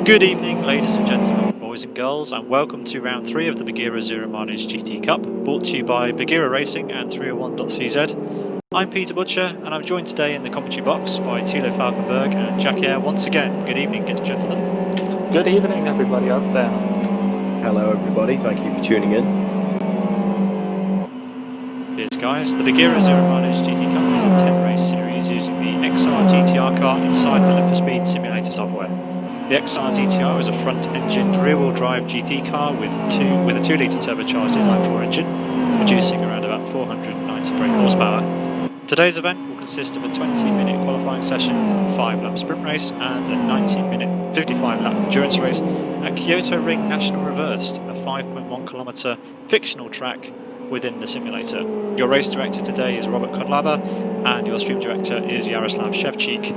Good evening, ladies and gentlemen, boys and girls, and welcome to round 3 of the Buggyra Zero Mileage GT Cup, brought to you by Buggyra Racing and 301.cz. I'm Peter Butcher, and I'm joined today in the commentary box by Thilo Falkenberg and Jaco once again. Good evening, gentlemen. Good evening, everybody out there. Hello, everybody. Thank you for tuning in. Cheers, guys. The Buggyra Zero Mileage GT Cup is a 10-race series using the XR GTR car inside the Live for Speed simulator software. The XR GTR is a front-engined rear-wheel drive GT car with a 2-litre turbocharged inline-4 engine, producing around about 490 brake horsepower. Today's event will consist of a 20-minute qualifying session, a 5-lap sprint race, and a 19-minute 55-lap endurance race at Kyoto Ring National Reversed, a 5.1-kilometre fictional track within the simulator. Your race director today is Robert Kodlaba, and your stream director is Yaroslav Shevchik.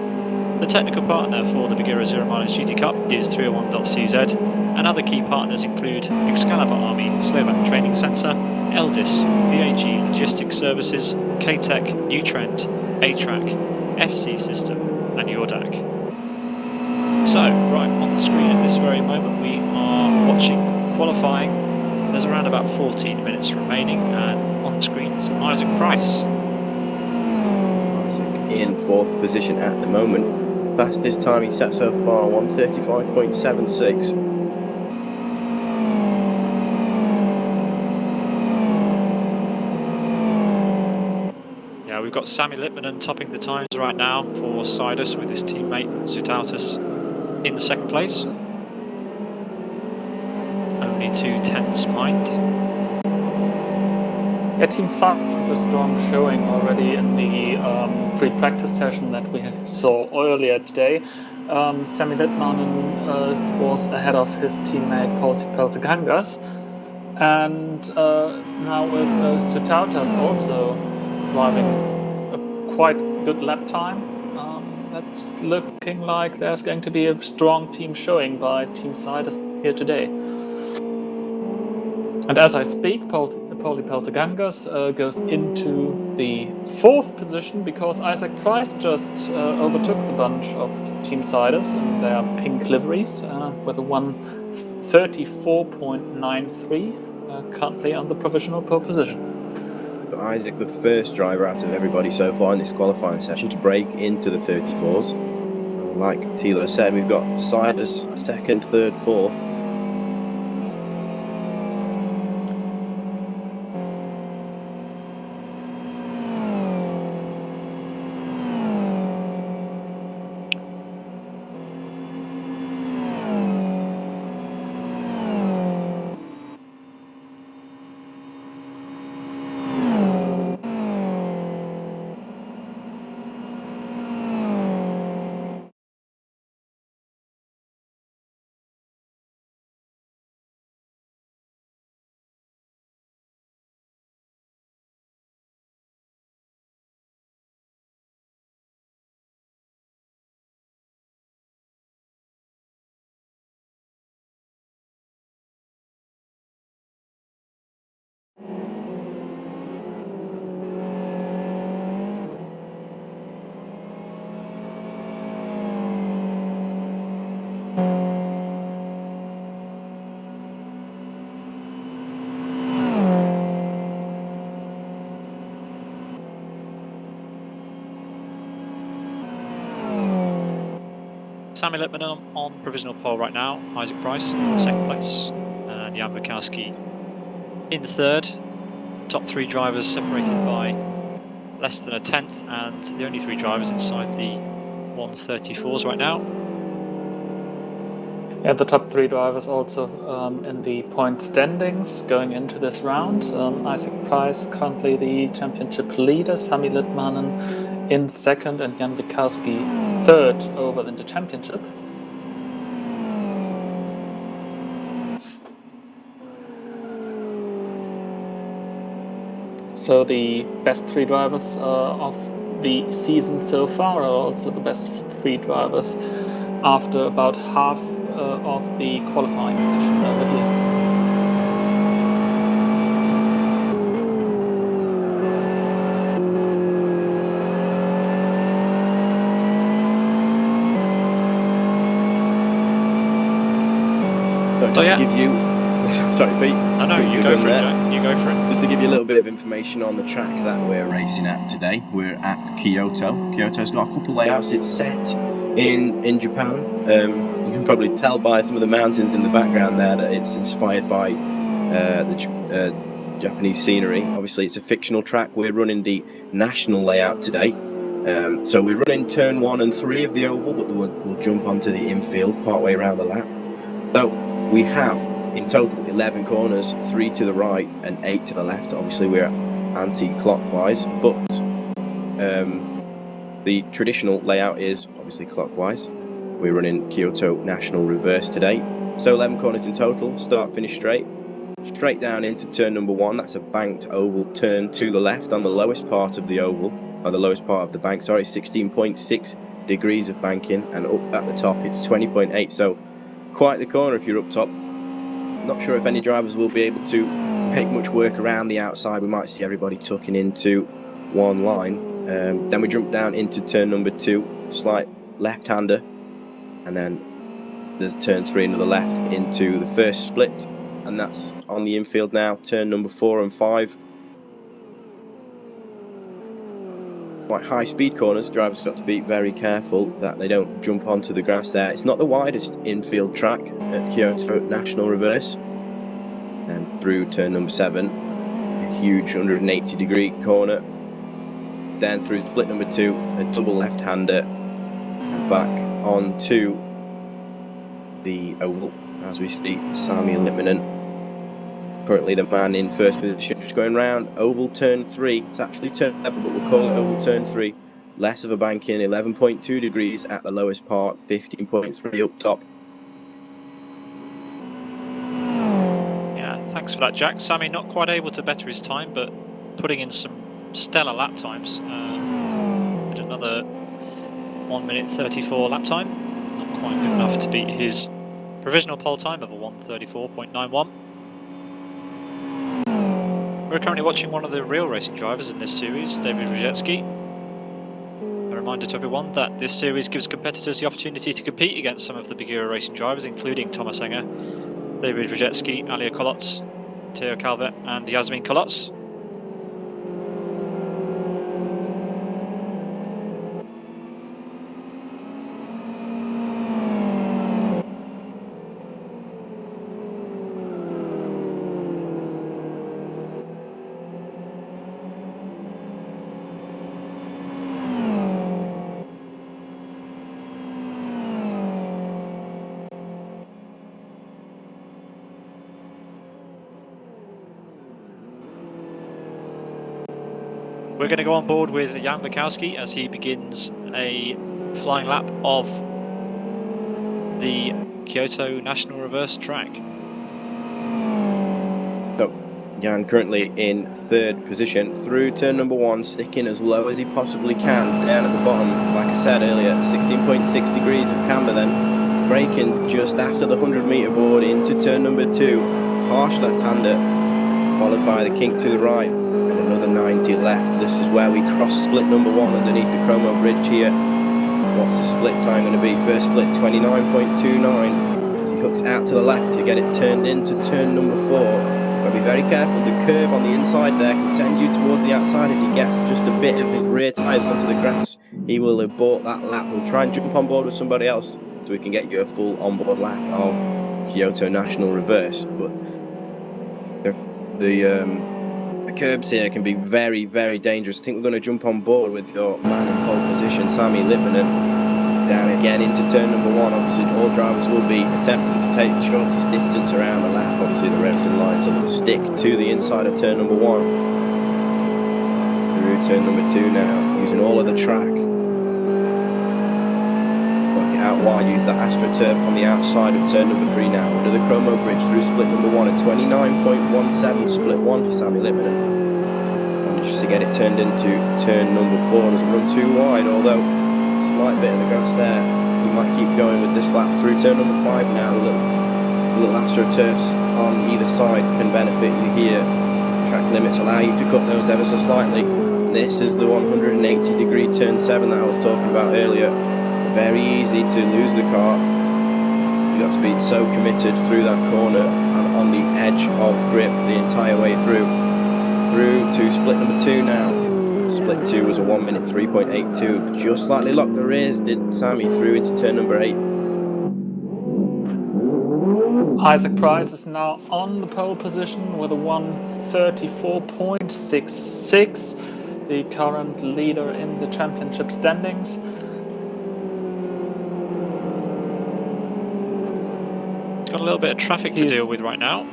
The technical partner for the Buggyra Zero Mileage GT Cup is 301.cz, and other key partners include Excalibur Army Slovak Training Centre, Eldis, VAG Logistics Services, K-Tech, New Trend, A-Track, FC System, and Yordak. So, right on the screen at this very moment, we are watching qualifying. There's around about 14 minutes remaining, and on screen is Isaac Price. Isaac in 4th position at the moment. Fastest time he's set so far, 1:35.76. Yeah, we've got Sammy Lippman topping the times right now for Saddest with his teammate Zutautas in the 2nd place. Only 2/10 behind. Yeah, Team Saddest with a strong showing already in the free practice session that we saw earlier today. Sammy Lippman was ahead of his teammate Peltegangas, and now with Zutautas also driving a quite good lap time, that's looking like there's going to be a strong team showing by Team Saddest here today. And as I speak, Pauli Peltegangas goes into the 4th position because Isaac Price just overtook the bunch of Team Saddest in their pink liveries with a 1:34.93 currently on the provisional pole position. Isaac, the first driver out of everybody so far in this qualifying session to break into the 34s. Like Thilo said, we've got Saddest 2nd, 3rd, 4th. Sammy Lippman on provisional pole right now, Isaac Price in 2nd place, and Jan Mikowski in 3rd. Top 3 drivers separated by less than a 10th, and the only 3 drivers inside the 1:34s right now. Yeah, the top 3 drivers also in the point standings going into this round. Isaac Price currently the championship leader, Sammy Lippman in second and Jan Mikowski third over in the championship. So the best three drivers of the season so far are also the best three drivers after about half of the qualifying session over here. So just to give you, sorry Pete. No, you go for it, Jack. You go for it. Just to give you a little bit of information on the track that we're racing at today, we're at Kyoto. Kyoto's got a couple of layouts. It's set in Japan. You can probably tell by some of the mountains in the background there that it's inspired by the Japanese scenery. Obviously, it's a fictional track. We're running the national layout today. So we're running turn 1 and 3 of the oval, but we'll jump onto the infield partway around the lap. So we have in total 11 corners, 3 to the right and 8 to the left. Obviously we're anti-clockwise, but the traditional layout is obviously clockwise. We're running Kyoto National Reverse today. So 11 corners in total, start, finish straight down into turn number 1. That's a banked oval turn to the left on the lowest part of the oval, or the lowest part of the bank, sorry, 16.6 degrees of banking, and up at the top it's 20.8, so quite the corner if you're up top. Not sure if any drivers will be able to make much work around the outside. We might see everybody tucking into one line. Then we jump down into turn number 2, slight left-hander, and then there's turn 3 into the left into the first split, and that's on the infield now. Turn number 4 and 5. Quite high speed corners. Drivers got to be very careful that they don't jump onto the grass there. It's not the widest infield track at Kyoto National Reverse. And through turn number 7, a huge 180 degree corner. Then through split number 2, a double left-hander, and back onto the oval as we see Sami Lippman, currently the man in first position, just going round oval turn 3. It's actually turn 11, but we'll call it oval turn 3. Less of a banking, 11.2 degrees at the lowest part, 15.3 up top. Yeah, thanks for that, Jack. Sami not quite able to better his time, but putting in some stellar lap times. Did another 1 minute 34 lap time. Not quite good enough to beat his provisional pole time of a 1:34.91. We're currently watching one of the real racing drivers in this series, David Ruzhetsky. A reminder to everyone that this series gives competitors the opportunity to compete against some of the Buggyra racing drivers, including Thomas Enger, David Ruzhetsky, Alia Kolotz, Theo Calvet and Yasmin Kolotz. We're going to go on board with Jan Bukowski as he begins a flying lap of the Kyoto National Reverse track. So Jan currently in third position through turn number 1, sticking as low as he possibly can down at the bottom. Like I said earlier, 16.6 degrees of camber, then braking just after the 100-meter board into turn number 2, harsh left-hander, followed by the kink to the right. And another 90 left. This is where we cross split number 1 underneath the Chromo bridge here. What's the split time going to be? First split 29.29 as he hooks out to the left to get it turned into turn number 4. But be very careful, the curb on the inside there can send you towards the outside as he gets just a bit of his rear tyres onto the grass. He will abort that lap. We'll try and jump on board with somebody else so we can get you a full onboard lap of Kyoto National Reverse. But the curbs here can be very, very dangerous. I think we're going to jump on board with your man in pole position, Sami Lippman, down again into turn number 1. Obviously, all drivers will be attempting to take the shortest distance around the lap. Obviously, the racing line, so they'll stick to the inside of turn number 1. Through turn number 2 now, using all of the track. Work it out wide, use that AstroTurf on the outside of turn number 3 now. Under the Chromo bridge through split number 1 at 29.17, split 1 for Sammy Lippman. Manages to get it turned into turn number 4, doesn't run too wide, although slight bit of the grass there. You might keep going with this lap through turn number 5 now. The little AstroTurfs on either side can benefit you here. Track limits allow you to cut those ever so slightly. This is the 180-degree turn 7 that I was talking about earlier. Very easy to lose the car. You've got to be so committed through that corner and on the edge of grip the entire way through. Through to split number 2 now. Split 2 was a 1 minute 3.82. Just slightly locked the rears, did Sammy, through into turn number 8. Isaac Price is now on the pole position with a 1:34.66, the current leader in the championship standings. Got a little bit of traffic to deal with right now.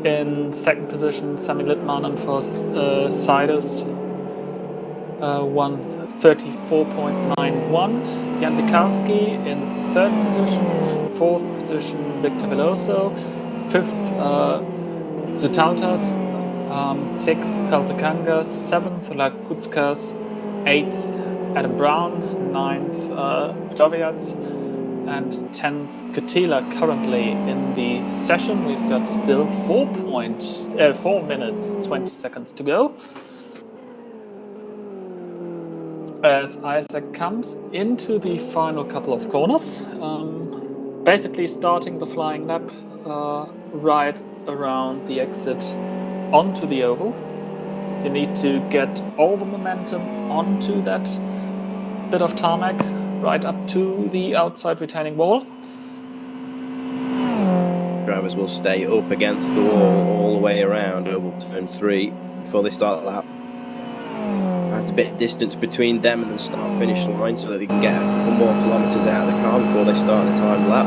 In second position, Sammy Lippman for Saddest, 1:34.91. Jan Kowski in third position, fourth position Victor Veloso, fifth Zutautas, sixth Peltakangas, seventh Lakutskas, eighth Adam Brown, ninth Vdoviats, and 10th Cotillion currently in the session. We've got still 4 minutes 20 seconds to go. As Isaac comes into the final couple of corners, basically starting the flying lap right around the exit onto the oval. You need to get all the momentum onto that bit of tarmac right up to the outside retaining wall. Drivers will stay up against the wall all the way around oval turn 3 before they start the lap. That's a bit of distance between them and the start-finish line so that they can get a couple more kilometres out of the car before they start the time lap.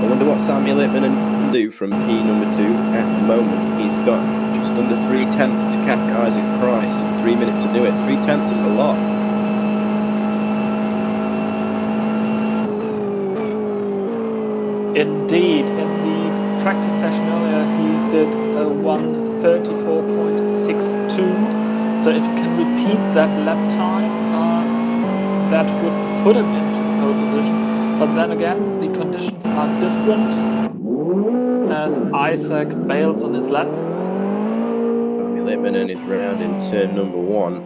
I wonder what Sammy Lippman can do from P number 2 at the moment. He's got just under 3/10 to catch Isaac Price in 3 minutes to do it. 3/10 is a lot. Indeed, in the practice session earlier he did a 1:34.62. So if you can repeat that lap time, that would put him into the pole position. But then again, the conditions are different as Isaac bails on his lap. Lippman is round in turn number 1.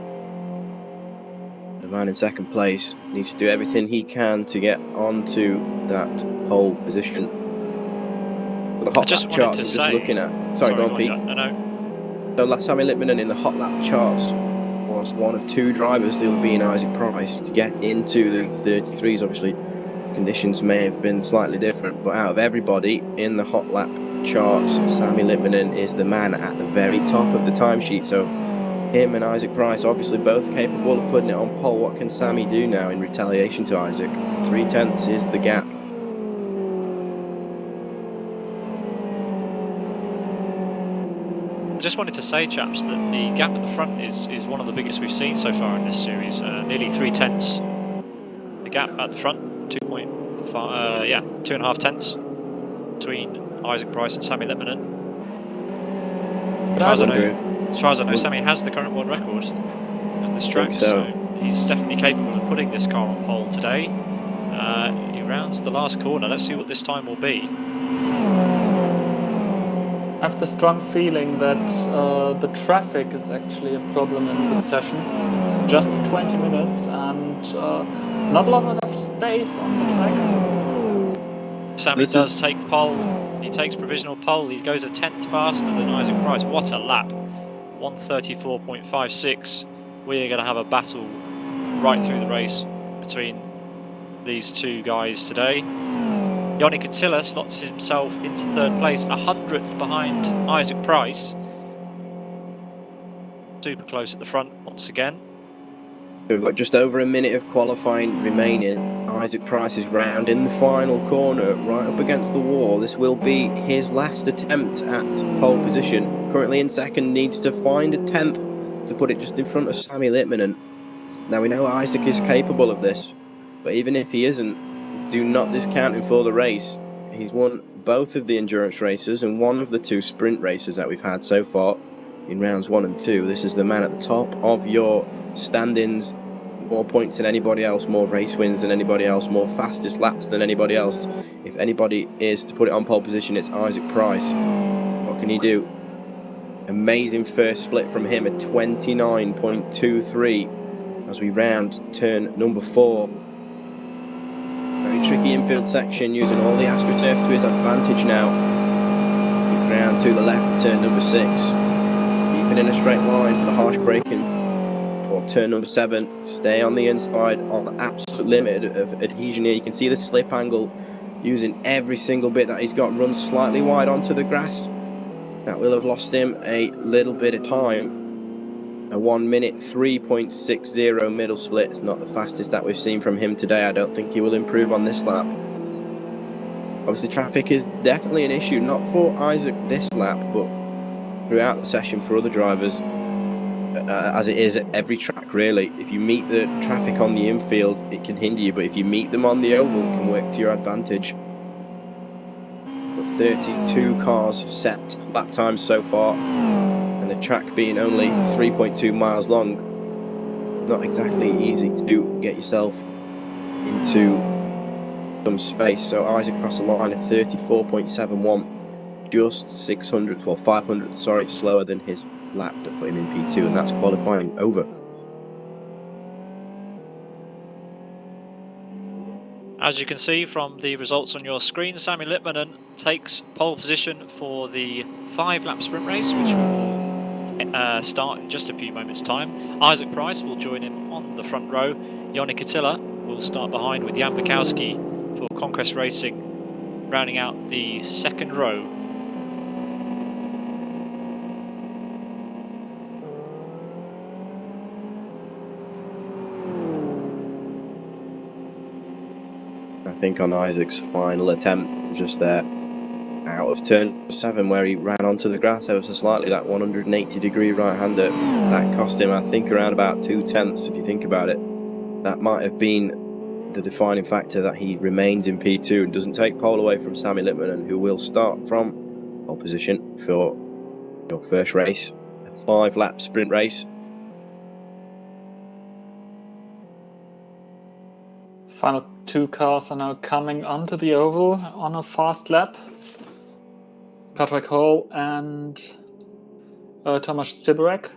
The man in second place needs to do everything he can to get onto that pole position. For the hot lap charts, I'm just looking at. Sorry, go on, Pete. No. So Sammy Lippman in the hot lap charts was one of 2 drivers, the other being Isaac Price, to get into the 33s. Obviously, conditions may have been slightly different, but out of everybody in the hot lap charts, Sammy Lippman is the man at the very top of the timesheet. So him and Isaac Price obviously both capable of putting it on pole. What can Sammy do now in retaliation to Isaac? 3/10 is the gap. I just wanted to say, chaps, that the gap at the front is one of the biggest we've seen so far in this series. Nearly 3/10. The gap at the front, 2.5 tenths between Isaac Price and Sammy Lippman. As far as I know, Sammy has the current world record at this track, so he's definitely capable of putting this car on pole today. He rounds the last corner. Let's see what this time will be. I have the strong feeling that the traffic is actually a problem in this session. Just 20 minutes and not a lot of space on the track. Sammy does take pole. He takes provisional pole. He goes a 10th faster than Isaac Price. What a lap. 1:34.56. We're going to have a battle right through the race between these 2 guys today. Yoni Cotillion slots himself into 3rd place, 100th behind Isaac Price. Super close at the front once again. We've got just over a minute of qualifying remaining. Isaac Price's round in the final corner, right up against the wall. This will be his last attempt at pole position. Currently in second, needs to find a 10th to put it just in front of Sammy Lippman. And now we know Isaac is capable of this, but even if he isn't, do not discount him for the race. He's won both of the endurance races and one of the 2 sprint races that we've had so far in rounds 1 and 2. This is the man at the top of your standings. More points than anybody else, more race wins than anybody else, more fastest laps than anybody else. If anybody is to put it on pole position, it's Isaac Price. What can he do? Amazing first split from him at 29.23 as we round turn number 4. Very tricky infield section, using all the AstroTurf to his advantage now. Big round to the left, turn number 6. Keeping in a straight line for the harsh braking. For turn number 7, stay on the inside on the absolute limit of adhesion here. You can see the slip angle, using every single bit that he's got. Runs slightly wide onto the grass. That will have lost him a little bit of time. A 1 minute 3.60 middle split is not the fastest that we've seen from him today. I don't think he will improve on this lap. Obviously traffic is definitely an issue, not for Isaac this lap, but throughout the session for other drivers, as it is at every track really. If you meet the traffic on the infield, it can hinder you, but if you meet them on the oval, it can work to your advantage. But 32 cars have set lap times so far, and the track being only 3.2 miles long, not exactly easy to get yourself into some space. So Isaac across the line at 34.71, just 500 slower than his lap that put him in P2, and that's qualifying over. As you can see from the results on your screen, Sammy Lippman takes pole position for the 5-lap sprint race, which will start in just a few moments' time. Isaac Price will join him on the front row. Yoni Cotillion will start behind with Jan Bukowski for Conquest Racing, rounding out the second row. I think on Isaac's final attempt, just there, out of turn 7 where he ran onto the grass ever so slightly, that 180-degree right-hander, that cost him, I think, around about 2/10 if you think about it. That might have been the defining factor that he remains in P2 and doesn't take pole away from Sammy Lippman, who will start from pole position for your first race, a 5-lap sprint race. Final 2 cars are now coming onto the oval on a fast lap. Patrick Hall and Tomasz Stybarek.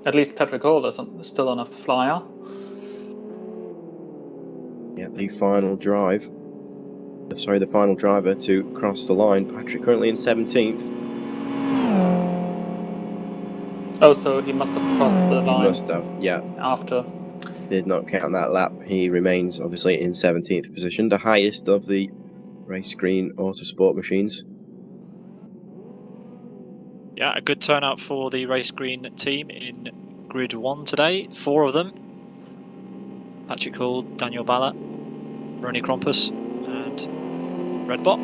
At least Patrick Hall is still on a flyer. Yeah, the final driver to cross the line. Patrick currently in 17th. Oh, so he must have crossed the line. He must have, yeah. After. Did not count that lap. He remains obviously in 17th position, the highest of the race green autosport machines. Yeah, a good turnout for the race green team in grid 1 today. 4 of them. Patrick Hall, Daniel Balla, Ronnie Krompus and Red Bot.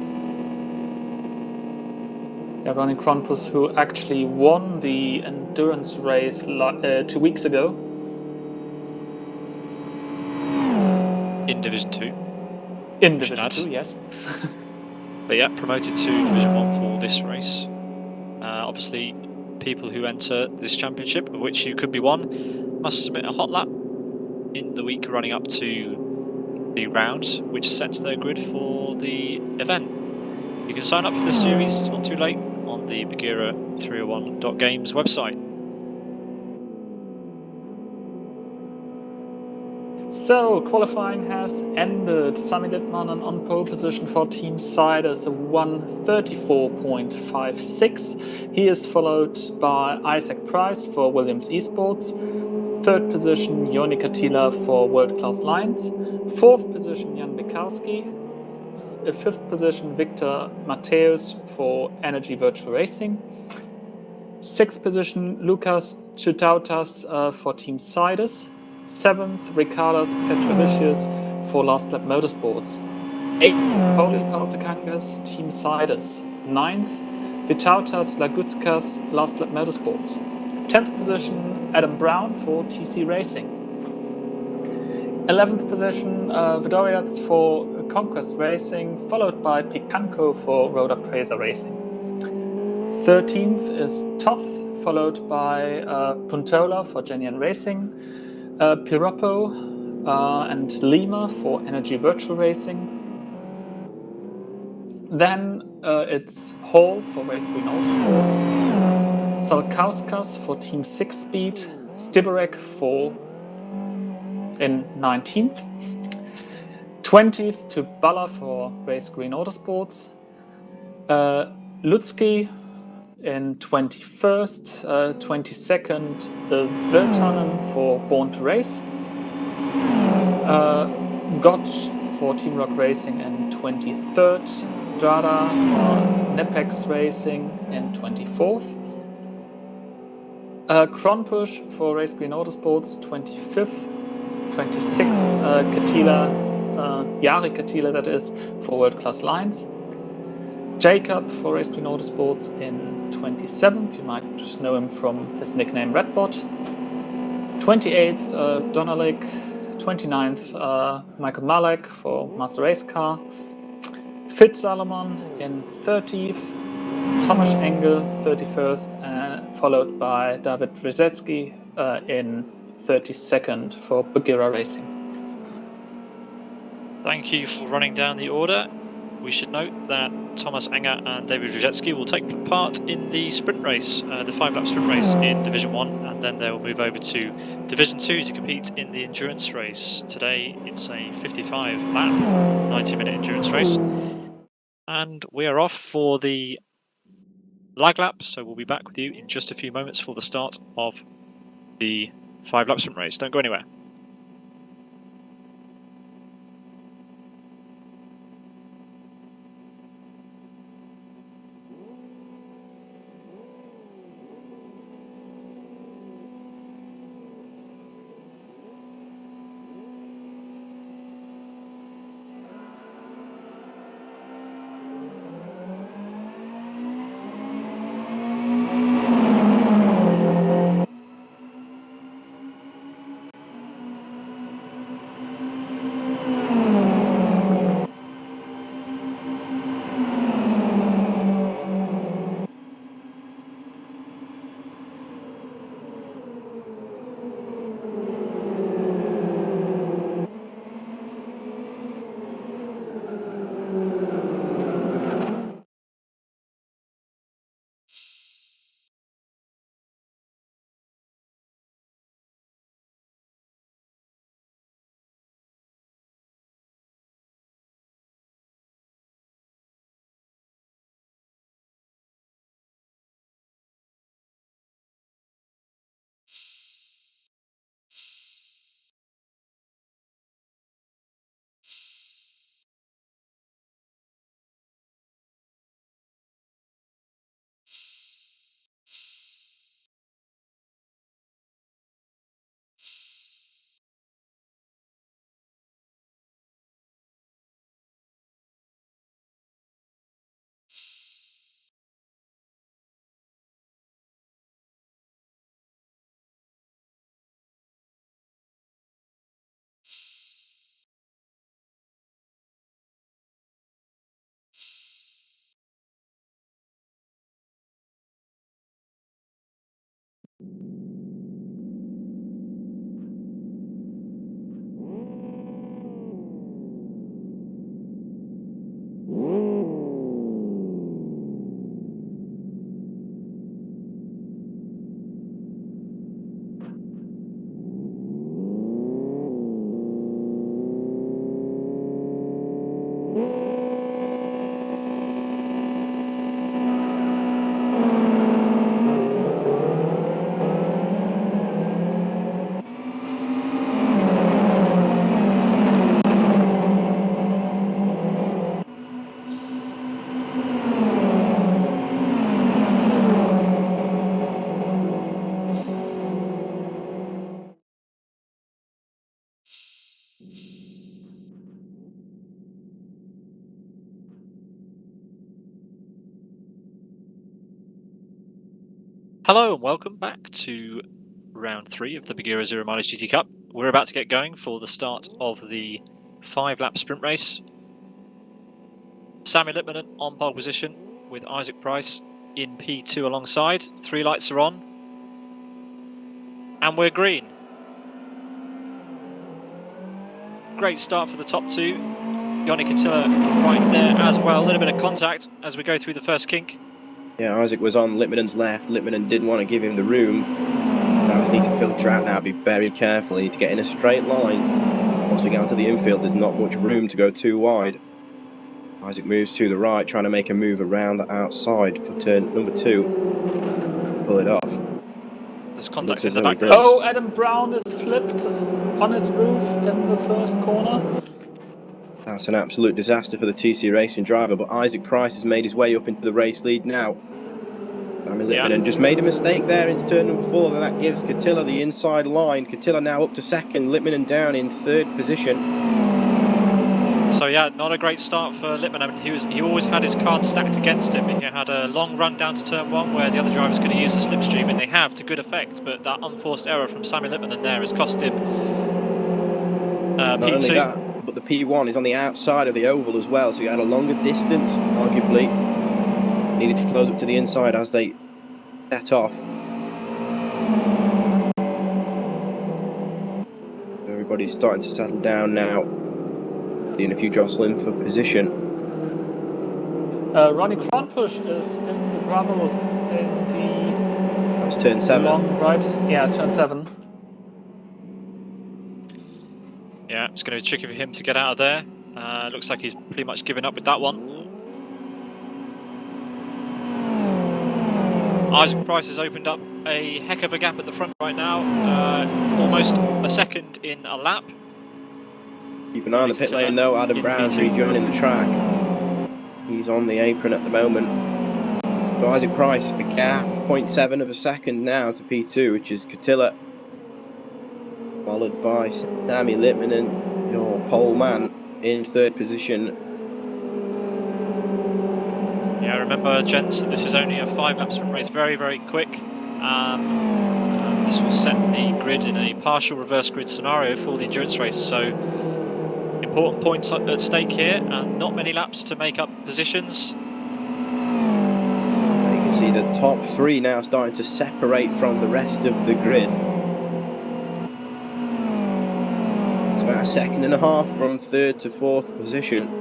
Yeah, Ronnie Krompus, who actually won the endurance race 2 weeks ago. In Division 2. In Division 2, yes. But yeah, promoted to Division 1 for this race. Obviously, people who enter this championship, of which you could be one, must submit a hot lap in the week running up to the rounds, which sets their grid for the event. You can sign up for this series, it's not too late, on the Buggyra 301.games website. So, qualifying has ended. Sammy Lippman on pole position for Team Saddest, a 1:34.56. He is followed by Isaac Price for Williams Esports. 3rd position, Yoni Cotillion for World Class Lyons. 4th position, Jan Mikowski. 5th position, Victor Mateus for Energy Virtual Racing. 6th position, Lucas Chutautas for Team Saddest. 7th, Ricardo's Petrovicius for Last Lap Motorsports. 8th, Poli Paltakangas, Team Saddest. 9th, Vitautas Lagutskas, Last Lap Motorsports. 10th position, Adam Brown for TC Racing. 11th position, Vidoriats for Conquest Racing, followed by Picanco for Road Appraiser Racing. 13th is Toth, followed by Puntola for Genian Racing, Piroppo and Lima for Energy Virtual Racing. Then it's Hall for Race Green Autosports, Salkauskas for Team 6 Speed, Stibarek for in 19th, 20th to Balla for Race Green Autosports, Lutzki in 21st, 22nd, Virtanen for Born to Race, Gotch for Team Rock Racing in 23rd, Drada for Nepex Racing in 24th, Kronpush for Race Green Autosports 25th, 26th, Yari Katila that is, for World Class Lyons, Jacob for Race Green Autosports in 27th, you might know him from his nickname Redbot, 28th, Donalik, 29th, Michael Malek for Master Race Car, Fitz Salomon in 30th, Tomasz Engel 31st, followed by David Wysecki in 32nd for Buggyra Racing. Thank you for running down the order. We should note that Thomas Enger and David Wysecki will take part in the sprint race, the 5-lap sprint race in Division 1, and then they will move over to Division 2 to compete in the endurance race. Today it's a 55-lap, 90-minute endurance race. And we are off for the lag lap, so we'll be back with you in just a few moments for the start of the 5-lap sprint race. Don't go anywhere. Hello and welcome back to round 3 of the Buggyra Zero Mileage GT Cup. We're about to get going for the start of the 5-lap sprint race. Sammy Lippman on pole position with Isaac Price in P2 alongside. 3 lights are on. And we're green. Great start for the top 2. Yoni Cotillion right there as well. A little bit of contact as we go through the first kink. Yeah, Isaac was on Lippman's left. Lippman didn't want to give him the room. Drivers need to filter out now, be very careful. They need to get in a straight line. Once we get onto the infield, there's not much room to go too wide. Isaac moves to the right, trying to make a move around the outside for turn number 2. Pull it off. There's contact in as the though he background. does. Oh, Adam Brown is flipped on his roof in the first corner. That's an absolute disaster for the TC Racing driver, but Isaac Price has made his way up into the race lead now. Sammy Lippman just made a mistake there into turn number 4, then that gives Cotillion the inside line. Cotillion now up to 2nd, Lippman down in 3rd position. So yeah, not a great start for Lippman. I mean, he always had his cards stacked against him. He had a long run down to turn 1 where the other drivers could have used the slipstream, and they have to good effect, but that unforced error from Sammy Lippman there has cost him Not P2. only that, but the P1 is on the outside of the oval as well, so he had a longer distance, arguably. Needed to close up to the inside as they set off. Everybody's starting to settle down now. Seeing a few jostling for position. Ronnie Kronpush is in the gravel in That's turn 7. the long right. Yeah, turn 7. Yeah, it's going to be tricky for him to get out of there. Looks like he's pretty much given up with that one. Isaac Price has opened up a heck of a gap at the front right now. Almost a second in a lap. Keep an eye on the pit lane though. Adam Brown's rejoining the track. He's on the apron at the moment. So Isaac Price, a gap of 0.7 of a second now to P2, which is Cotillion. Followed by Sammy Lippman and your pole man in 3rd position. Yeah, remember, gents, this is only a 5-lap sprint race, very, very quick. And this will set the grid in a partial reverse grid scenario for the endurance race. So, important points at stake here, and not many laps to make up positions. Now you can see the top 3 now starting to separate from the rest of the grid. It's about a 1.5 seconds from 3rd to 4th position.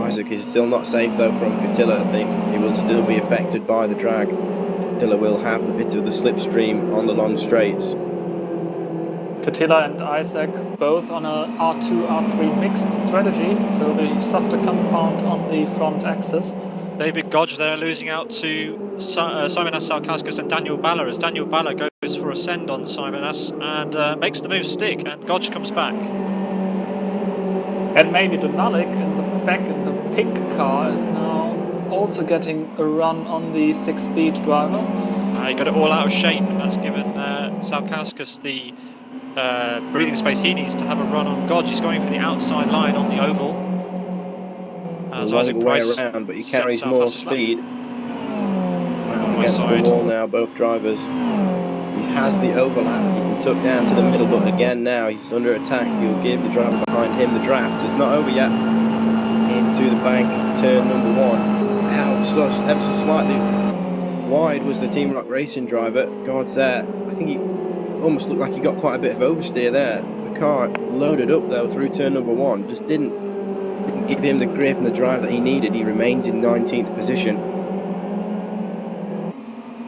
Isaac is still not safe though from Cotillion. I think he will still be affected by the drag. Cotillion will have a bit of the slipstream on the long straights. Cotillion and Isaac both on a R2, R3 mixed strategy, so the softer compound on the front axis. David Godge there losing out to Simon As-Salkauskas and Daniel Balla, as Daniel Balla goes for a send on Simon As and makes the move stick, and Godge comes back. And maybe Donalik in the back in the pink car is now also getting a run on the 6-speed driver. He got it all out of shape, and that's given Salkauskas the breathing space he needs to have a run on Godge. He's going for the outside line on the oval. As Isaac Price way around, but he carries more speed. Against the wall now, both drivers. He has the overlap, he can tuck down to the middle, but again now he's under attack. He'll give the driver behind him the draft. So it's not over yet. Into the bank, turn number 1. Out so slightly wide was the Team Rock Racing driver. God's there. I think he almost looked like he got quite a bit of oversteer there. The car loaded up though through turn number 1. Just didn't give him the grip and the drive that he needed. He remains in 19th position.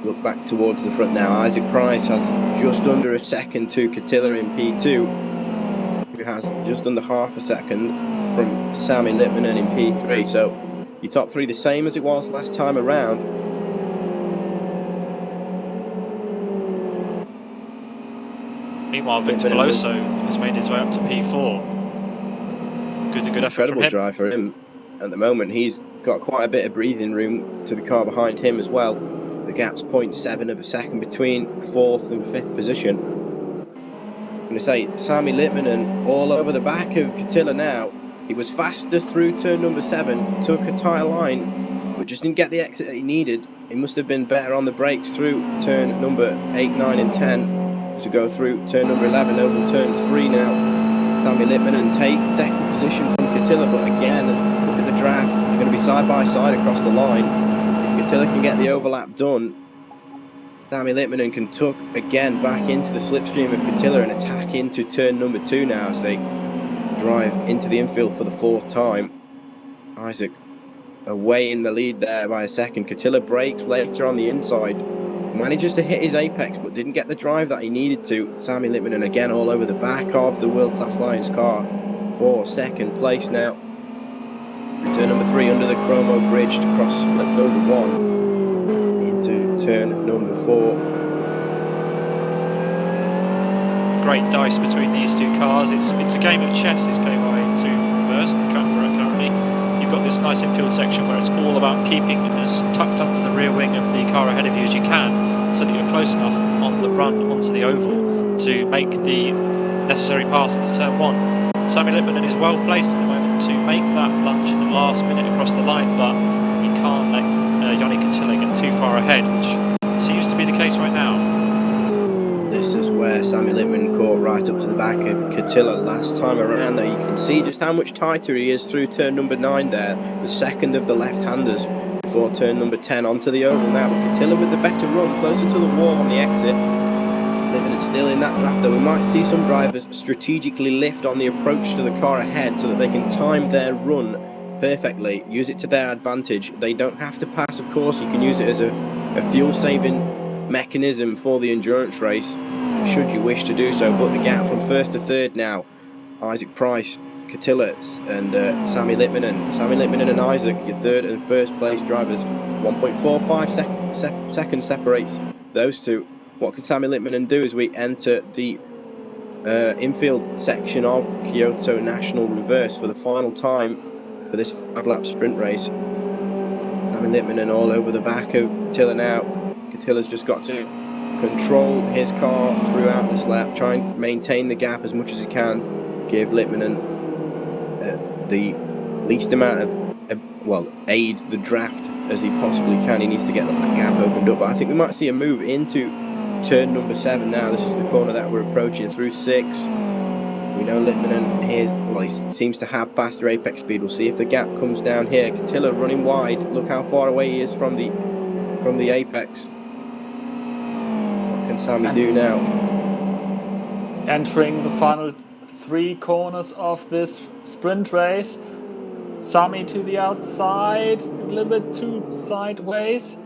Look back towards the front now. Isaac Price has just under a second to Cotillion in P2, who has just under half a second from Sammy Lippman in P3. So your top 3 the same as it was last time around. Meanwhile, Victor Beloso has made his way up to P4. Good effort. Incredible drive for him at the moment. He's got quite a bit of breathing room to the car behind him as well. The gap's 0.7 of a second between 4th and 5th position. I'm going to say Sammy Lippman and all over the back of Cotillion now. He was faster through turn number 7, took a tyre line, but just didn't get the exit that he needed. he must have been better on the brakes through turn number 8, 9 and 10 to go through turn number 11 over turn 3 now. Sammy Lippman takes second position from Cotillion, but again, look at the draft. They're going to be side by side across the line. If Cotillion can get the overlap done, Sammy Lippman can tuck again back into the slipstream of Cotillion and attack into turn number 2 now as they drive into the infield for the 4th time. Isaac away in the lead there by a second. Cotillion brakes later on the inside, manages to hit his apex but didn't get the drive that he needed to. Sammy Lippman again all over the back of the world-class Lyons car for 2nd place now. Turn number 3 under the Chromo bridge to cross split number 1 into turn number 4. Great dice between these two cars. It's a game of chess. It's going into first, the track we're at currently. You've got this nice infield section where it's all about keeping as tucked under the rear wing of the car ahead of you as you can, so that you're close enough on the run onto the oval to make the necessary pass into turn 1. Sammy Lippman is well placed at the moment to make that lunge at the last minute across the line, but he can't let Yanni Cotillion get too far ahead, which seems to be the case right now. This is where Sammy Lippman caught right up to the back of Cotillion last time around, though. You can see just how much tighter he is through turn number 9 there, the second of the left-handers before turn number 10 onto the oval now. But Cotillion with the better run, closer to the wall on the exit. Lippman is still in that draft, though. We might see some drivers strategically lift on the approach to the car ahead so that they can time their run perfectly, use it to their advantage. They don't have to pass, of course. You can use it as a fuel-saving mechanism for the endurance race, should you wish to do so. But the gap from 1st to 3rd now, Isaac Price, Cotillion and Sammy Lippman and Isaac, your 3rd and 1st place drivers. 1.45 seconds separates those two. What can Sammy Lippman do as we enter the infield section of Kyoto National Reverse for the final time for this 5-lap sprint race? Sammy Lippman all over the back of Cotillion now. Cotilion's just got to control his car throughout this lap, try and maintain the gap as much as he can, give Lippman the least amount of, aid the draft as he possibly can. He needs to get that gap opened up, but I think we might see a move into turn number 7 now. This is the corner that we're approaching through 6. We know Lippman he seems to have faster apex speed. We'll see if the gap comes down here. Cotillion running wide. Look how far away he is from the apex. Can Sammy do now? Entering the final 3 corners of this sprint race. Sammy to the outside, a little bit too sideways.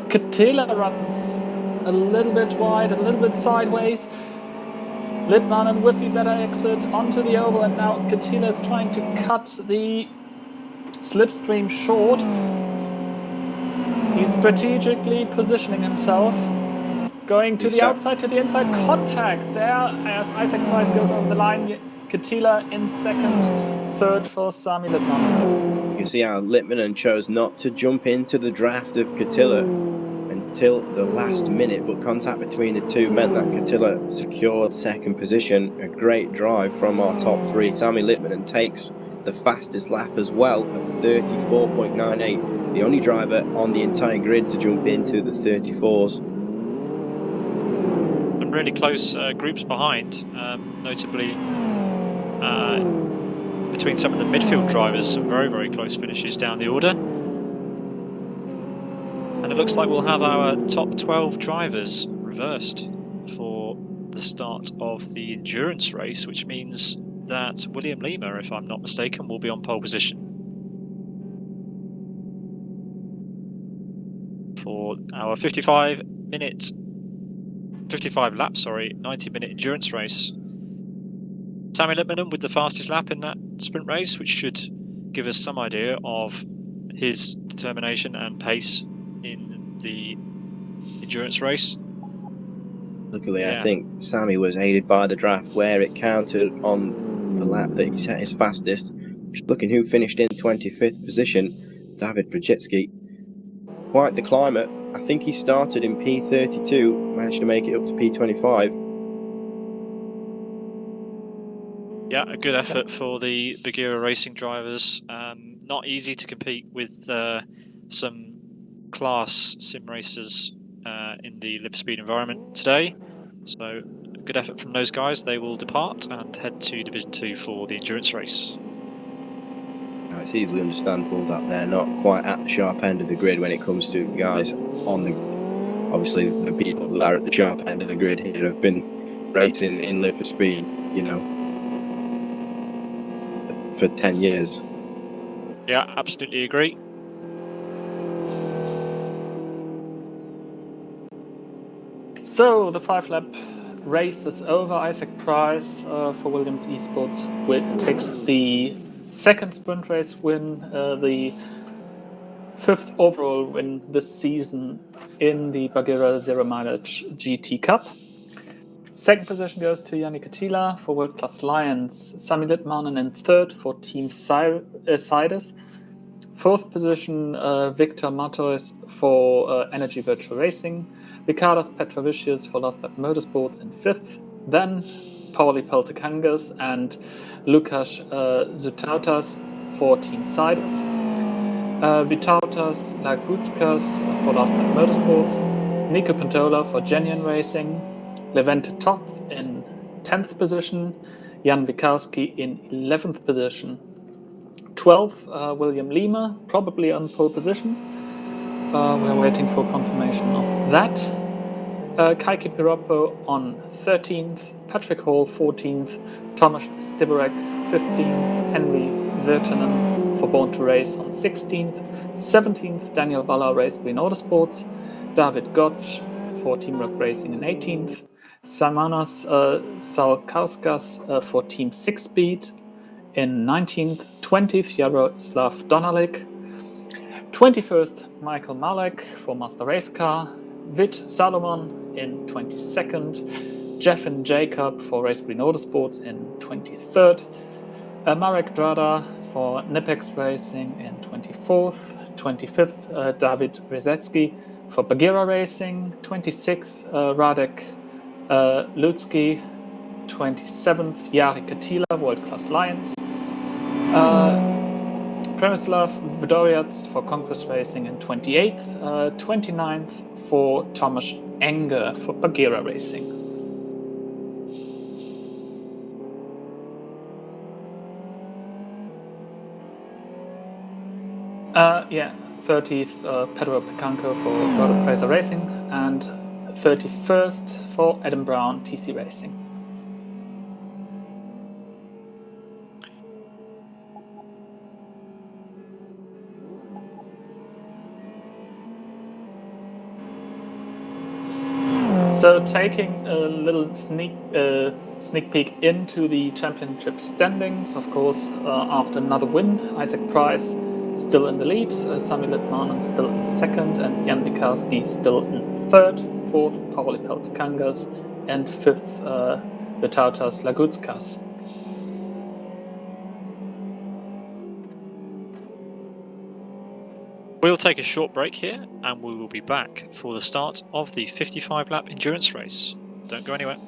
Cotillion runs a little bit wide, a little bit sideways. Lippman with the better exit onto the oval, and now Cotillion is trying to cut the slipstream short. He's strategically positioning himself, going to the outside, to the inside. Contact there as Isaac Price goes over the line. Cotillion in 2nd, 3rd for Sammy Lippman. You can see how Lippman chose not to jump into the draft of Cotillion until the last minute, but contact between the two meant that Cotillion secured 2nd position. A great drive from our top 3. Sammy Lippman takes the fastest lap as well at 34.98, the only driver on the entire grid to jump into the 34s. Some really close groups behind, notably between some of the midfield drivers, some very, very close finishes down the order. And it looks like we'll have our top 12 drivers reversed for the start of the endurance race, which means that William Lima, if I'm not mistaken, will be on pole position for our 90-minute endurance race. Sammy Lippman with the fastest lap in that sprint race, which should give us some idea of his determination and pace in the endurance race. Luckily, I think Sammy was aided by the draft where it counted on the lap that he set his fastest. Looking who finished in 25th position, David Vrajitsky. Quite the climber. I think he started in P32, managed to make it up to P25. Yeah, a good effort for the Buggyra racing drivers. Not easy to compete with some class sim racers in the Lippman Speed environment today. So good effort from those guys. They will depart and head to Division 2 for the endurance race. Now, it's easily understandable that they're not quite at the sharp end of the grid when it comes to guys on the... Obviously, the people that are at the sharp end of the grid here have been racing in Lippman Speed, you know, for 10 years. Yeah, absolutely agree. So the 5-lap race is over. Isaac Price for Williams Esports takes the second sprint race win, the 5th overall win this season in the Buggyra Zero Mileage GT Cup. Second position goes to Yannick Attila for World Class Lyons. Sami Littmanen in third for Team Saddest. Fourth position, Victor Matos for Energy Virtual Racing. Ricardo's Petrovicius for Last Lap Motorsports in fifth. Then Pauli Peltekangas and Lukas Zutautas for Team Saddest. Vitautas Lagutskas for Last Lap Motorsports. Nico Pantola for Genuine Racing. Levente Toth in 10th position. Jan Wikowski in 11th position. 12th, William Lima, probably on pole position. We're waiting for confirmation of that. Kaiki Piroppo on 13th, Patrick Hall 14th, Tomasz Stiborek 15th, Henry Virtanen for Born to Race on 16th, 17th, Daniel Balla Race Green Autosports, David Gotch for Team Rock Racing in 18th, Simonas Salkauskas for Team 6 Speed in 19th, 20th, Yaroslav Donalik, 21st, Michael Malek for Master Race Car, Vit Salomon in 22nd, Jeff and Jacob for Race Green Autosports in 23rd, Marek Drada for Nipex Racing in 24th, 25th, David Rezetsky for Buggyra Racing, 26th, Radek Lutsky, 27th, Jari Katila, World Class Lions, Premislav Vdoriats for Conquest Racing in 28th, 29th for Tomasz Enger for Buggyra Racing. Yeah, 30th, Pedro Picanco for Appraiser Racing, and 31st for Adam Brown, TC Racing. So taking a little sneak peek into the championship standings, of course, after another win, Isaac Price still in the lead, Sami Littmanen still in second, and Jan Mikowski still in third, fourth, Pauli Peltekangas, and fifth, Vitautas Lagutskas. We'll take a short break here and we will be back for the start of the 55-lap endurance race. Don't go anywhere.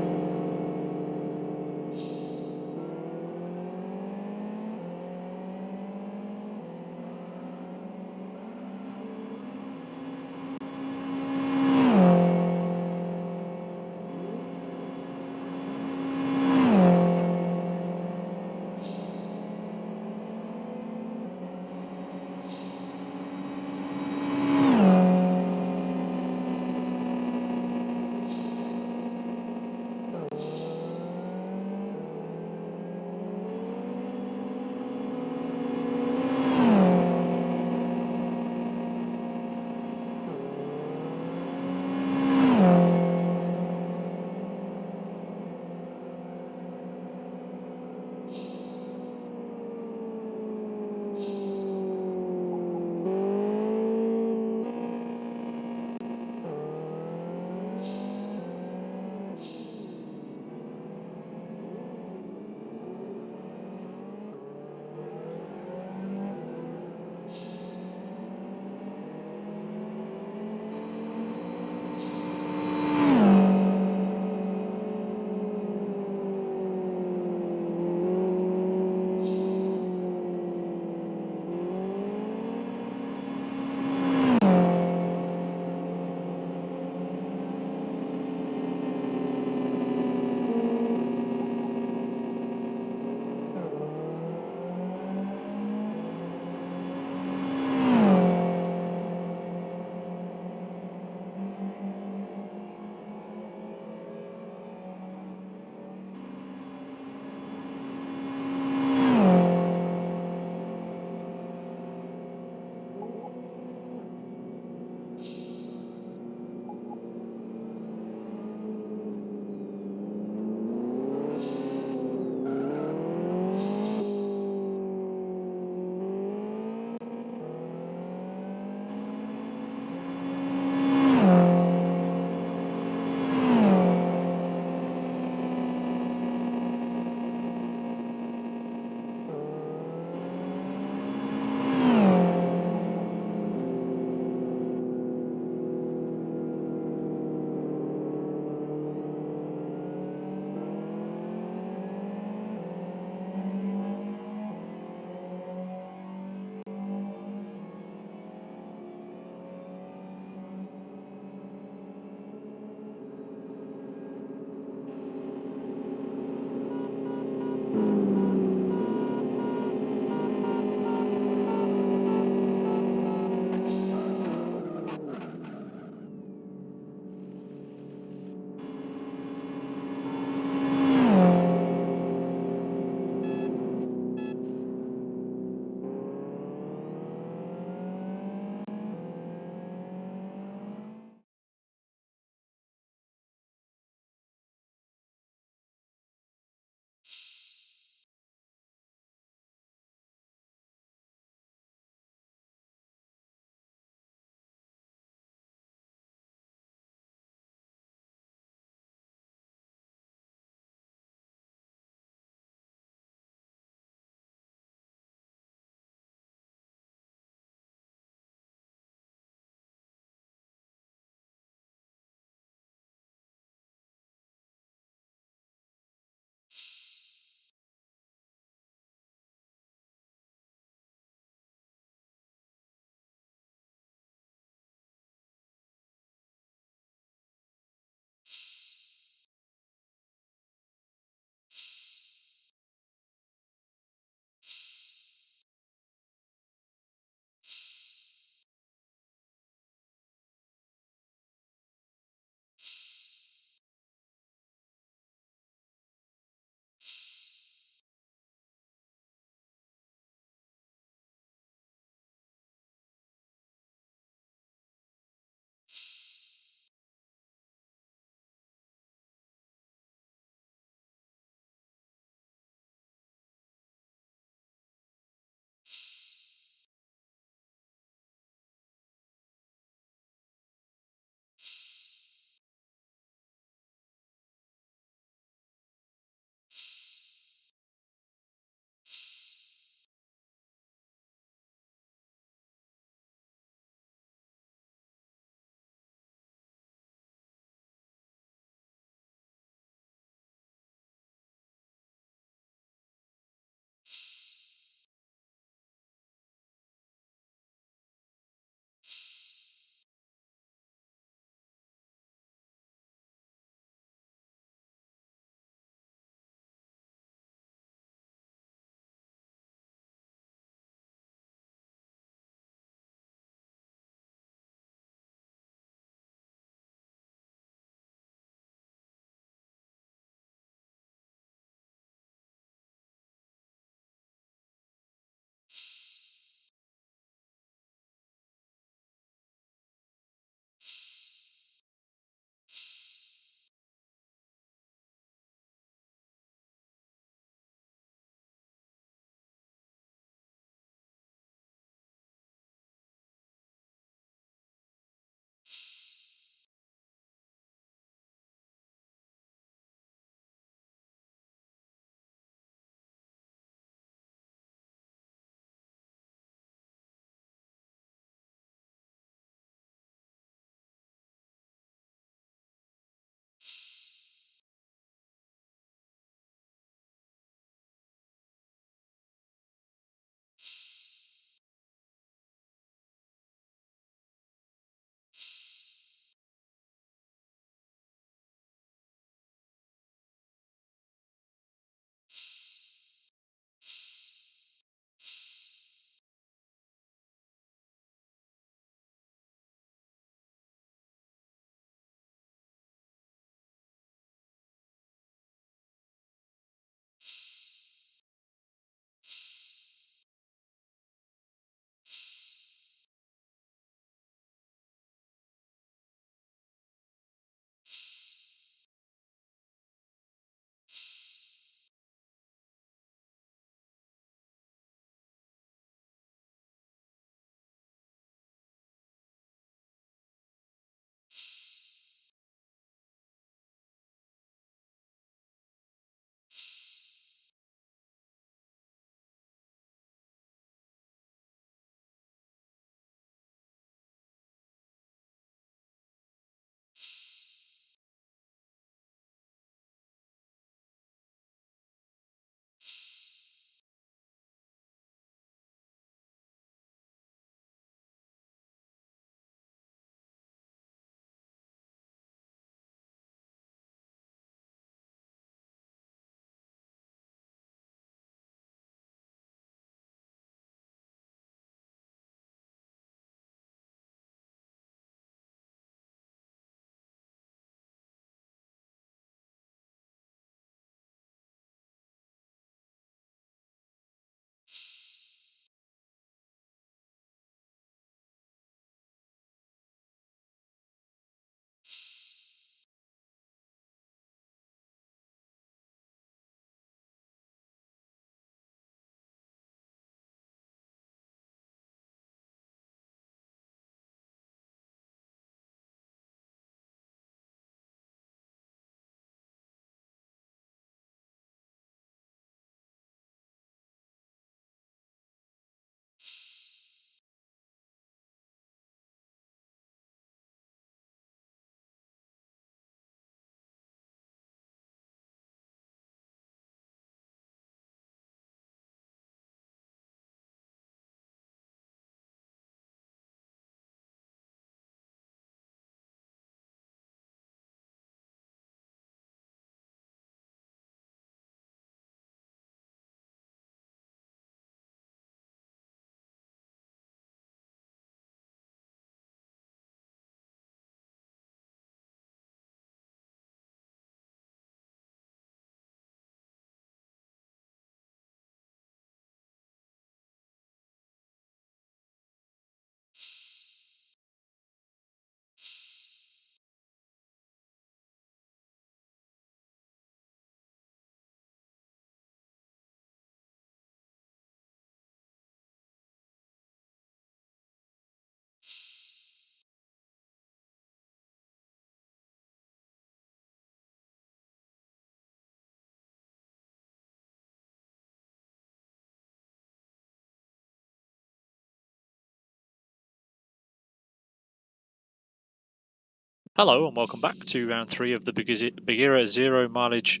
Hello and welcome back to round 3 of the Buggyra 0 mileage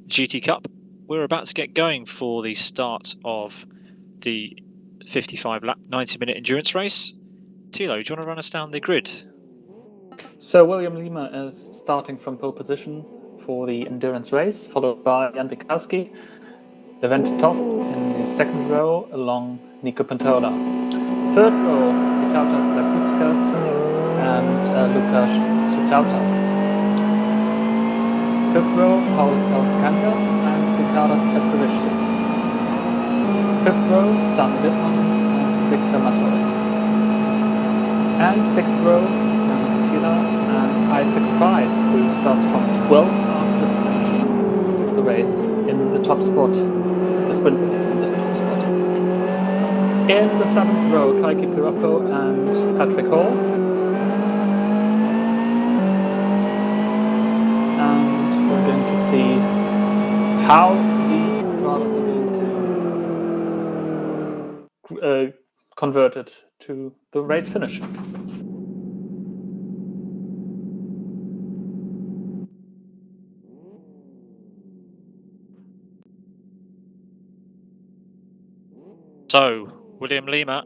GT Cup. We're about to get going for the start of the 55 lap 90-minute endurance race. Tilo, do you want to run us down the grid? So William Lima is starting from pole position for the endurance race, followed by Jan Mikowski, Levin top in the second row along Nico Pantola. Third row, Vytautas Laputskas and Lukas Sutautas. Fifth row, Paul Altikangas and Ricardo Petrovicius. Fifth row, Sam Lippman and Victor Matoris. And sixth row, Cotillion and Isaac Price, who starts from 12th after finishing the race in the top spot, the sprint race in the top spot. In the 7th row, Kaiki Pirappo and Patrick Hall. And we're going to see how the drivers are going to convert it to the race finish. So, William Lima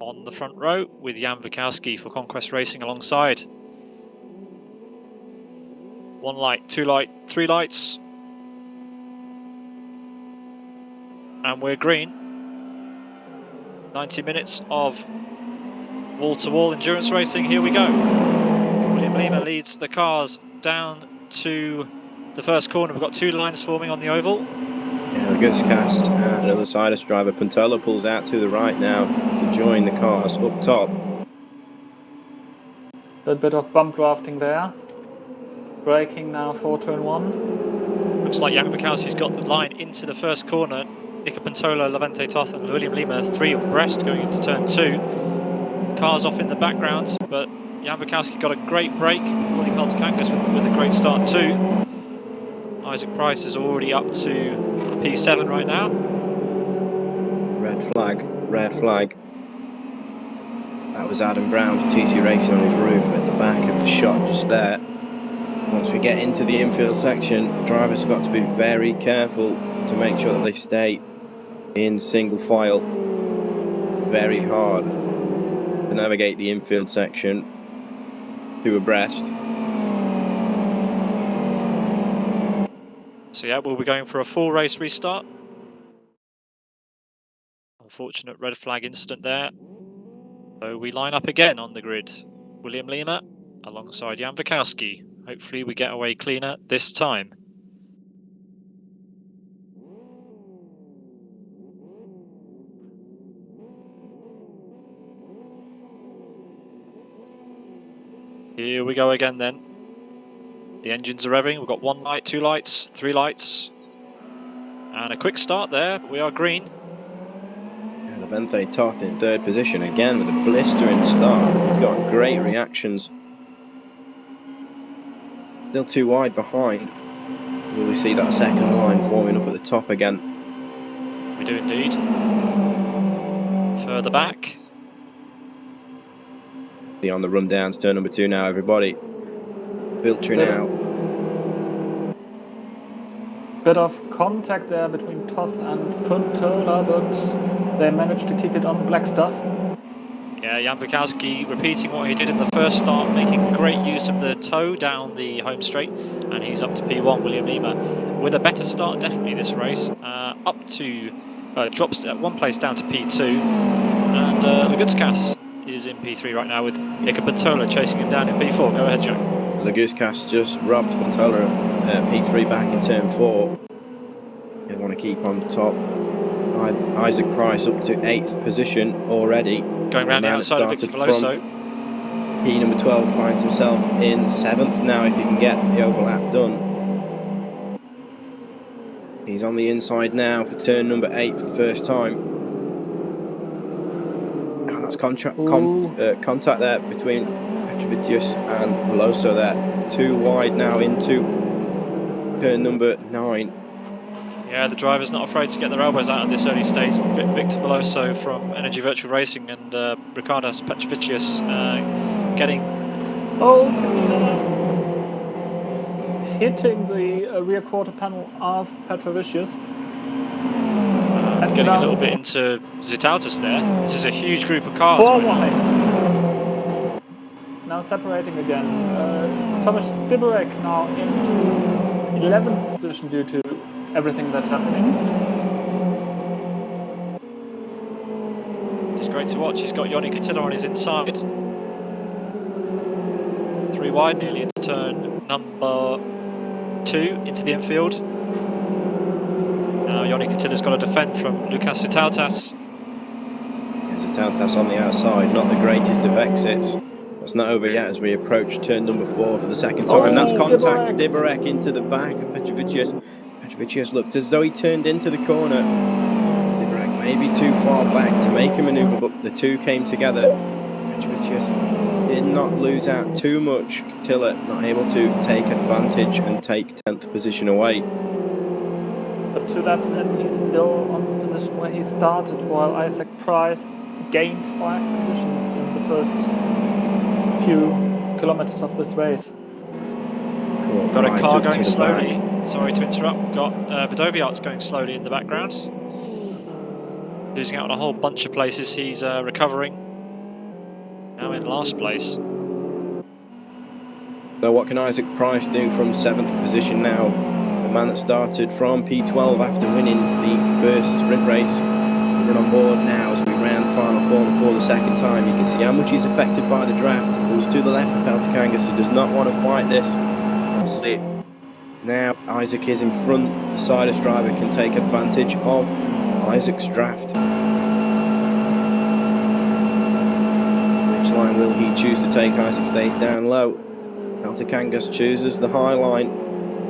on the front row with Jan Bukowski for Conquest Racing alongside. 1 light, 2 light, 3 lights. And we're green. 90 minutes of wall-to-wall endurance racing, here we go. William Lima leads the cars down to the first corner. We've got 2 lines forming on the oval. Yeah, the goods cast. Another Saddest driver, Pantola, pulls out to the right now to join the cars up top. A bit of bump drafting there. Braking now for turn 1. Looks like Jan Bukowski's got the line into the first corner. Nico Pantola, Levante Toth and William Lima 3 abreast going into turn 2. The car's off in the background, but Jan Bukowski got a great break. William Altikangas with a great start too. Isaac Price is already up to P7 right now. Red flag, red flag. That was Adam Brown for TC Racing on his roof at the back of the shot just there. Once we get into the infield section, drivers have got to be very careful to make sure that they stay in single file. Very hard to navigate the infield section 2 abreast. So yeah, we'll be going for a full race restart. Unfortunate red flag incident there. So we line up again on the grid. William Lima alongside Jan Bukowski. Hopefully we get away cleaner this time. Here we go again then. The engines are revving. We've got 1 light, 2 lights, 3 lights. And a quick start there, but we are green. Levante Toth in 3rd position again with a blistering start. He's got great reactions. Still too wide behind. Will we see that second line forming up at the top again? We do indeed. Further back. On the rundowns, turn number 2 now, everybody. Filtering out. Bit of contact there between Toth and Pantola, but they managed to keep it on the black stuff. Yeah, Jan Bukowski repeating what he did in the first start, making great use of the toe down the home straight, and he's up to P1, William Lima, with a better start definitely this race, up to, drops 1 place down to P2, and Laguzkas is in P3 right now with Nico Pantola chasing him down in P4. Go ahead, Jack. Laguzkas just robbed Pantola of P3 back in turn 4. They want to keep on top. Isaac Price up to 8th position already. Going round the outside of Victor Veloso. P number 12 finds himself in 7th now if he can get the overlap done. He's on the inside now for turn number 8 for the first time. Oh, that's contact there between Petrovicius and Veloso there. 2 wide now into turn number 9. Yeah, the driver's not afraid to get their elbows out at this early stage. Victor Veloso from Energy Virtual Racing and Ricardo Petrovicius getting Oh, Kyoto hitting the rear quarter panel of Pedro. Getting a little bit into Zitautas there. This is a huge group of cars Four right now. wide. Now separating again. Thomas Stiberek now into 11th position due to everything that's happening. It's great to watch. He's got Yoni Cotillion on his inside. 3 wide, nearly into turn number 2 into the infield. Now Yoni Cotillion's got to defend from Lucas Zitautas. Zitautas on the outside, not the greatest of exits. That's not over yet as we approach turn number 4 for the second time. Oh, That's contact. Stiberek. Stiberek into the back of Petrovicius. Petrovicius looked as though he turned into the corner. Stiberek maybe too far back to make a manoeuvre, but the two came together. Petrovicius did not lose out too much. Cotillion not able to take advantage and take 10th position away. But to that end, he's still on the position where he started, while Isaac Price gained 5 positions in the first few kilometers of this race. Cool. Got a Right car up to going the slowly. back. Sorry to interrupt. We've got Bedoviart's going slowly in the background. Losing out on a whole bunch of places. He's recovering. Now in last place. So what can Isaac Price do from 7th position now? The man that started from P12 after winning the first sprint race. Run on board now as we round the final corner for the second time. You can see how much he's affected by the draft. Pulls to the left of Peltikangas, who does not want to fight this. Obviously, now Isaac is in front. The Saddest driver can take advantage of Isaac's draft. Which line will he choose to take? Isaac stays down low. Peltikangas chooses the high line.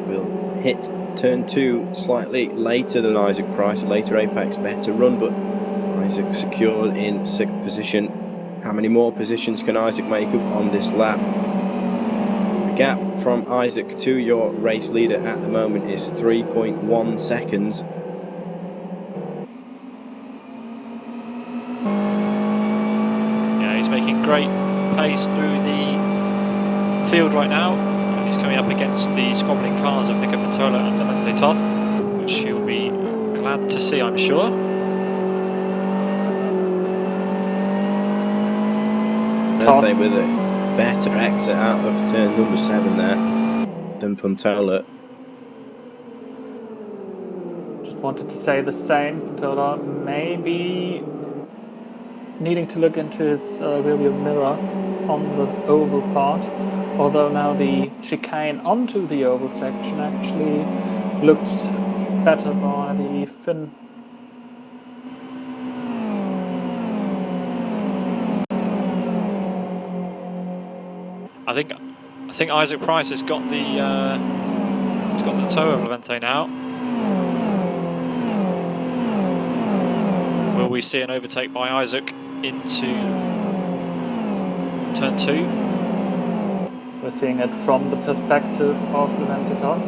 Will hit turn 2 slightly later than Isaac Price, later apex, better run, but Isaac secured in 6th position. How many more positions can Isaac make up on this lap? The gap from Isaac to your race leader at the moment is 3.1 seconds. Yeah, he's making great pace through the field right now. He's coming up against the squabbling cars of Nico Pantola and Levin Toth, which he'll be glad to see, I'm sure. Levin with a better exit out of turn number 7 there than Pantola. Just wanted to say the same. Pantola maybe needing to look into his rearview mirror on the oval part. Although now the chicane onto the oval section actually looked better by the fin. I think Isaac Price has got the toe of Levente now. Will we see an overtake by Isaac into turn 2? We're seeing it from the perspective of Levin Toth.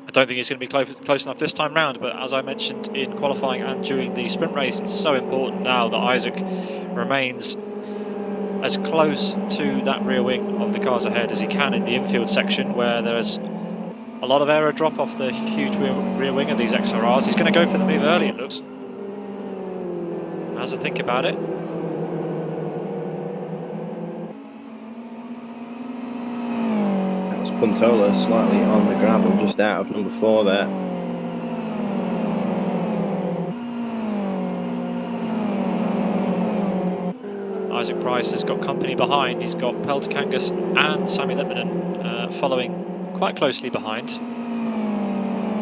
I don't think he's going to be close enough this time round, but as I mentioned in qualifying and during the sprint race, it's so important now that Isaac remains as close to that rear wing of the cars ahead as he can in the infield section, where there's a lot of aero drop off the huge rear wing of these XRRs. He's going to go for the move early, it looks. Has a think about it. That was Pantola slightly on the gravel, just out of number 4 there. Isaac Price has got company behind. He's got Peltikangas and Sami Lippman following quite closely behind.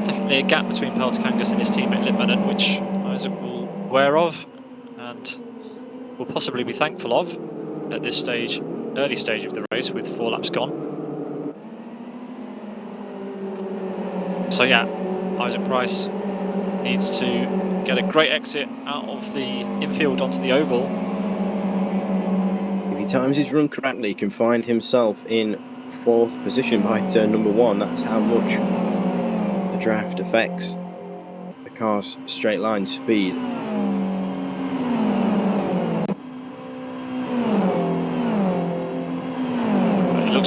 Definitely a gap between Peltikangas and his teammate Lippman, which Isaac will aware of and will possibly be thankful of at this stage, early stage of the race, with 4 laps gone. So yeah, Isaac Price needs to get a great exit out of the infield onto the oval. If he times his run correctly, he can find himself in 4th position by turn number 1. That's how much the draft affects the car's straight line speed.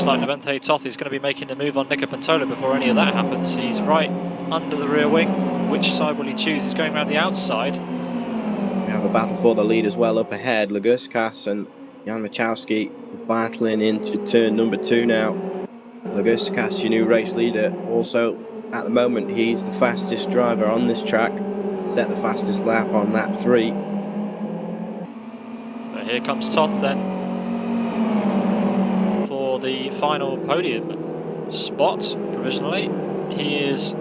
looks like Levin Toth is going to be making the move on Nico Pantola before any of that happens. He's right under the rear wing. Which side will he choose? He's going around the outside. We have a battle for the lead as well up ahead. Luguskas and Jan Mikowski battling into turn number 2 now. Luguskas, your new race leader, also at the moment he's the fastest driver on this track. Set the fastest lap on lap 3. But here comes Toth then for the final podium spot provisionally. He is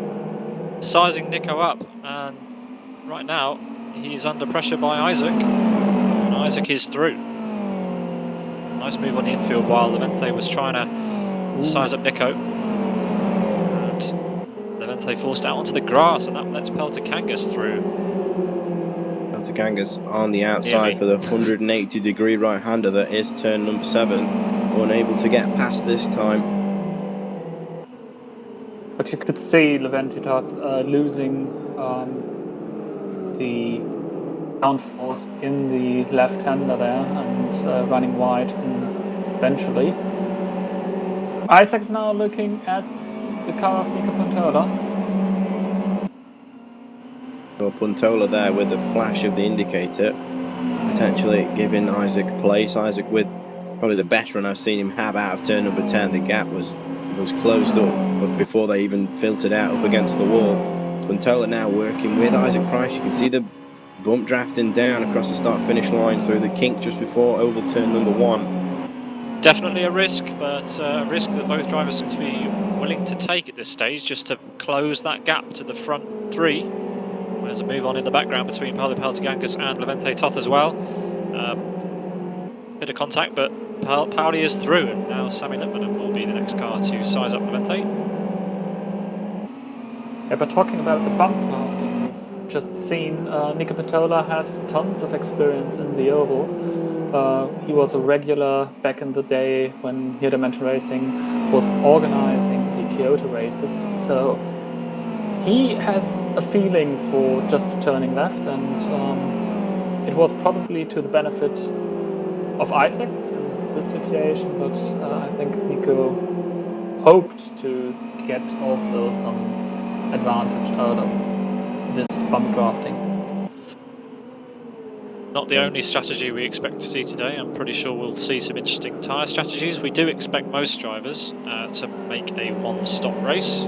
sizing Nico up, and right now he's under pressure by Isaac, and Isaac is through. Nice move on the infield while Levin was trying to size up Nico, and Levin forced out onto the grass, and that lets Peltakangas through. Peltakangas on the outside for the 180-degree right-hander that is turn number 7, unable to get past this time. But you could see Levin losing the downforce in the left-hander there and running wide eventually. Isaac's now looking at the car of Nico Pantola. Well, Pantola there with the flash of the indicator, potentially giving Isaac place. Isaac with probably the best run I've seen him have out of turn number 10. The gap was closed up, but before they even filtered out up against the wall. Pantola now working with Isaac Price. You can see the bump drafting down across the start-finish line through the kink just before oval turn number 1. Definitely a risk, but a risk that both drivers seem to be willing to take at this stage, just to close that gap to the front 3. There's a move on in the background between Paulo Peltakangas and Levin Toth as well. Bit of contact, but Pauli is through, and now Sammy Lippman will be the next car to size up Levin. Yeah, but talking about the bump drafting, we've just seen Nico Pantola has tons of experience in the oval. He was a regular back in the day when Here Dimension Racing was organizing the Kyoto races, so he has a feeling for just turning left, and it was probably to the benefit of Isaac in this situation, but I think Nico hoped to get also some advantage out of this bump drafting. Not the only strategy we expect to see today. I'm pretty sure we'll see some interesting tyre strategies. We do expect most drivers to make a one-stop race.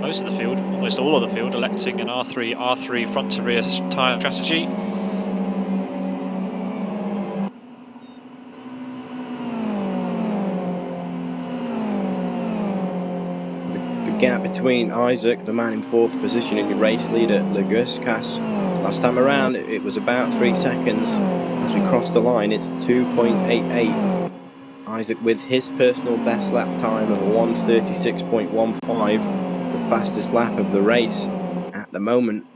Most of the field, almost all of the field, electing an R3 front-to-rear tyre strategy. The gap between Isaac, the man in 4th position, and your race leader, Luguskas, last time around it was about 3 seconds. As we cross the line, it's 2.88. Isaac with his personal best lap time of 1:36.15, the fastest lap of the race at the moment,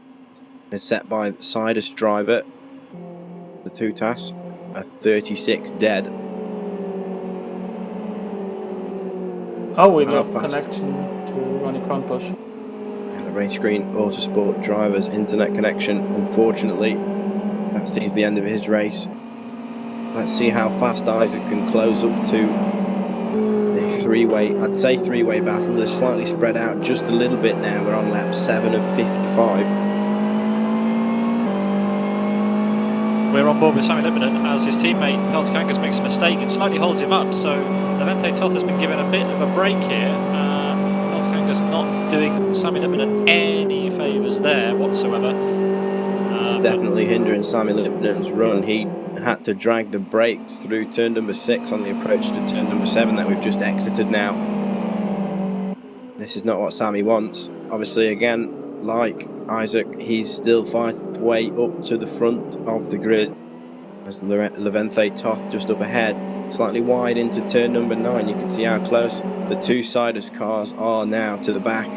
is set by the Saddest driver, the Tutas, a 36 dead. Oh, we lost connection to Ronnie Kronbusch. And the race green Autosport driver's internet connection, unfortunately, that sees the end of his race. Let's see how fast Isaac can close up to the three-way battle. They're slightly spread out just a little bit now. We're on lap 7 of 55. We're on board with Sammy Lippman as his teammate Peltakangas makes a mistake and slightly holds him up, so Levin Toth has been given a bit of a break here. Peltakangas not doing Sammy Lippman any favours there whatsoever. It's definitely hindering Sammy Lippman's run. He had to drag the brakes through turn number 6 on the approach to turn number 7 that we've just exited now. This is not what Sammy wants. Obviously, again, like Isaac, he's still fighting way up to the front of the grid. As Levin Toth just up ahead, slightly wide into turn number 9. You can see how close the two Saddest cars are now to the back.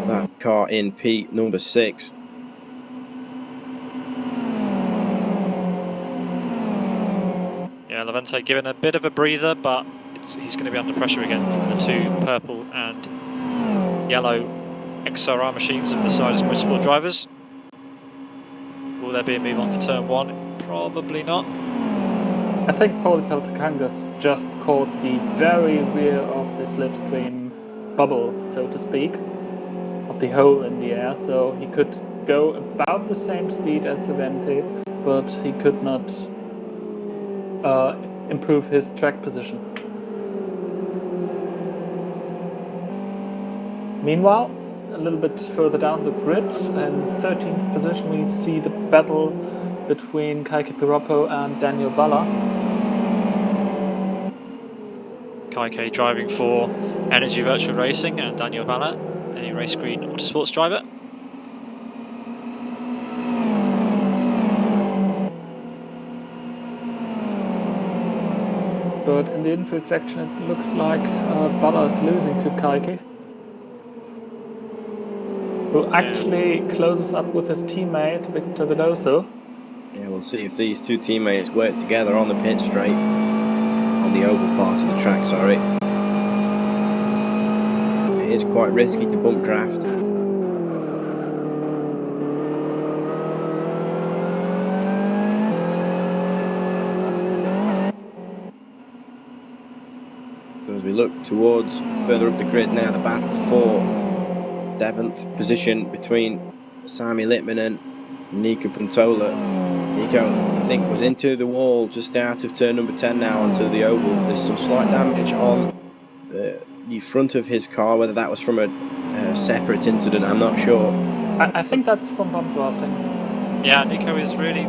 That car in P number 6. Yeah, Levin given a bit of a breather, but he's going to be under pressure again from the two purple and yellow XRR machines of the Saddest Motorsport drivers. Will there be a move on for turn 1? Probably not. I think Peltakangas just caught the very rear of the slipstream bubble, so to speak, of the hole in the air, so he could go about the same speed as Levente, but he could not improve his track position. Meanwhile, a little bit further down the grid, in 13th position, we see the battle between Kaike Piroppo and Daniel Balla. Kaike driving for Energy Virtual Racing and Daniel Balla, a race green autosports driver. But in the infield section, it looks like Balla is losing to Kaike, who actually closes up with his teammate Victor Veloso. Yeah, we'll see if these two teammates work together on the pit straight, on the oval part of the track, sorry. It is quite risky to bump draft. So as we look towards further up the grid now, the battle for 7th position between Sami Lippman and Nico Pantola. Nico, I think, was into the wall just out of turn number 10 now onto the oval. There's some slight damage on the front of his car, whether that was from a separate incident, I'm not sure. I think that's from bump drafting. Yeah, Nico is really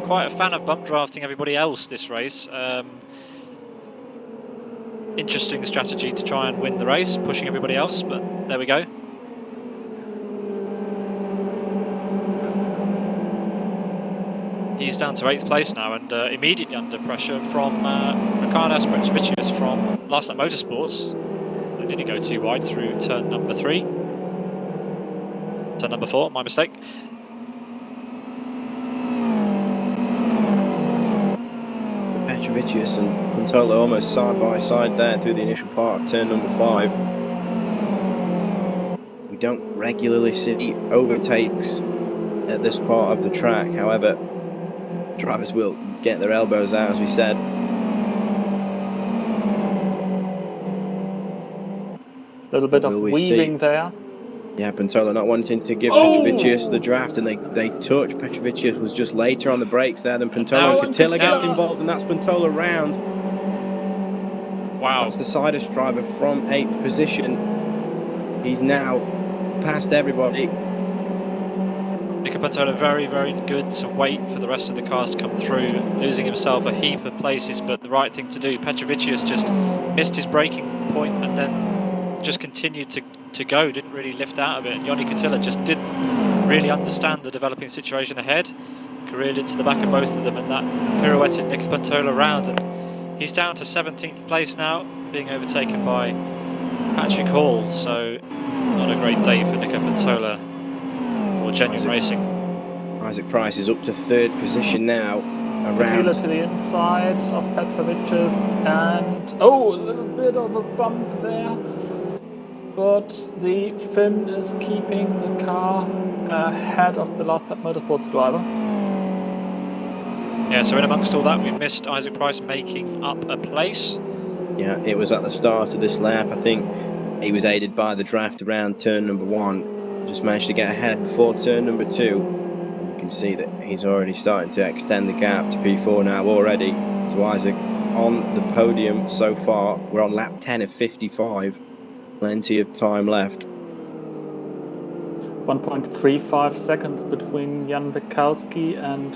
quite a fan of bump drafting everybody else this race. Interesting strategy to try and win the race, pushing everybody else, but there we go. He's down to 8th place now and immediately under pressure from Ricardo Sprechvicius from Last Lap Motorsports. They nearly go too wide through turn number 3. Turn number 4, my mistake. Petrovicius and Pantola almost side by side there through the initial part of turn number 5. We don't regularly see overtakes at this part of the track, however, drivers will get their elbows out, as we said. A little bit of weaving there. Yeah, Pantola not wanting to give Petrovicius the draft, and they touch. Petrovicius was just later on the brakes there than Pantola. And Cotillion gets involved, and that's Pantola round. Wow. That's the Saddest driver from 8th position. He's now past everybody. Nico Pantola very, very good to wait for the rest of the cars to come through, losing himself a heap of places, but the right thing to do. Petrovicius just missed his braking point and then just continued to go, didn't really lift out of it. And Yoni Cotillion just didn't really understand the developing situation ahead, careered into the back of both of them, and that pirouetted Nico Pantola round. And he's down to 17th place now, being overtaken by Patrick Hall. So not a great day for Nico Pantola or Genuine Racing. Isaac Price is up to 3rd position now. Around to the inside of Petrovicius, and a little bit of a bump there. But the Finn is keeping the car ahead of the Last Lap Motorsports driver. Yeah, so in amongst all that, we missed Isaac Price making up a place. Yeah, it was at the start of this lap. I think he was aided by the draft around turn number 1. Just managed to get ahead before turn number 2. And you can see that he's already starting to extend the gap to P4 now already. So Isaac on the podium so far. We're on lap 10 of 55. Plenty of time left. 1.35 seconds between Jan Bukowski and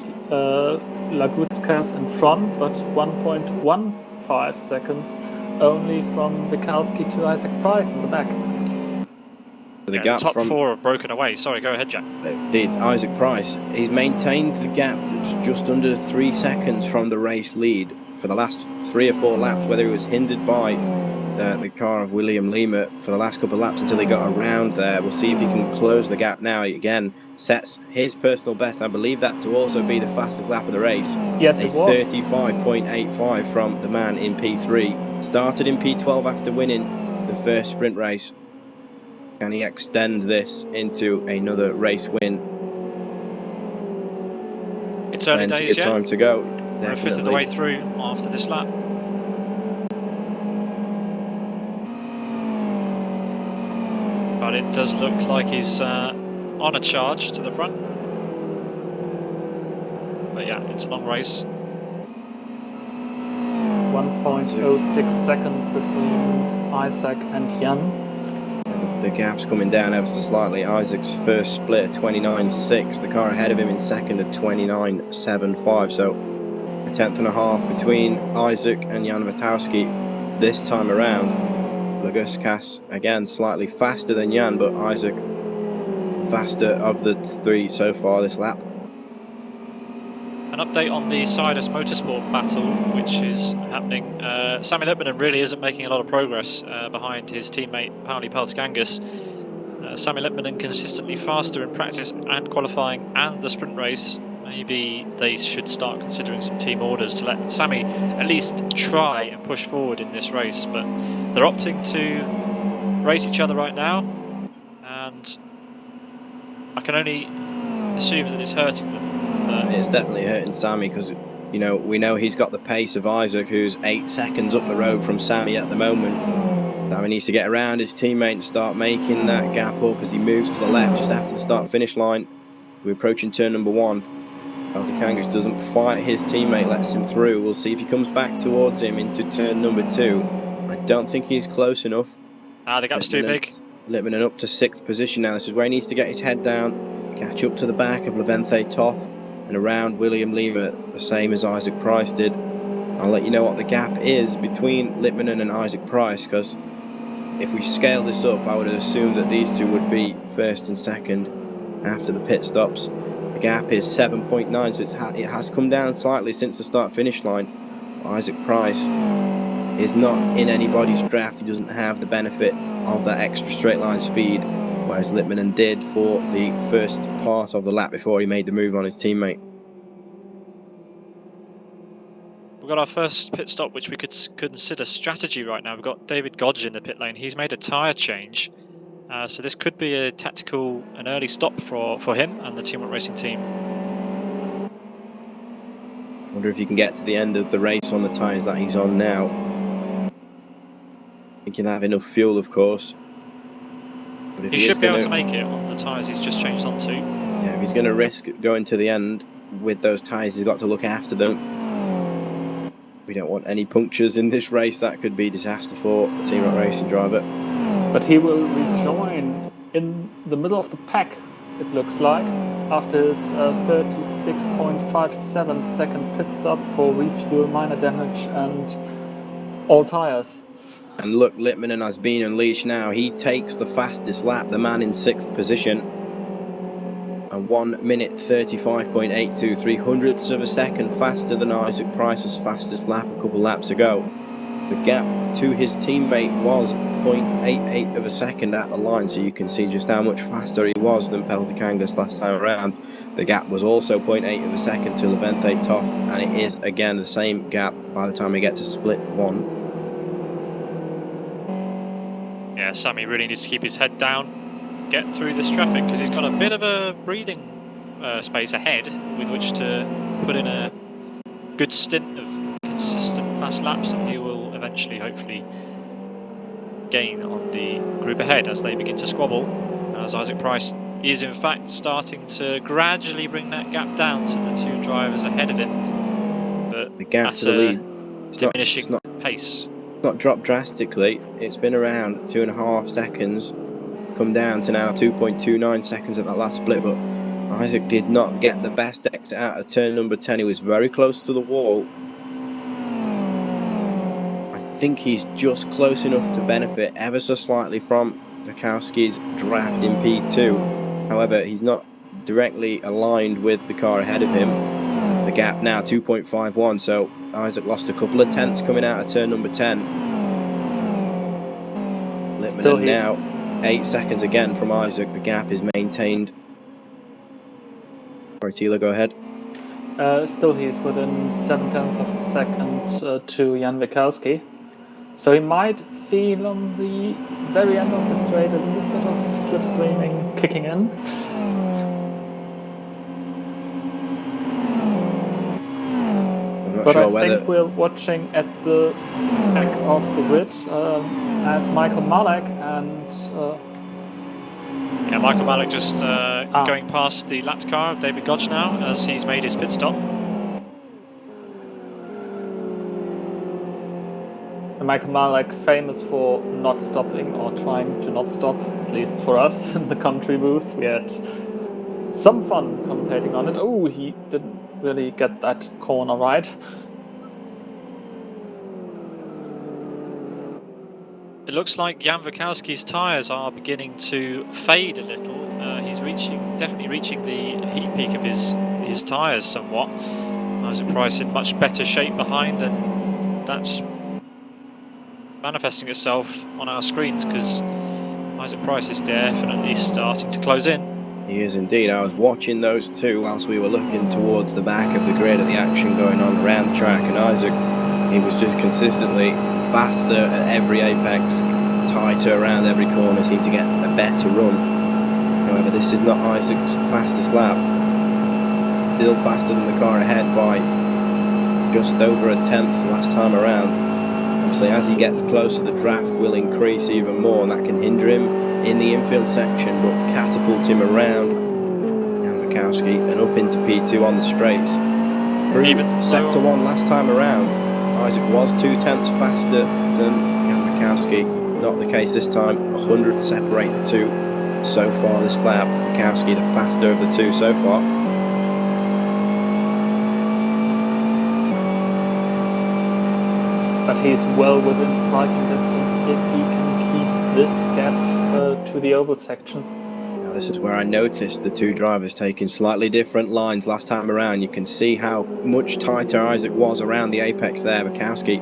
Lagutskas in front, but 1.15 seconds only from Bukowski to Isaac Price in the back. The gap top from 4 have broken away. Sorry, go ahead, Jack. Did Isaac Price. He's maintained the gap that's just under 3 seconds from the race lead for the last 3 or 4 laps, whether he was hindered by the car of William Lima for the last couple of laps until he got around there. We'll see if he can close the gap now. He again sets his personal best. I believe that to also be the fastest lap of the race. Yes, it was. 35.85 from the man in P3. Started in P12 after winning the first sprint race. Can he extend this into another race win? It's early days yet. Time to go. We're a fifth of the way through after this lap. But it does look like he's on a charge to the front. But yeah, it's a long race. 1.06 seconds between Isaac and Jan. The gap's coming down ever so slightly. Isaac's first split at 29.6. The car ahead of him in second at 29.75. So a tenth and a half between Isaac and Jan Mikowski this time around. Bukowski again slightly faster than Jan, but Isaac the faster of the three so far this lap. An update on the Saddest Motorsport battle, which is happening. Sammy Lippman really isn't making a lot of progress behind his teammate Pauli Peltz-Gangas. Sammy Lippman consistently faster in practice and qualifying and the sprint race. Maybe they should start considering some team orders to let Sammy at least try and push forward in this race. But they're opting to race each other right now, and I can only assume that it's hurting them. It's definitely hurting Sammy because, you know, we know he's got the pace of Isaac, who's 8 seconds up the road from Sammy at the moment. Sammy needs to get around his teammate and start making that gap up as he moves to the left just after the start-finish line. We're approaching turn number 1. Peltz-Gangas doesn't fight his teammate, lets him through. We'll see if he comes back towards him into turn number 2. I don't think he's close enough. The gap's too big. Lippman up to 6th position now. This is where he needs to get his head down, catch up to the back of Levin Toth and around William Lima, the same as Isaac Price did. I'll let you know what the gap is between Lippman and Isaac Price, because if we scale this up, I would assume that these two would be first and second after the pit stops. The gap is 7.9, so it has come down slightly since the start-finish line. Isaac Price is not in anybody's draft. He doesn't have the benefit of that extra straight line speed, whereas Lippman did for the first part of the lap before he made the move on his teammate. We've got our first pit stop, which we could consider strategy right now. We've got David Godge in the pit lane. He's made a tyre change. So this could be an early stop for him and the Teamwork Racing team. Wonder if he can get to the end of the race on the tyres that he's on now. I think he'll have enough fuel, of course. But if he should be able to make it on the tyres he's just changed onto. Yeah, if he's going to risk going to the end with those tyres, he's got to look after them. We don't want any punctures in this race. That could be disaster for the Teamwork Racing driver. But he will rejoin in the middle of the pack, it looks like, after his 36.57 second pit stop for refuel, minor damage and all tyres. And look, Lippman and has been unleashed now. He takes the fastest lap, the man in 6th position. And 1 minute 35.82, 300ths of a second faster than Isaac Price's fastest lap a couple laps ago. The gap to his teammate was 0.88 of a second at the line, so you can see just how much faster he was than Peltz-Gangas last time around. The gap was also 0.8 of a second to Levin Toth, and it is again the same gap by the time we get to split 1. Yeah, Sammy really needs to keep his head down, get through this traffic, because he's got a bit of a breathing space ahead with which to put in a good stint of consistent fast laps, and he will eventually, hopefully, gain on the group ahead as they begin to squabble, as Isaac Price is in fact starting to gradually bring that gap down to the two drivers ahead of him, but the gap to the lead diminishing pace. Not dropped drastically. It's been around 2.5 seconds, come down to now 2.29 seconds at that last split, but Isaac did not get the best exit out of turn number 10. He was very close to the wall. I think he's just close enough to benefit ever so slightly from Bukowski's draft Impede 2. However, he's not directly aligned with the car ahead of him. The gap now 2.51, so Isaac lost a couple of tenths coming out of turn number 10. Lippman now 8 seconds again from Isaac. The gap is maintained. Sorry, Tila, go ahead. Still he's within 0.7 of a second to Jan Mikowski. So he might feel on the very end of the straight a little bit of slipstreaming kicking in. I'm Not But sure I whether... think we're watching at the back of the grid as Michael Malek and... Yeah, Michael Malek just going past the lapped car of David Godge now as he's made his pit stop. Michael Malek famous for not stopping or trying to not stop, at least for us in the country booth. We had some fun commentating on it. Oh, he didn't really get that corner right. It looks like Jan Bukowski's tyres are beginning to fade a little. He's definitely reaching the heat peak of his tyres somewhat. Isaac Price in much better shape behind, and that's manifesting itself on our screens because Isaac Price is definitely starting to close in. He is indeed. I was watching those two whilst we were looking towards the back of the grid at the action going on around the track, and Isaac, he was just consistently faster at every apex, tighter around every corner, seemed to get a better run. However, this is not Isaac's fastest lap. Still faster than the car ahead by just over a tenth last time around. Obviously, as he gets closer, the draft will increase even more, and that can hinder him in the infield section, but catapult him around Mikowski and up into P2 on the straights. Through sector 1 last time around, Isaac was 2/10 faster than Mikowski. Not the case this time. 100 to separate the two so far this lap. Mikowski the faster of the two so far. But he's well within striking distance if he can keep this gap to the oval section. Now this is where I noticed the two drivers taking slightly different lines last time around. You can see how much tighter Isaac was around the apex there. Bukowski,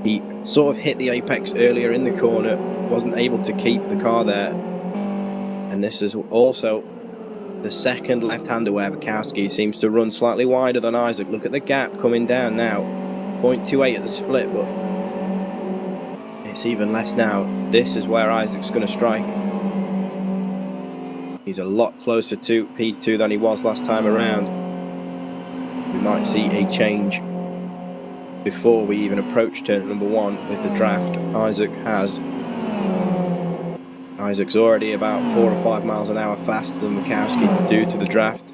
he sort of hit the apex earlier in the corner, wasn't able to keep the car there. And this is also the second left-hander where Bukowski seems to run slightly wider than Isaac. Look at the gap coming down now. 0.28 at the split, but it's even less now. This is where Isaac's going to strike. He's a lot closer to P2 than he was last time around. We might see a change before we even approach turn number 1 with the draft. Isaac's already about 4 or 5 miles an hour faster than Mikowski due to the draft.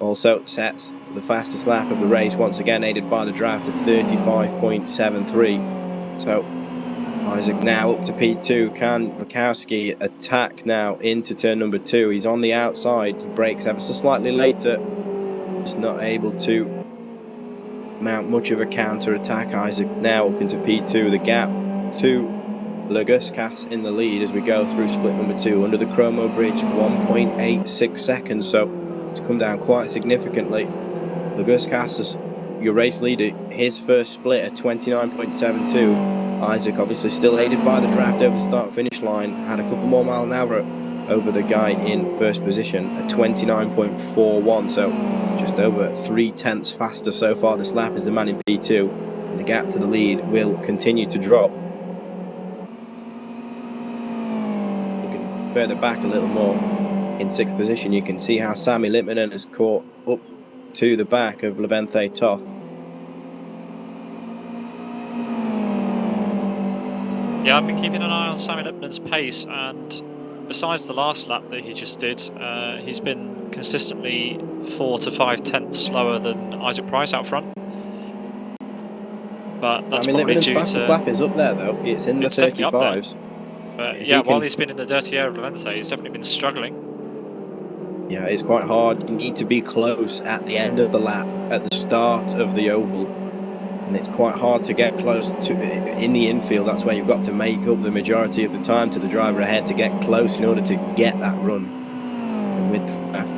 Also sets the fastest lap of the race, once again aided by the draft at 35.73. So Isaac now up to P2. Can Bukowski attack now into turn number 2? He's on the outside. He brakes ever so slightly later. He's not able to mount much of a counter attack. Isaac now up into P2. The gap to Luguskas in the lead as we go through split number 2 under the Chromo bridge, 1.86 seconds. So it's come down quite significantly. Luguskas is your race leader, his first split at 29.72. Isaac obviously still aided by the draft over the start-finish line, had a couple more mile an hour over the guy in first position at 29.41, so just over 3/10 faster so far this lap is the man in P2, and the gap to the lead will continue to drop. Looking further back a little more, in 6th position you can see how Sammy Lippman has caught up to the back of Levin Toth. Yeah, I've been keeping an eye on Sammy Lippman's pace, and besides the last lap that he just did, he's been consistently 4 to 5/10 slower than Isaac Price out front. But that's probably Lippman's due fastest lap is up there though. It's in the 35s. But yeah, while he's been in the dirty air of Levin, he's definitely been struggling. Yeah, it's quite hard. You need to be close at the end of the lap, at the start of the oval. And it's quite hard to get close to in the infield. That's where you've got to make up the majority of the time to the driver ahead to get close in order to get that run. And with that,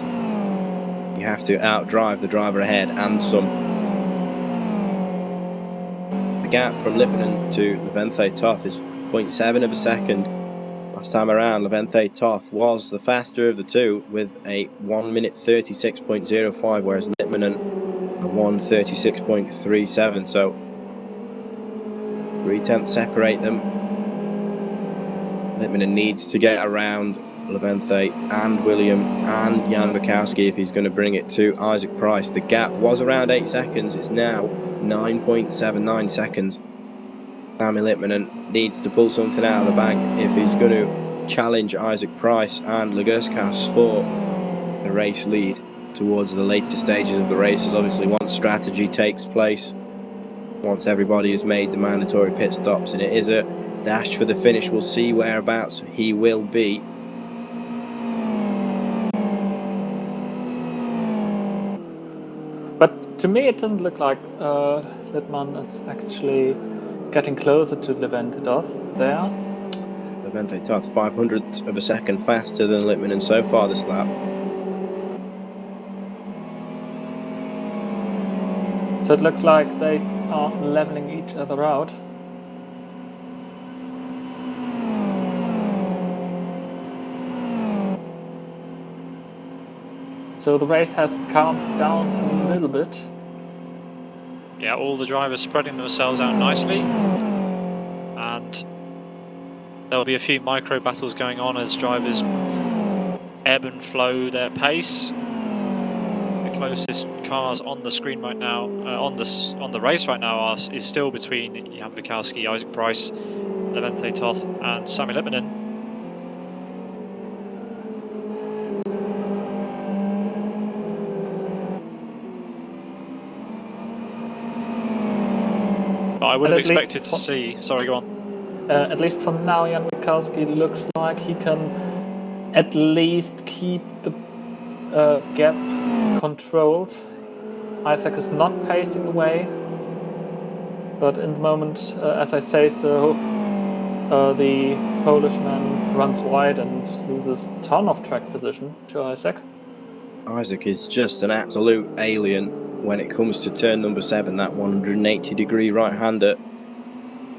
you have to outdrive the driver ahead and some. The gap from Lippman to Levin Toth is 0.7 of a second. Last time around, Levin Toth was the faster of the two with a 1 minute 36.05, whereas Lippman a 1:36.37, so 3/10 separate them. Lippman needs to get around Levin and William and Jan Bukowski if he's going to bring it to Isaac Price. The gap was around 8 seconds. It's now 9.79 seconds. Sammy Lippman needs to pull something out of the bag if he's going to challenge Isaac Price and Luguskas for the race lead towards the later stages of the races. Obviously, once strategy takes place, once everybody has made the mandatory pit stops, and it is a dash for the finish, we'll see whereabouts he will be. But to me, it doesn't look like Lippman is actually getting closer to Levin there. Levin 500th of a second faster than Lippman, and so far this lap. So it looks like they are leveling each other out. So the race has calmed down a little bit. Yeah, all the drivers spreading themselves out nicely, and there'll be a few micro battles going on as drivers ebb and flow their pace. The closest cars on the screen right now, on the race right now, is still between Jan Bukowski, Isaac Price, Levin Theta, and Sammy Lippman. I would have expected to see. Sorry, go on. At least for now, Jan Mikowski looks like he can at least keep the gap controlled. Isaac is not pacing away, but in the moment, as I say so, the Polishman runs wide and loses a ton of track position to Isaac. Isaac is just an absolute alien when it comes to turn number 7, that 180-degree right-hander.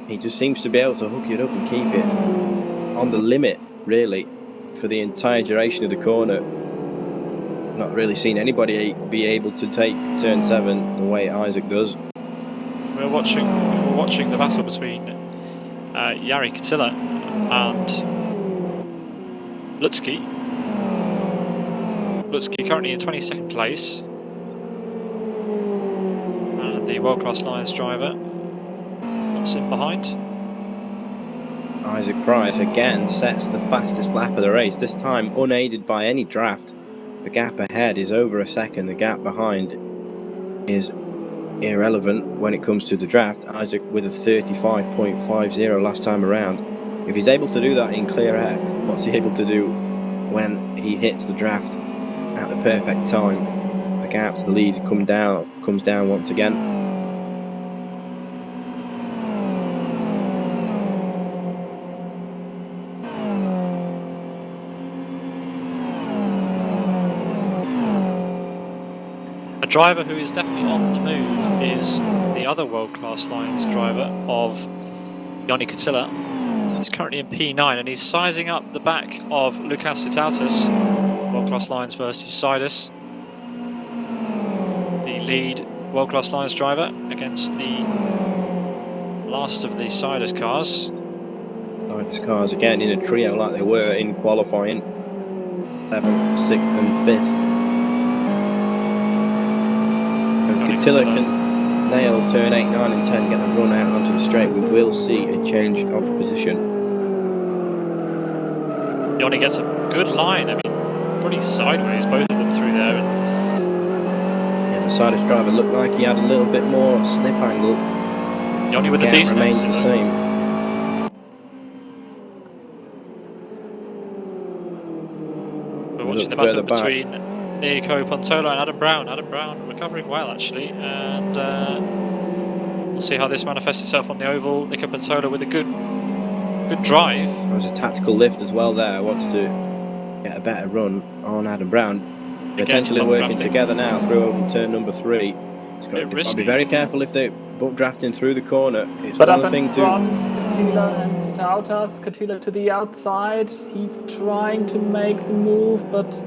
He just seems to be able to hook it up and keep it on the limit, really, for the entire duration of the corner. Not really seen anybody be able to take turn 7 the way Isaac does. We're watching the battle between Jari Cotillion and Lutzky. Lutzky currently in 22nd place. And the world-class Lyons driver not in behind. Isaac Price again sets the fastest lap of the race, this time unaided by any draft. The gap ahead is over a second, the gap behind is irrelevant when it comes to the draft. Isaac with a 35.50 last time around. If he's able to do that in clear air, what's he able to do when he hits the draft at the perfect time? The gap to the lead comes down once again. A driver who is definitely on the move is the other world-class Lyons driver of Jani Cotillion. He's currently in P9 and he's sizing up the back of Lukas Sitautas, world-class Lyons versus Saddest. The lead world-class Lyons driver against the last of the Saddest cars. Saddest cars again in a trio like they were in qualifying. 7th, 6th and 5th. Cotillion can nail turn 8, 9 and 10, get the run out onto the straight. We will see a change of position. Jani gets a good line, I mean, pretty sideways, both of them through there. And yeah, the Saddest driver looked like he had a little bit more slip angle. Jani with a decent remains the same. We're watching the battle between Nico Pontola and Adam Brown. Adam Brown recovering well, actually, and we'll see how this manifests itself on the oval. Nico Pontola with a good drive. There was a tactical lift as well there. Wants to get a better run on Adam Brown. Potentially working together now through turn number 3. It's got to be very careful if they bump drafting through the corner. It's but one up thing in front, Cotillion and Sitautas. Cotillion to the outside. He's trying to make the move, but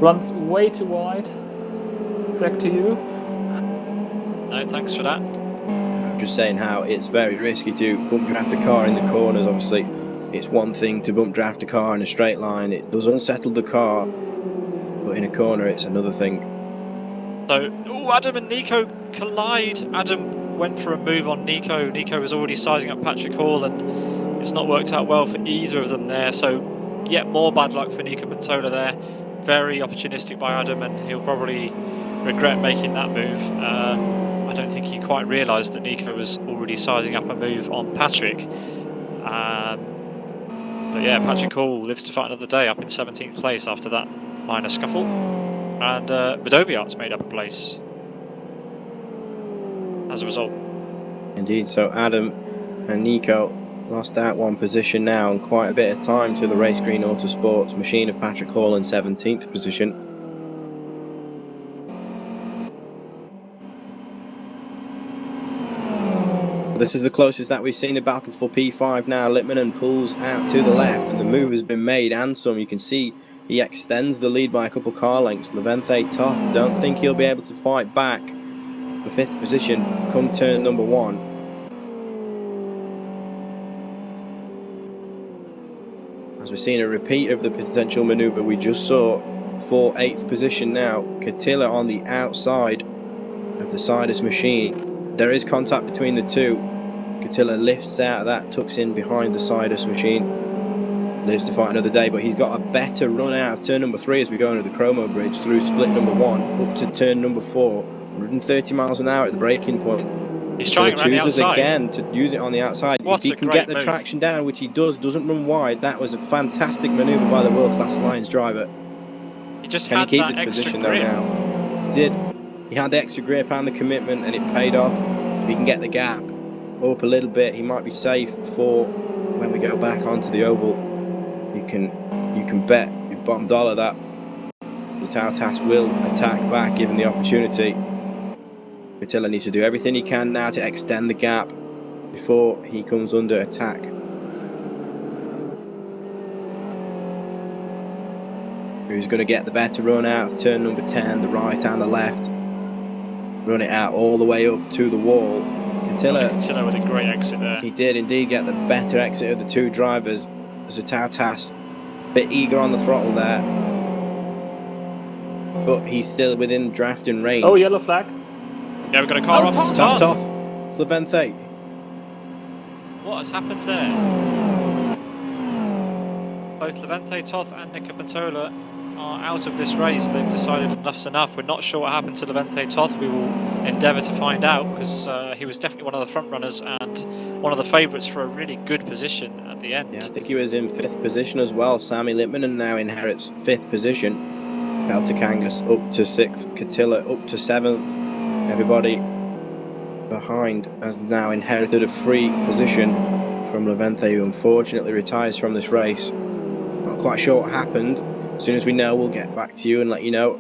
runs way too wide. Back to you. No, thanks for that. I'm just saying how it's very risky to bump draft a car in the corners. Obviously, it's one thing to bump draft a car in a straight line. It does unsettle the car, but in a corner, it's another thing. So, Adam and Nico collide. Adam went for a move on Nico. Nico was already sizing up Patrick Hall, and it's not worked out well for either of them there. So, yet more bad luck for Nico Pantola there. Very opportunistic by Adam, and he'll probably regret making that move. I don't think he quite realised that Nico was already sizing up a move on Patrick. But yeah, Patrick Hall lives to fight another day, up in 17th place after that minor scuffle. And Vidoviart's made up a place as a result. Indeed, so Adam and Nico lost out one position now and quite a bit of time to the Race Green Autosports machine of Patrick Hall in 17th position. This is the closest that we've seen the battle for P5 now. Lippman pulls out to the left and the move has been made, and some. You can see he extends the lead by a couple car lengths. Levente tough, don't think he'll be able to fight back the 5th position come turn number 1. As we're seeing a repeat of the potential manoeuvre we just saw for 8th position now. Cotillion on the outside of the Saddest machine. There is contact between the two. Cotillion lifts out of that, tucks in behind the Saddest machine. Lives to fight another day, but he's got a better run out of turn number 3 as we go into the Chromo bridge through split number 1 up to turn number 4. 130 miles an hour at the braking point. He's trying around the outside again to use it on the outside. What if he can get the traction down, which he does, doesn't run wide. That was a fantastic manoeuvre by the world-class Lyons driver. He just Can had he keep that his extra position grip. though now? He did. He had the extra grip and the commitment, and it paid off. If he can get the gap up a little bit, he might be safe for when we go back onto the oval. You can bet your bottom dollar that the Tautas will attack back given the opportunity. Cotillion needs to do everything he can now to extend the gap before he comes under attack. Who's going to get the better run out of turn number 10, the right and the left. Run it out all the way up to the wall. Cotillion with a great exit there. He did indeed get the better exit of the two drivers. As a Tautas, a bit eager on the throttle there. But he's still within drafting range. Oh, yellow flag. Yeah, we've got a car off. That's tough. Levente. What has happened there? Both Levente, Toth and Nico Pantola are out of this race. They've decided enough's enough. We're not sure what happened to Levente Toth. We will endeavour to find out, because he was definitely one of the front runners and one of the favourites for a really good position at the end. Yeah, I think he was in 5th position as well. Sammy Lippman now inherits 5th position. Peltakangas up to 6th. Cotillion up to 7th. Everybody behind has now inherited a free position from Levente, who unfortunately retires from this race. Not quite sure what happened. As soon as we know, we'll get back to you and let you know.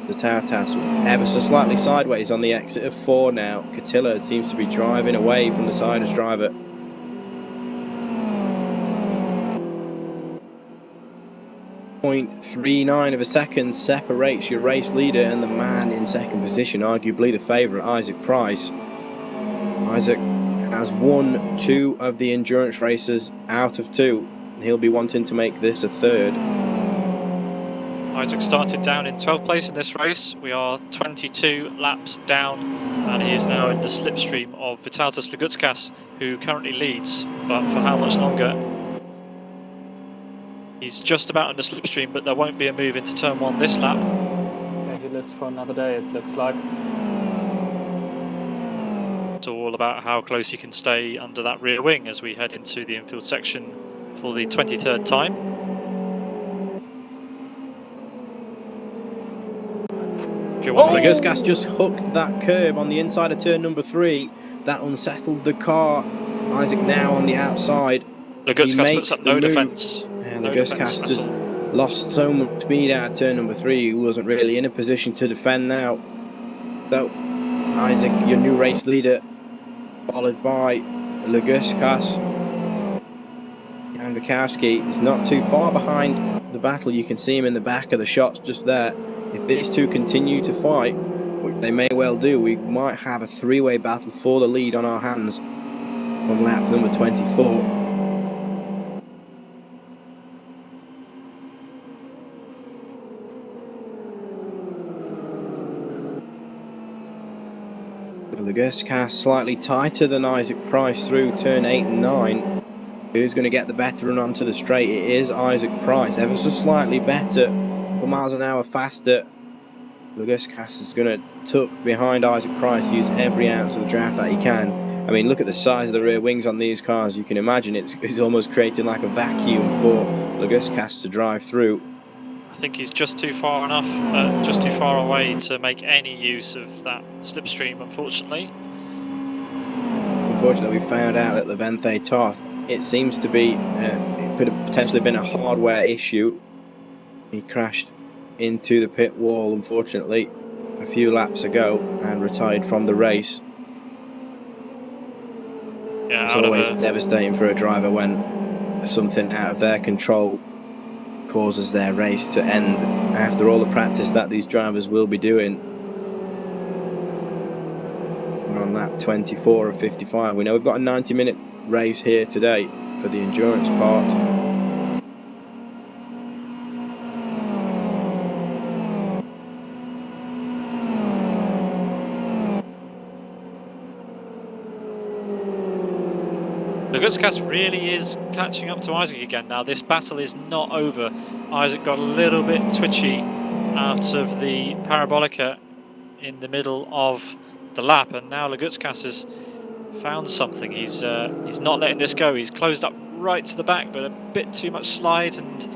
The Tautas ever so slightly sideways on the exit of 4 now. Cotillion seems to be driving away from the Saddest driver. .39 of a second separates your race leader and the man in 2nd position, arguably the favourite, Isaac Price. Isaac has won 2 of the endurance races out of 2. He'll be wanting to make this a 3rd. Isaac started down in 12th place in this race. We are 22 laps down, and he is now in the slipstream of Vitaltas Lagutskas, who currently leads, but for how much longer? He's just about in the slipstream, but there won't be a move into turn 1 this lap. Yeah, he lives for another day, it looks like. It's all about how close he can stay under that rear wing as we head into the infield section for the 23rd time. If you want Lagutskas just hooked that curb on the inside of turn number 3. That unsettled the car. Isaac now on the outside. Lagutskas puts up no defence. Yeah, Lagutskas just lost so much speed out of turn number 3. He wasn't really in a position to defend now. So, Isaac, your new race leader, followed by Lagutskas. And Bukowski is not too far behind the battle. You can see him in the back of the shots just there. If these two continue to fight, which they may well do, we might have a 3-way battle for the lead on our hands on lap number 24. Luguskas slightly tighter than Isaac Price through turn 8 and 9. Who's going to get the better run onto the straight? It is Isaac Price, ever so slightly better, a couple miles an hour faster. Luguskas is going to tuck behind Isaac Price, use every ounce of the draft that he can. I mean, look at the size of the rear wings on these cars. You can imagine it's almost creating like a vacuum for Luguskas to drive through. I think he's just too far away to make any use of that slipstream, unfortunately. Unfortunately, we found out that Levin Theta, it seems to be, it could have potentially been a hardware issue. He crashed into the pit wall, unfortunately, a few laps ago and retired from the race. Yeah, it's always devastating for a driver when something out of their control causes their race to end after all the practice that these drivers will be doing. We're on lap 24 of 55. We know we've got a 90-minute race here today for the endurance part. Luguskas really is catching up to Isaac again now. This battle is not over. Isaac got a little bit twitchy out of the parabolica in the middle of the lap, and now Luguskas has found something. He's not letting this go. He's closed up right to the back, but a bit too much slide, and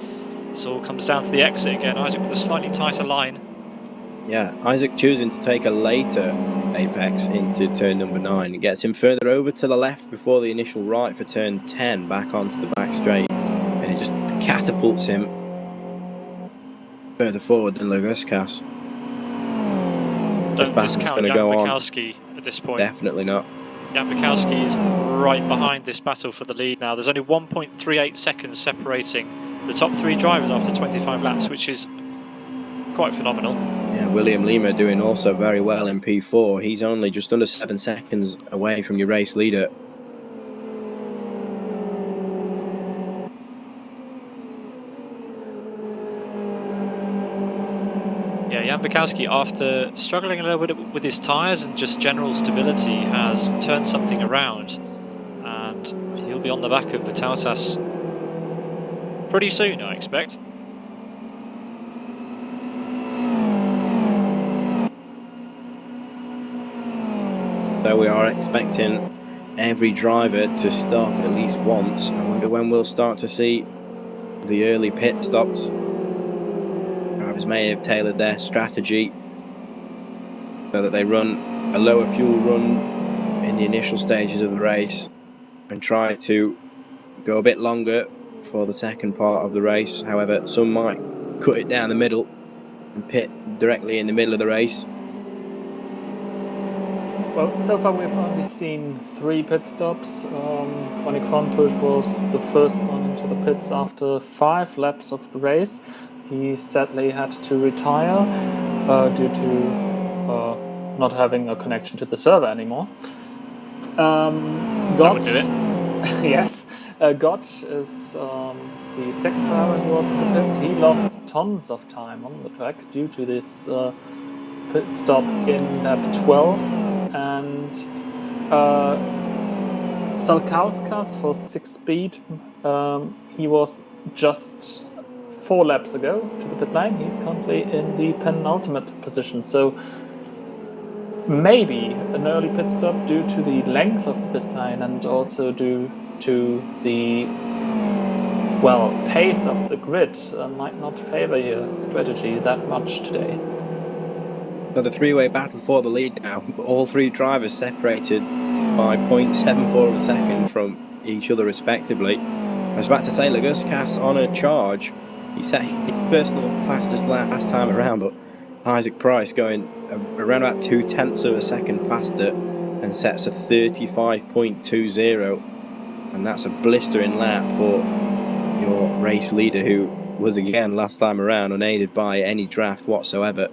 this all comes down to the exit again. Isaac with a slightly tighter line. Yeah, Isaac choosing to take a later apex into turn number 9. It gets him further over to the left before the initial right for turn 10, back onto the back straight, and it just catapults him further forward than Luguskas. Don't discount Jan Bukowski at this point. Definitely not. Jan Bukowski is right behind this battle for the lead now. There's only 1.38 seconds separating the top 3 drivers after 25 laps, which is quite phenomenal. Yeah, William Lima doing also very well in P4. He's only just under 7 seconds away from your race leader. Yeah, Jan Bukowski, after struggling a little bit with his tyres and just general stability, has turned something around, and he'll be on the back of Vitautas pretty soon, I expect. So we are expecting every driver to stop at least once. I wonder when we'll start to see the early pit stops. Drivers may have tailored their strategy so that they run a lower fuel run in the initial stages of the race and try to go a bit longer for the second part of the race. However, some might cut it down the middle and pit directly in the middle of the race. Well, so far we've only seen 3 pit stops. Connie Krontush was the first one into the pits after 5 laps of the race. He sadly had to retire due to not having a connection to the server anymore. That would do it. Yes, Gott is the second driver who was in the pits. He lost tons of time on the track due to this pit stop in lap 12. And Salkauskas for 6 speed, he was just 4 laps ago to the pit lane. He's currently in the penultimate position, so maybe an early pit stop due to the length of the pit lane and also due to the pace of the grid might not favor your strategy that much today. So the 3-way battle for the lead now. All 3 drivers separated by 0.74 of a second from each other respectively. I was about to say Luguskas on a charge. He set his personal fastest lap last time around, but Isaac Price going around about 0.2 of a second faster and sets a 35.20, and that's a blistering lap for your race leader, who was again last time around unaided by any draft whatsoever.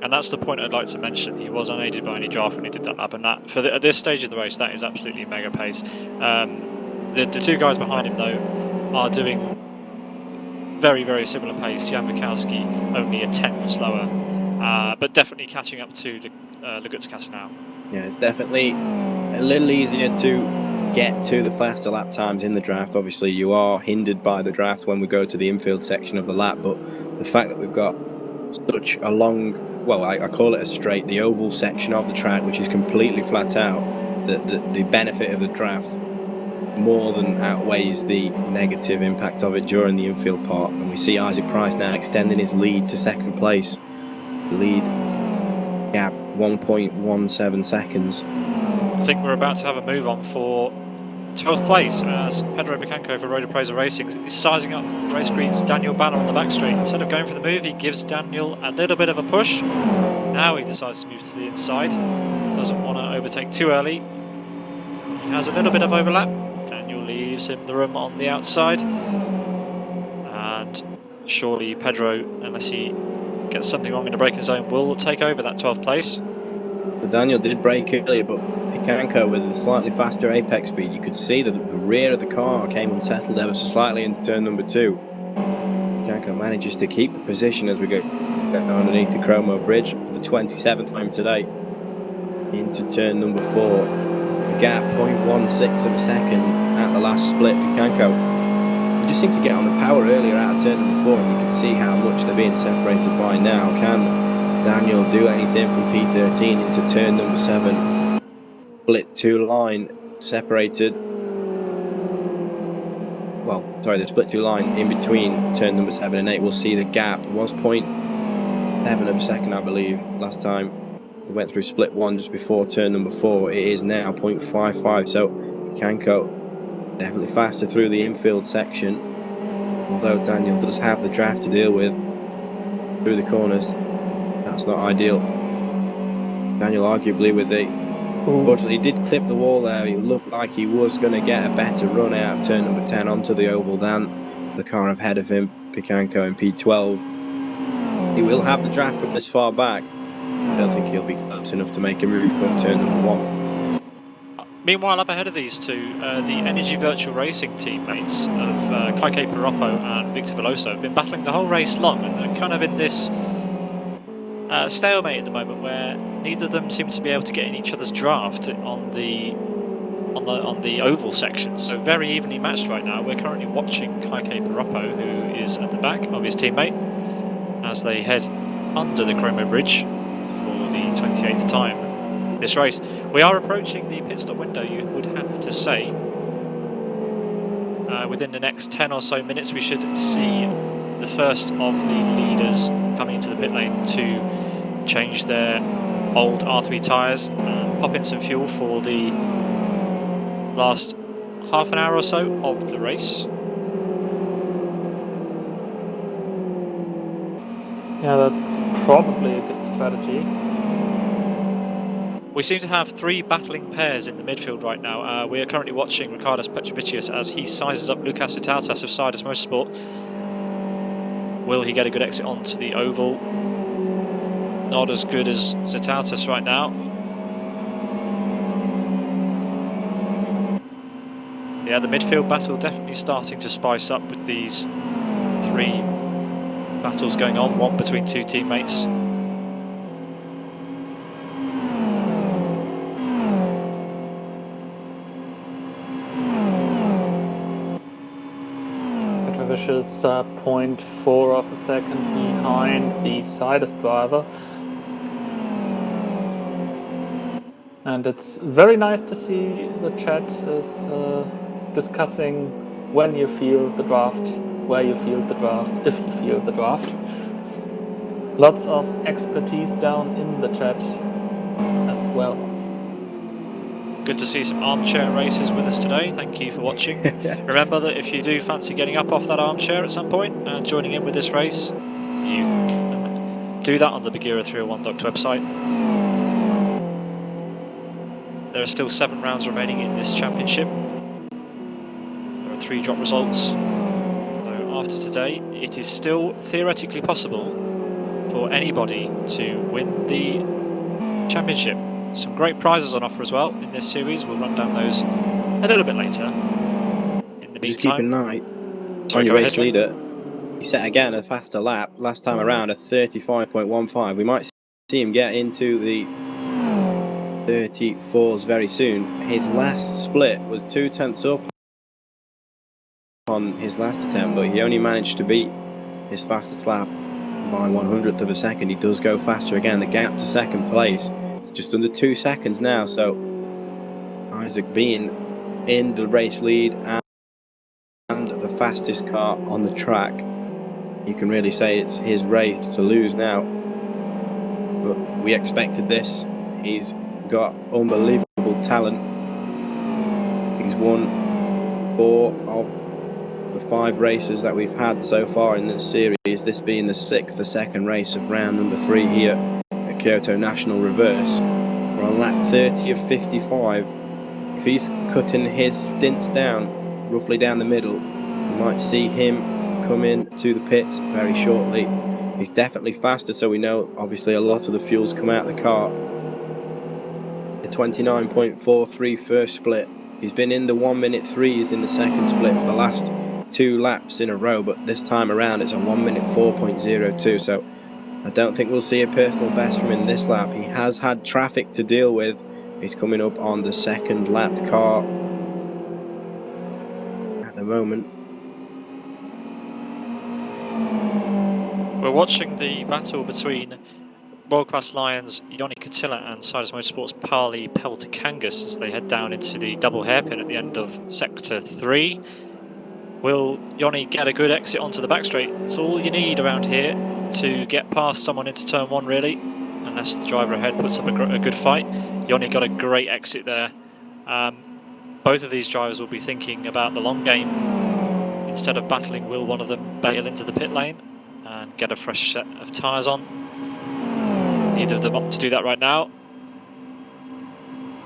And that's the point I'd like to mention. He was unaided by any draft when he did that lap, and that at this stage of the race, that is absolutely mega pace. The 2 guys behind him though are doing very, very similar pace. Jan Mikowski only a 10th slower, but definitely catching up to Luguskas now. Yeah, it's definitely a little easier to get to the faster lap times in the draft. Obviously, you are hindered by the draft when we go to the infield section of the lap, but the fact that we've got such a long, well, I call it a straight, the oval section of the track, which is completely flat out, the benefit of the draft more than outweighs the negative impact of it during the infield part. And we see Isaac Price now extending his lead to second place. The lead gap 1.17 seconds. I think we're about to have a move on for 12th place as Pedro Bukowski for Road Appraiser Racing is sizing up race green's Daniel Banner on the back straight. Instead of going for the move, he gives Daniel a little bit of a push. Now he decides to move to the inside. Doesn't want to overtake too early. He has a little bit of overlap. Daniel leaves him the room on the outside. And surely Pedro, unless he gets something wrong in the braking zone, will take over that 12th place. Daniel did brake earlier, but Bukowski with a slightly faster apex speed, you could see that the rear of the car came unsettled ever so slightly into turn number 2. Bukowski manages to keep the position as we go underneath the Chromo bridge for the 27th time today into turn number 4. The gap 0.16 of a second at the last split. Bukowski just seemed to get on the power earlier out of turn number 4, and you can see how much they're being separated by now. Can Daniel do anything from P13 into turn number 7? Split 2 line separated. Well, sorry, the split 2 line in between turn number 7 and 8. We'll see the gap was 0.7 of a second, I believe, last time we went through split 1 just before turn number 4. It is now 0.55. So Bukowski definitely faster through the infield section. Although Daniel does have the draft to deal with through the corners, that's not ideal. Daniel arguably with the... Unfortunately, he did clip the wall there. He looked like he was going to get a better run out of turn number 10 onto the oval than the car ahead of him, Bukowski in P12. He will have the draft from this far back. I don't think he'll be close enough to make a move come turn number 1. Meanwhile, up ahead of these two, the Energy Virtual Racing teammates of Kyoto Piroppo and Victor Veloso have been battling the whole race long, and they're kind of in this stalemate at the moment where neither of them seem to be able to get in each other's draft on the oval section. So very evenly matched right now. We're currently watching Kyoto Piroppo, who is at the back of his teammate, as they head under the Chromo bridge for the 28th time this race. We are approaching the pit stop window, you would have to say. Within the next 10 or so minutes we should see the first of the leaders coming into the pit lane to change their old R3 tyres and pop in some fuel for the last half an hour or so of the race. Yeah, that's probably a good strategy. We seem to have 3 battling pairs in the midfield right now. We are currently watching Ricardo Petrovicius as he sizes up Lucas Zitautas of Saddest Motorsport. Will he get a good exit onto the oval? Not as good as Zitautas right now. Yeah, the midfield battle definitely starting to spice up with these 3 battles going on, one between 2 teammates. Is 0.4 of a second behind the Saddest driver, and it's very nice to see the chat is discussing when you feel the draft, where you feel the draft, if you feel the draft. Lots of expertise down in the chat as well. Good to see some armchair races with us today. Thank you for watching. Remember that if you do fancy getting up off that armchair at some point and joining in with this race, you can do that on the Buggyra 301 Doctor website. There are still 7 rounds remaining in this championship. There are 3 drop results. So after today, it is still theoretically possible for anybody to win the championship. Some great prizes on offer as well in this series. We'll run down those a little bit later. In the Just keep an eye Sorry, on your go race ahead, leader. He set again a faster lap. Last time around a 35.15. We might see him get into the 34s very soon. His last split was 2/10 up on his last attempt, but he only managed to beat his fastest lap by 100th of a second. He does go faster again. The gap to second place is just under 2 seconds now, so Isaac being in the race lead and the fastest car on the track, you can really say it's his race to lose now. But we expected this. He's got unbelievable talent. He's won 4 of the 5 races that we've had so far in this series, this being the second race of round number 3 here at Kyoto National Reverse. We're on lap 30 of 55. If he's cutting his stints down, roughly down the middle, we might see him come in to the pits very shortly. He's definitely faster, so we know obviously a lot of the fuel's come out of the car. The 29.43 first split. He's been in the 1-minute 3s in the second split for the last 2 laps in a row, but this time around it's a 1-minute 4.02, so I don't think we'll see a personal best from him this lap. He has had traffic to deal with. He's coming up on the second lapped car at the moment. We're watching the battle between World Class Lyons, Yoni Cotillion and Saddest Motorsports' Parley Peltikangas as they head down into the double hairpin at the end of Sector 3. Will Yoni get a good exit onto the back straight? It's all you need around here to get past someone into turn 1, really, unless the driver ahead puts up a good fight. Yoni got a great exit there. Both of these drivers will be thinking about the long game. Instead of battling, will one of them bail into the pit lane and get a fresh set of tyres on? Neither of them opt to do that right now.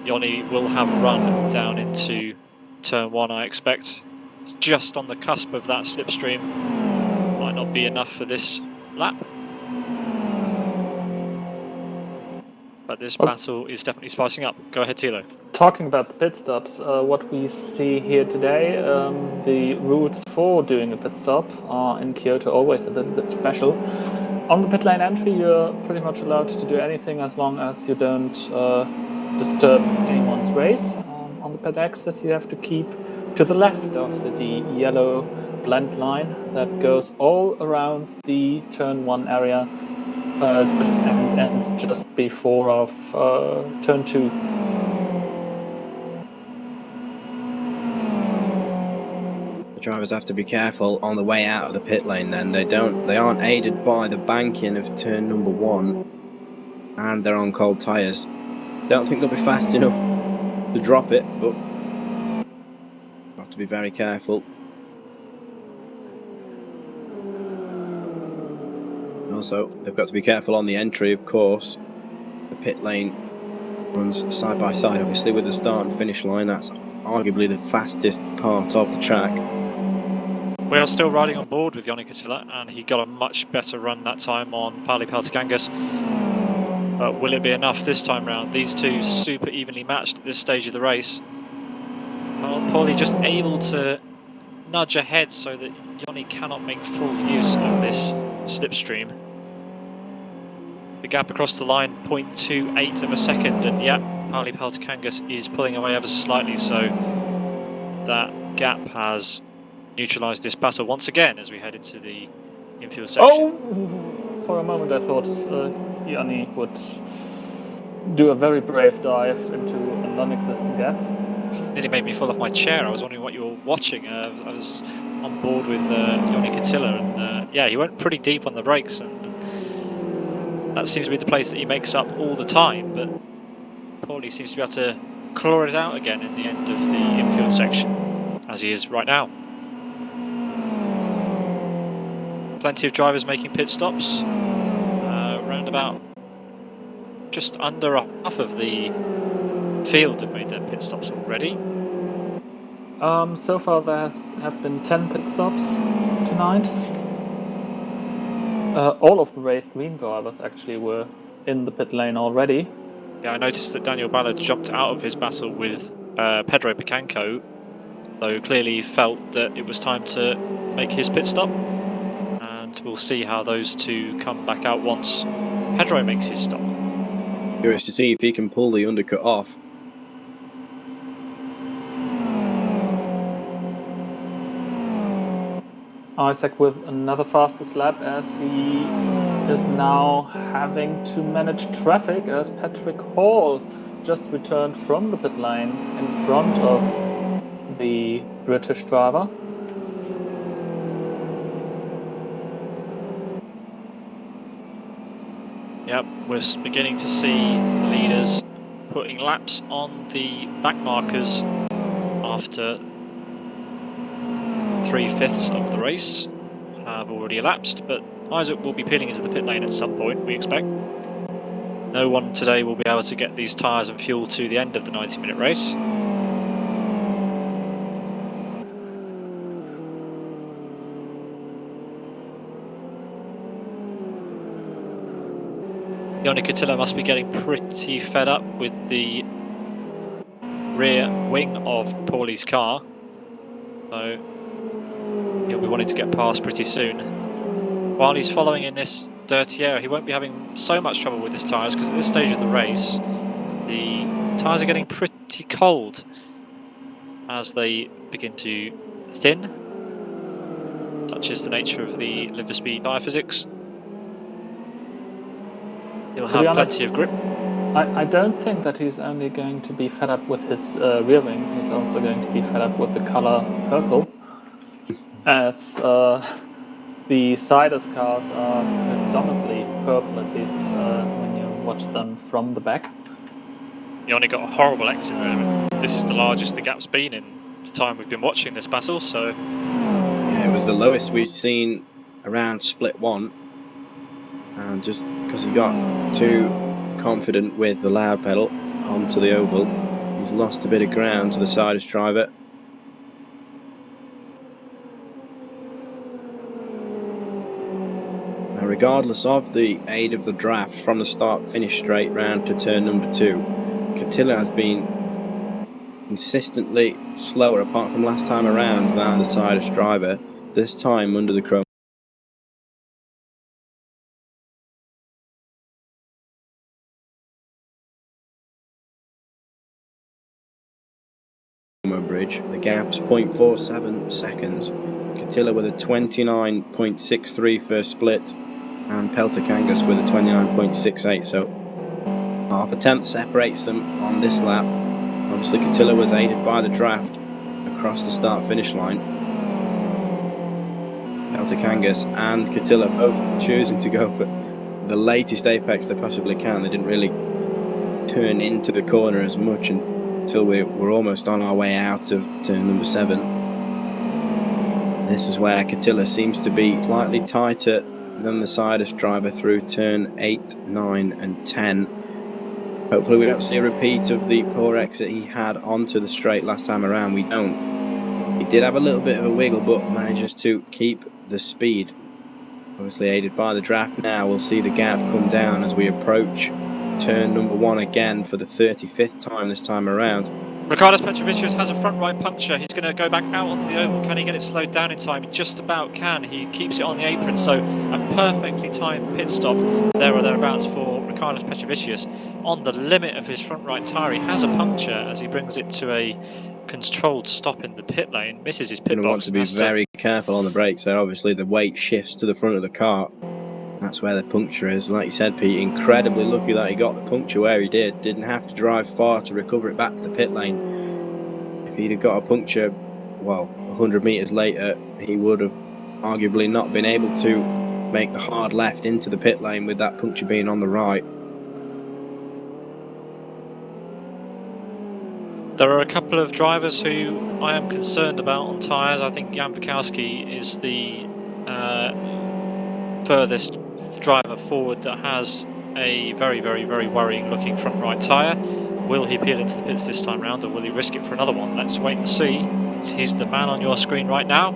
Yoni will have run down into turn 1, I expect. It's just on the cusp of that slipstream. Might not be enough for this lap. But this battle is definitely spicing up. Go ahead, Tilo. Talking about the pit stops, what we see here today, the rules for doing a pit stop are in Kyoto always a little bit special. On the pit lane entry, you're pretty much allowed to do anything as long as you don't disturb anyone's race. On the pit exit, you have to keep to the left of the yellow blend line that goes all around the turn 1 area and ends just before of turn 2. The drivers have to be careful on the way out of the pit lane then. They aren't aided by the banking of turn number 1 and they're on cold tyres. Don't think they'll be fast enough to drop it, but have to be very careful. Also, they've got to be careful on the entry, of course. The pit lane runs side by side, obviously, with the start and finish line. That's arguably the fastest part of the track. We are still riding on board with Yoni Cotillion, and he got a much better run that time on Parley Peltikangas. But will it be enough this time round? These two super evenly matched at this stage of the race. Well, Paulie just able to nudge ahead so that Yoni cannot make full use of this slipstream. The gap across the line, 0.28 of a second, and yeah, Parley Peltikangas is pulling away ever so slightly, so that gap has neutralised this battle once again as we head into the infield section. Oh! For a moment I thought Yoni would do a very brave dive into a non-existent gap. Nearly made me fall off my chair. I was wondering what you were watching. I was on board with Yoni Cotillion, and yeah, he went pretty deep on the brakes, and that seems to be the place that he makes up all the time, but Paulie seems to be able to claw it out again in the end of the infield section, as he is right now. Plenty of drivers making pit stops. Round about just under half of the field have made their pit stops already. So far there have been 10 pit stops tonight. All of the race green drivers actually were in the pit lane already. Yeah, I noticed that Daniel Ballard jumped out of his battle with Pedro Picanco, so clearly felt that it was time to make his pit stop. And we'll see how those two come back out once Pedro makes his stop. Curious to see if he can pull the undercut off. Isaac with another fastest lap as he is now having to manage traffic as Patrick Hall just returned from the pit lane in front of the British driver. Yep, we're beginning to see the leaders putting laps on the back markers after 3/5 of the race have already elapsed, but Isaac will be peeling into the pit lane at some point, we expect. No one today will be able to get these tyres and fuel to the end of the 90-minute race. Yannick Cotillion must be getting pretty fed up with the rear wing of Paulie's car, so he'll be wanting to get past pretty soon. While he's following in this dirty area, he won't be having so much trouble with his tyres because at this stage of the race, the tyres are getting pretty cold as they begin to thin. Such is the nature of the liver speed biophysics. He'll have plenty of grip. I don't think that he's only going to be fed up with his rear wing, he's also going to be fed up with the color purple. As the Saddest cars are predominantly purple, at least when you watch them from the back. He only got a horrible exit there. This is the largest the gap's been in the time we've been watching this battle, so... Yeah, it was the lowest we've seen around split one. And just because he got too confident with the loud pedal onto the oval, he's lost a bit of ground to the Saddest driver. Now, regardless of the aid of the draft from the start finish straight round to turn number 2, Cotillion has been consistently slower apart from last time around than the Saddest driver, this time under the Chroma bridge. The gap's 0.47 seconds. Cotillion with a 29.63 first split, and Pelter-Kangas with a 29.68, so half a tenth separates them on this lap. Obviously Cotillion was aided by the draft across the start finish line. Pelter-Kangas and Cotillion both choosing to go for the latest apex they possibly can. They didn't really turn into the corner as much until we were almost on our way out of turn number 7. This is where Cotillion seems to be slightly tighter than the Saddest driver through turn 8, 9 and 10. Hopefully we don't see a repeat of the poor exit he had onto the straight last time around. We don't. He did have a little bit of a wiggle but manages to keep the speed. Obviously aided by the draft now, we'll see the gap come down as we approach turn number 1 again for the 35th time this time around. Ricardo Petrovicius has a front right puncture. He's going to go back out onto the oval. Can he get it slowed down in time? He just about can. He keeps it on the apron, so a perfectly timed pit stop there or thereabouts for Ricardo Petrovicius. On the limit of his front right tyre, he has a puncture as he brings it to a controlled stop in the pit lane. Misses his pit box. Want to be very careful on the brakes there. Obviously the weight shifts to the front of the car. That's where the puncture is. Like you said, Pete, incredibly lucky that he got the puncture where he did. Didn't have to drive far to recover it back to the pit lane. If he'd have got a puncture, well, 100 metres later, he would have arguably not been able to make the hard left into the pit lane with that puncture being on the right. There are a couple of drivers who I am concerned about on tyres. I think Jan Bukowski is the furthest driver forward that has a very, very, very worrying looking front right tyre. Will he peel into the pits this time round, or will he risk it for another one? Let's wait and see. He's the man on your screen right now.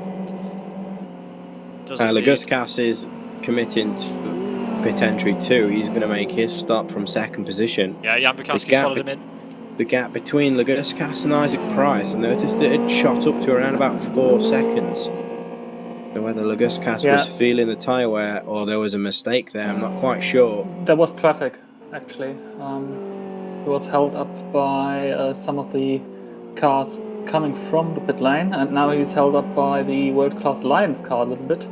Luguskas is committing to pit entry 2. He's going to make his stop from second position. Yeah, Jan Bukowski's followed him in. The gap between Luguskas and Isaac Price, I noticed that it shot up to around about 4 seconds. So whether Luguskas was feeling the tyre wear or there was a mistake there, I'm not quite sure. There was traffic, actually. He was held up by some of the cars coming from the pit lane, and now he's held up by the world-class Lyons car a little bit.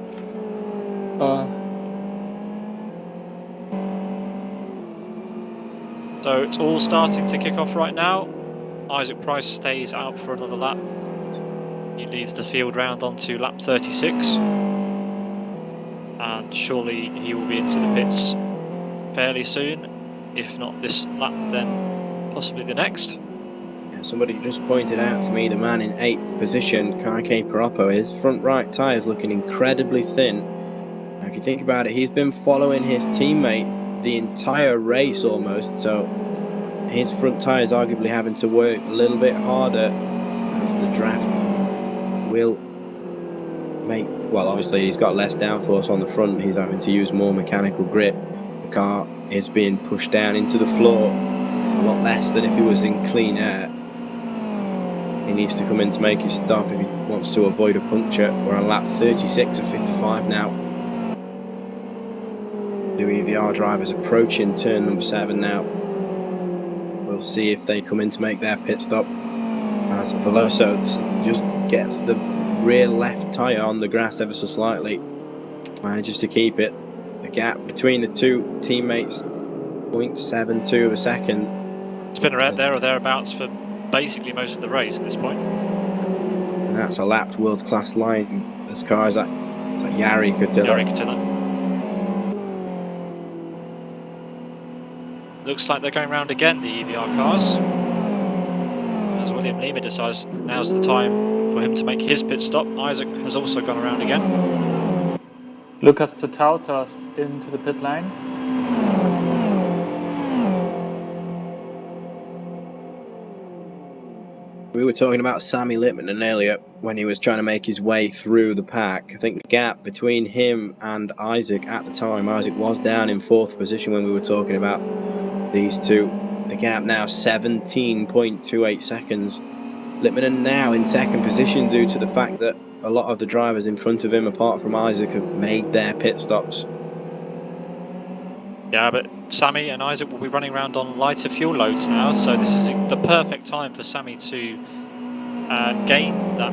So it's all starting to kick off right now. Isaac Price stays out for another lap. He leads the field round onto lap 36. And surely he will be into the pits fairly soon. If not this lap, then possibly the next. Yeah, somebody just pointed out to me the man in 8th position, Kake Paroppo, his front right tyre is looking incredibly thin. Now, if you think about it, he's been following his teammate the entire race almost, so his front tyre is arguably having to work a little bit harder as the draft will make, well, obviously he's got less downforce on the front, he's having to use more mechanical grip. The car is being pushed down into the floor a lot less than if he was in clean air. He needs to come in to make his stop if he wants to avoid a puncture. We're on lap 36 of 55 now. The EVR drivers approaching turn number 7 now. We'll see if they come in to make their pit stop, as Veloso just gets the rear left tyre on the grass ever so slightly, manages to keep it. The gap between the two teammates, 0.72 of a second. It's been around there or thereabouts for basically most of the race at this point. And that's a lapped world-class line as cars like Jari Cotillion. Looks like they're going round again, the EVR cars. As William Lima decides now's the time for him to make his pit stop. Isaac has also gone around again. Lucas Tautas into the pit lane. We were talking about Sammy Lippman earlier when he was trying to make his way through the pack. I think the gap between him and Isaac at the time, Isaac was down in 4th position when we were talking about these two. The gap now 17.28 seconds. Lippman now in 2nd position due to the fact that a lot of the drivers in front of him, apart from Isaac, have made their pit stops. Yeah, but Sammy and Isaac will be running around on lighter fuel loads now, so this is the perfect time for Sammy to gain that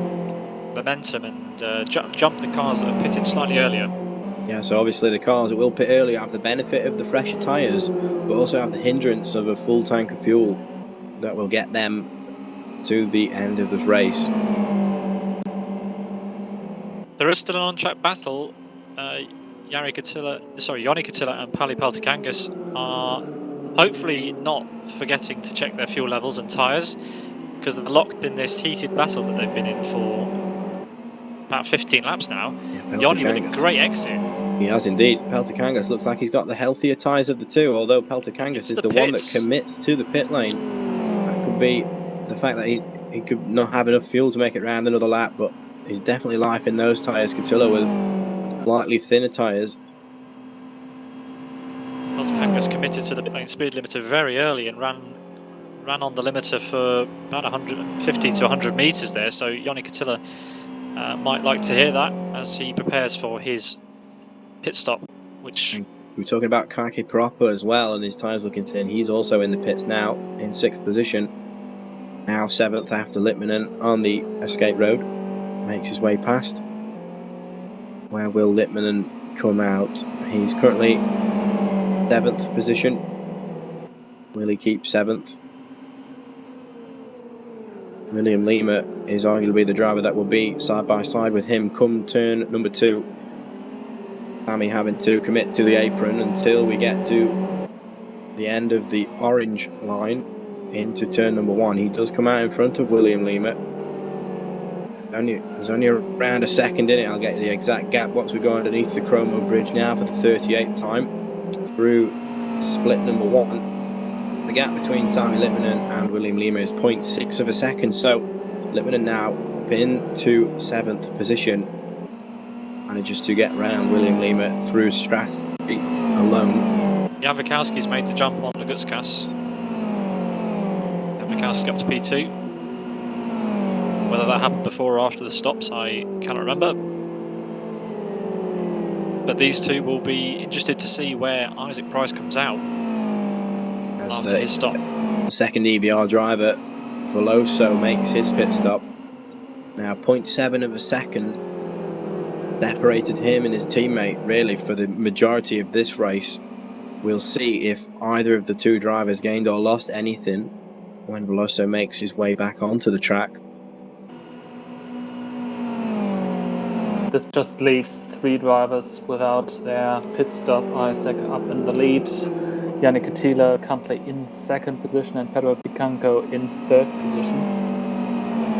momentum and jump the cars that have pitted slightly earlier. Yeah, so obviously the cars that will pit earlier have the benefit of the fresher tyres, but also have the hindrance of a full tank of fuel that will get them to the end of the race. There is still an on-track battle. Yoni Cotillion and Pali Paltikangas are hopefully not forgetting to check their fuel levels and tyres, because they're locked in this heated battle that they've been in for about 15 laps now. Yeah, Yoni with a great exit. He has indeed. Peltikangas looks like he's got the healthier tyres of the two, although Peltikangas is the one that commits to the pit lane. That could be the fact that he could not have enough fuel to make it round another lap, but he's definitely life in those tyres. Cotillo with slightly thinner tyres. Peltikangas committed to the pit lane speed limiter very early and ran on the limiter for about 150 to 100 metres there, so Yoni Cotillo might like to hear that as he prepares for his pit stop, which... We're talking about Kake Paroppo as well, and his tyres looking thin. He's also in the pits now, in 6th position. Now 7th after Lippman on the escape road. Makes his way past. Where will Lippman come out? He's currently 7th position. Will he keep 7th? William Lima is arguably the driver that will be side by side with him come turn number 2. Sammy having to commit to the apron until we get to the end of the orange line into turn number 1. He does come out in front of William Lima. There's only around a second in it. I'll get you the exact gap once we go underneath the Chromo bridge now for the 38th time through split number 1. The gap between Sammy Lippman and William Lima is 0.6 of a second, so Lippman now into 7th position, manages to get round William Lima through strategy alone. Jan Bukowski's made the jump on the Gutskas. Jan Bukowski up to P2. Whether that happened before or after the stops, I cannot remember. But these two will be interested to see where Isaac Price comes out. after his stop. The second EBR driver, Veloso, makes his pit stop. Now 0.7 of a second separated him and his teammate really for the majority of this race. We'll see if either of the two drivers gained or lost anything when Veloso makes his way back onto the track. This just leaves 3 drivers without their pit stop. Isaac up in the lead, Yannick Cotillion currently in 2nd position, and Pedro Picanco in 3rd position.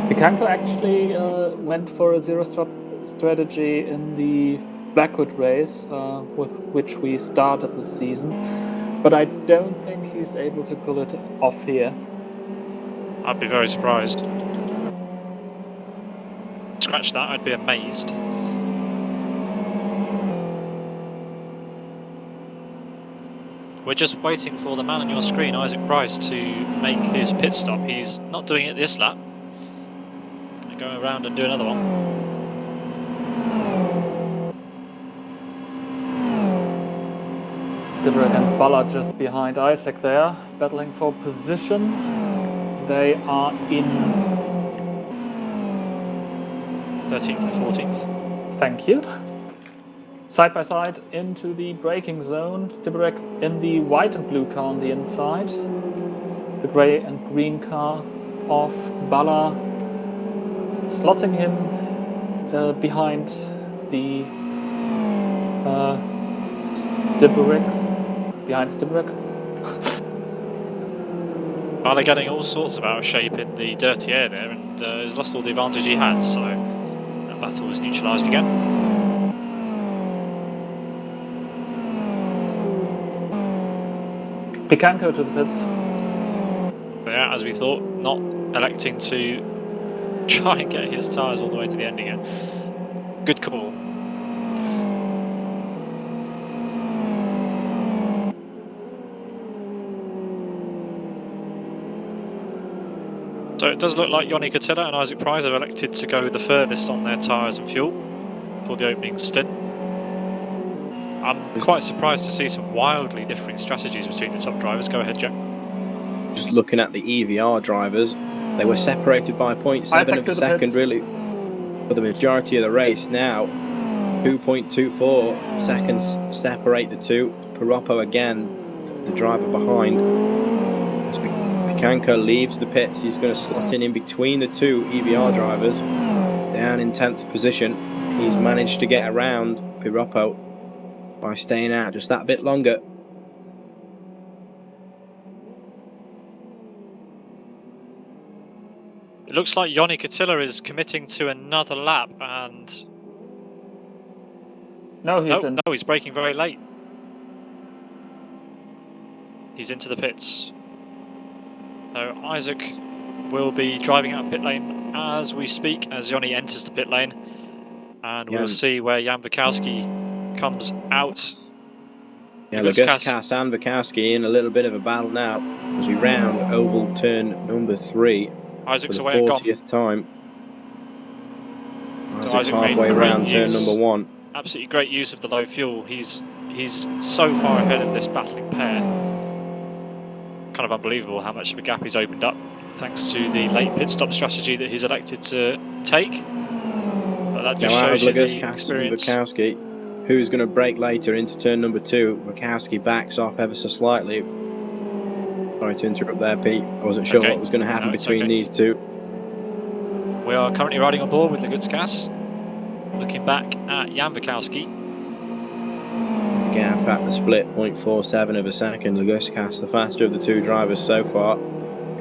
Picanco actually went for a zero-stop strategy in the Blackwood race, with which we started the season, but I don't think he's able to pull it off here. I'd be very surprised. Scratch that, I'd be amazed. We're just waiting for the man on your screen, Isaac Price, to make his pit stop. He's not doing it this lap. Going to go around and do another one. Stibrick and Ballard just behind Isaac there, battling for position. They are in 13th and 14th. Thank you. Side by side into the braking zone. Stibrick in the white and blue car on the inside. The grey and green car of Ballard, slotting him behind the Stibrick. Behind Stibrick. Well, they're getting all sorts of out of shape in the dirty air there, and has lost all the advantage he had, so that battle was neutralised again. Picanco to the pits. But yeah, as we thought, not electing to try and get his tyres all the way to the end again. Good call. So it does look like Yoni Cotillion and Isaac Price have elected to go the furthest on their tyres and fuel for the opening stint. I'm quite surprised to see some wildly differing strategies between the top drivers. Go ahead, Jack. Just looking at the EVR drivers, they were separated by 0.7 of a second really for the majority of the race. Now 2.24 seconds separate the two. Piroppo again, the driver behind. As Picanco leaves the pits, he's going to slot in between the two EVR drivers, down in 10th position. He's managed to get around Piroppo by staying out just that bit longer. It looks like Yoni Cotillion is committing to another lap, and No, he's braking very late. He's into the pits. So Isaac will be driving out pit lane as we speak, as Yoni enters the pit lane, and we'll see where Jan Bukowski comes out. Yeah, Luguskas and Bukowski in a little bit of a battle now as we round oval turn number 3 Isaac's for the away and 40th time. So Isaac's halfway around turn number 1. Absolutely great use of the low fuel. He's so far ahead of this battling pair. Kind of unbelievable how much of a gap he's opened up thanks to the late pit stop strategy that he's elected to take. But that just shows you the experience. Bukowski, who's going to brake later into turn number 2. Bukowski backs off ever so slightly. Sorry to interrupt there, Pete. I wasn't sure what was going to happen between these two. We are currently riding on board with Luguskas, looking back at Jan Bukowski. The gap at the split, 0.47 of a second. Luguskas, the faster of the two drivers so far,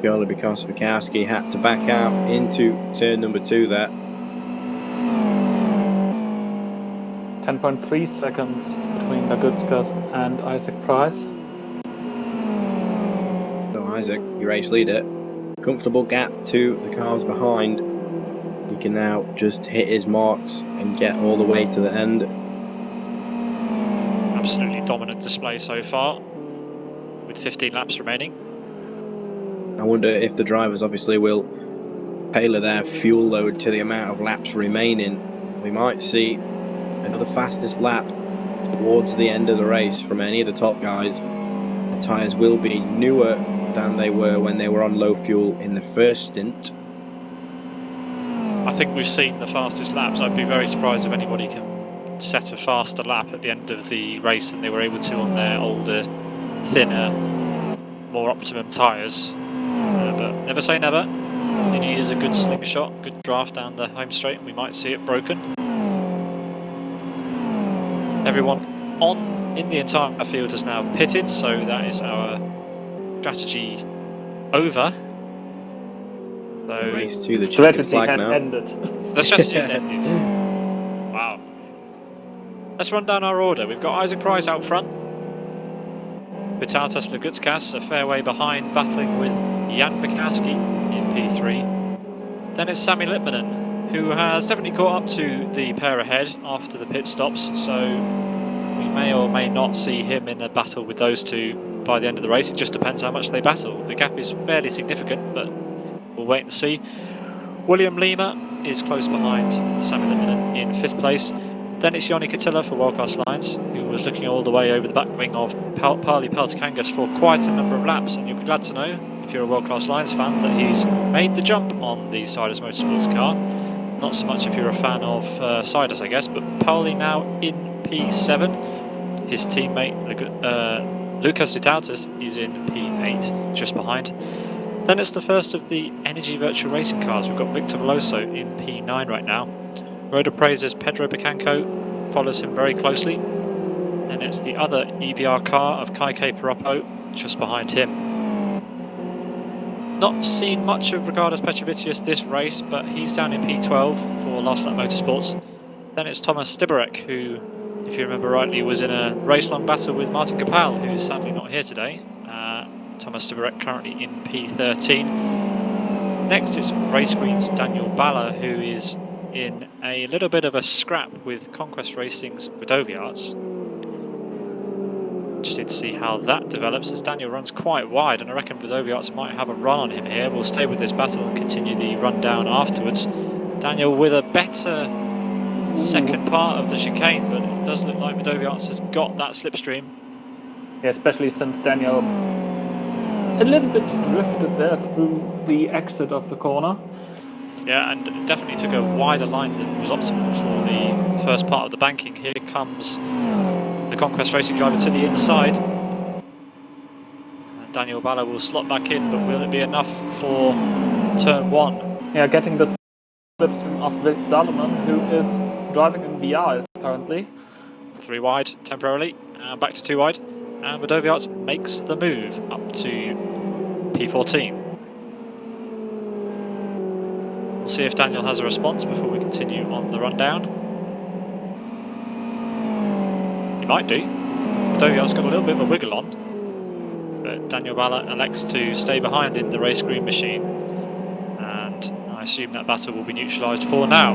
purely because Bukowski had to back out into turn number 2 there. 10.3 seconds between Luguskas and Isaac Price. So Isaac, your race leader, comfortable gap to the cars behind. He can now just hit his marks and get all the way to the end. Absolutely dominant display so far, with 15 laps remaining. I wonder if the drivers obviously will tailor their fuel load to the amount of laps remaining. We might see another fastest lap towards the end of the race from any of the top guys. I tyres will be newer than they were when they were on low fuel in the first stint. I think we've seen the fastest laps. I'd be very surprised if anybody can set a faster lap at the end of the race than they were able to on their older, thinner, more optimum tyres. But never say never. All you need is a good slingshot, good draft down the home straight, and we might see it broken. Everyone in the entire field has now pitted, so that is our strategy over. So Race to the strategy flag has now. ended. the strategy has ended. Wow. Let's run down our order. We've got Isaac Price out front. Vitatas Lagutskas a fair way behind, battling with Jan Bukowski in P3. Then it's Sami Lippman, who has definitely caught up to the pair ahead after the pit stops, so we may or may not see him in a battle with those two by the end of the race. It just depends how much they battle. The gap is fairly significant, but we'll wait and see. William Lima is close behind Sami Lippman in 5th place. Then it's Yoni Katilla for World Class Lions, who was looking all the way over the back wing of Pali Peltikangas for quite a number of laps, and you'll be glad to know, if you're a World Class Lions fan, that he's made the jump on the Saddest Motorsports car. Not so much if you're a fan of Saddest, I guess, but Pali now in P7. His teammate Lucas Vitautas is in P8, just behind. Then it's the first of the Energy Virtual Racing cars. We've got Victor Veloso in P9 right now. Road Appraiser's Pedro Bacanco follows him very closely. And it's the other EVR car of Kaike Paroppo just behind him. Not seen much of Ricardo Petrovicius this race, but he's down in P12 for Last Lap Motorsports. Then it's Thomas Stibarek, who, if you remember rightly, was in a race-long battle with Martin Kapal, who's sadly not here today. Thomas Stibarek currently in P13. Next is Race Green's Daniel Balla, who is in a little bit of a scrap with Conquest Racing's Vidoviarts. Interested to see how that develops, as Daniel runs quite wide, and I reckon Vidoviarts might have a run on him here. We'll stay with this battle and continue the rundown afterwards. Daniel with a better second part of the chicane, but it does look like Vidoviarts has got that slipstream. Yeah, especially since Daniel a little bit drifted there through the exit of the corner. Yeah, and definitely took a wider line than was optimal for the first part of the banking. Here comes the Conquest Racing driver to the inside. And Daniel Balla will slot back in, but will it be enough for turn 1? Yeah, getting the slipstream of Wild Salomon, who is driving in VR currently. 3 wide temporarily, and back to 2 wide. And Vidoviarts makes the move up to P14. We'll see if Daniel has a response before we continue on the rundown. He might do. Vidoviarts got a little bit of a wiggle on, but Daniel Balla elects to stay behind in the race green machine, and I assume that battle will be neutralised for now.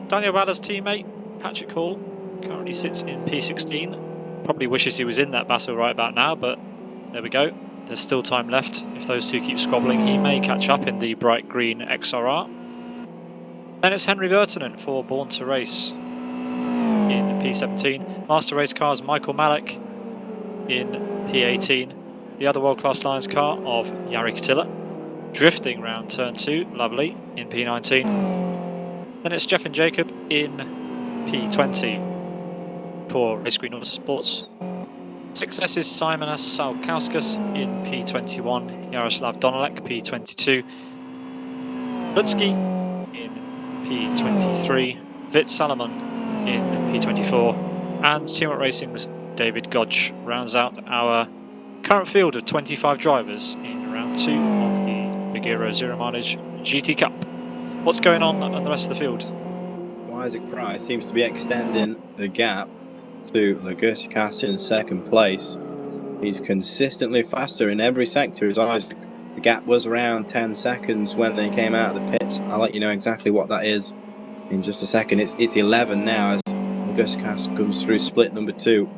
Daniel Balla's teammate, Patrick Hall, currently sits in P16. Probably wishes he was in that battle right about now, but there we go. There's still time left. If those two keep squabbling, he may catch up in the bright green XRR. Then it's Henry Vertonen for Born to Race in P17. Master Race Cars Michael Malek in P18. The other World Class Lions car of Yari Katilla, drifting round turn 2, lovely, in P19. Then it's Jeff and Jacob in P20 for Race Green Autosports. Success is Simonas Salkauskas in P21, Yaroslav Donalek P22, Lutsky in P23, Vit Salomon in P24, and Teamwork Racing's David Godge rounds out our current field of 25 drivers in round 2 of the Buggyra Zero Mileage GT Cup. What's going on the rest of the field? Isaac Price seems to be extending the gap to Lagursikas in 2nd place. He's consistently faster in every sector as Isaac. The gap was around 10 seconds when they came out of the pits. I'll let you know exactly what that is in just a second. It's 11 now as Lagursikas comes through split number 2.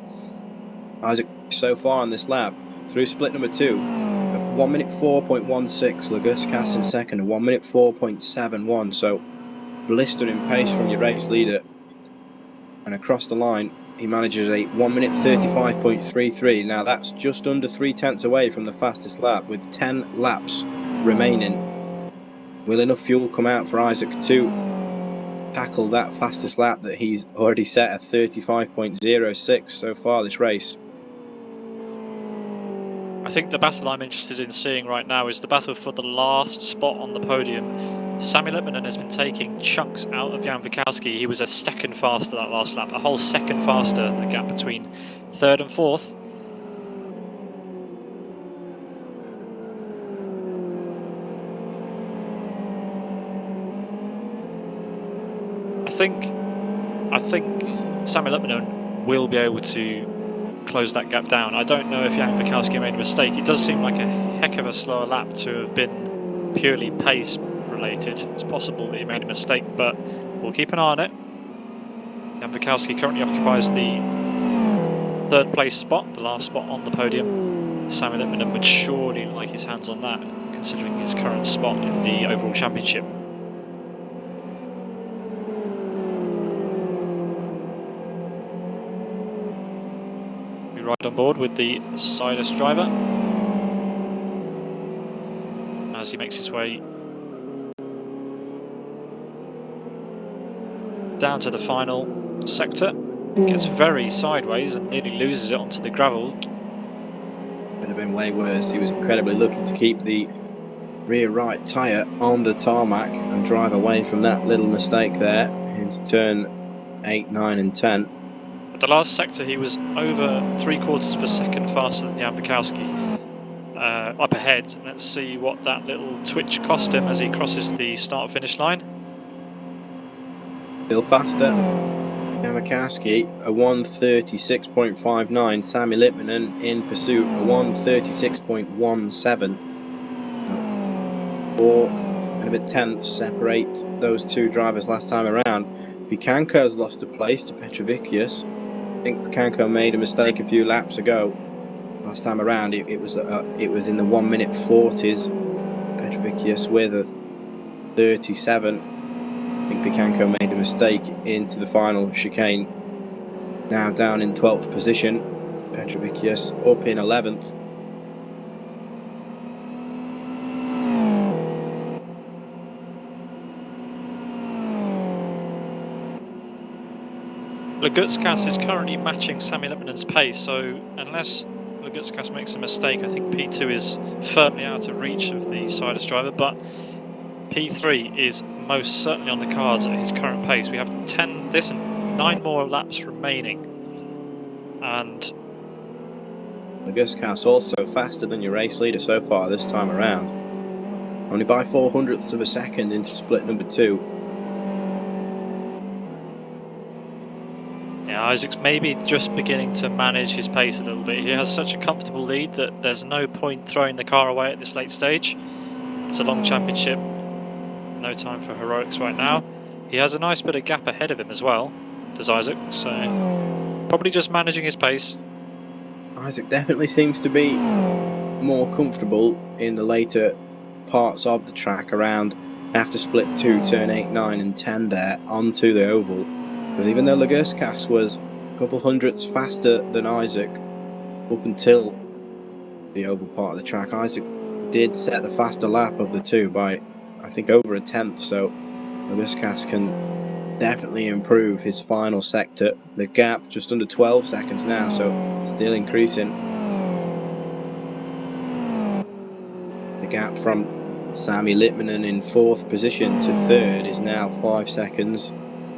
Isaac so far on this lap through split number 2 of 1 minute 4.16. Lagursikas in 2nd of 1 minute 4.71. So blistering pace from your race leader. And across the line, he manages a 1 minute 35.33. Now that's just under 3/10 away from the fastest lap with 10 laps remaining. Will enough fuel come out for Isaac to tackle that fastest lap that he's already set at 35.06 so far this race? I think the battle I'm interested in seeing right now is the battle for the last spot on the podium. Sami Lippman has been taking chunks out of Jan Bukowski. He was a second faster that last lap, a whole second faster, the gap between third and fourth. I think Sami Lippman will be able to close that gap down. I don't know if Jan Bukowski made a mistake. It does seem like a heck of a slower lap to have been purely pace related. It's possible that he made a mistake, but we'll keep an eye on it. Jan Bukowski currently occupies the third place spot, the last spot on the podium. Sami Lippman would surely like his hands on that, considering his current spot in the overall championship. Right on board with the Saddest driver as he makes his way down to the final sector. Gets very sideways and nearly loses it onto the gravel. Could have been way worse. He was incredibly lucky to keep the rear right tyre on the tarmac and drive away from that little mistake there into turn 8, 9 and 10. At the last sector he was over 3/4 of a second faster than Jan Bukowski up ahead. Let's see what that little twitch cost him as he crosses the start finish line. Still faster. Jan Bukowski a 1:36.59. Sami Lippman in pursuit a 1:36.17. 4 and a bit tenths separate those two drivers last time around. Bukanko's lost a place to Petrovicius. I think Bukanko made a mistake a few laps ago. Last time around, it was in the 1 minute 40s. Petrovicius with a 37. I think Bukanko made a mistake into the final chicane. Now down in 12th position. Petrovicius up in 11th. Lagutskas is currently matching Sami Lippman's pace, so unless Lagutskas makes a mistake, I think P2 is firmly out of reach of the Saddest driver, but P3 is most certainly on the cards at his current pace. We have 9 more laps remaining, and Lagutskas also faster than your race leader so far this time around. Only by 0.04 of a second into split number 2. Yeah, Isaac's maybe just beginning to manage his pace a little bit. He has such a comfortable lead that there's no point throwing the car away at this late stage. It's a long championship, no time for heroics right now. He has a nice bit of gap ahead of him as well, does Isaac, so probably just managing his pace. Isaac definitely seems to be more comfortable in the later parts of the track around after split 2, turn 8, 9 and 10 there onto the oval. Because even though Lagutskas was a couple hundredths faster than Isaac up until the oval part of the track, Isaac did set the faster lap of the two by, I think, over a tenth. So Lagutskas can definitely improve his final sector. The gap just under 12 seconds now, so still increasing. The gap from Sami Lippman in 4th position to 3rd is now 5 seconds.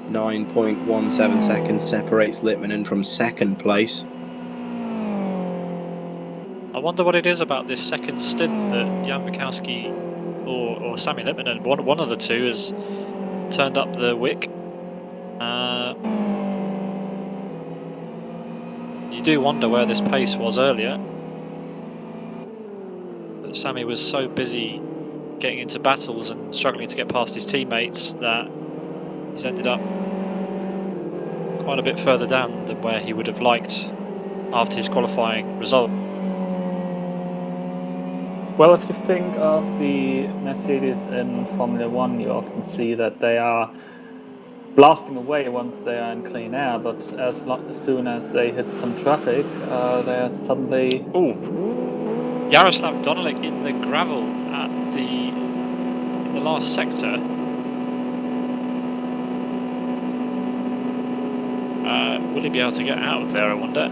9.17 seconds separates Lippman from 2nd place. I wonder what it is about this second stint that Jan Mikowski or Sami Lippman, one of the two, has turned up the wick. You do wonder where this pace was earlier. But Sami was so busy getting into battles and struggling to get past his teammates that he's ended up quite a bit further down than where he would have liked after his qualifying result. Well, if you think of the Mercedes in Formula 1, you often see that they are blasting away once they are in clean air, but as soon as they hit some traffic, they are suddenly... Ooh. Yaroslav Donelik in the gravel at the last sector. Will he be able to get out of there, I wonder?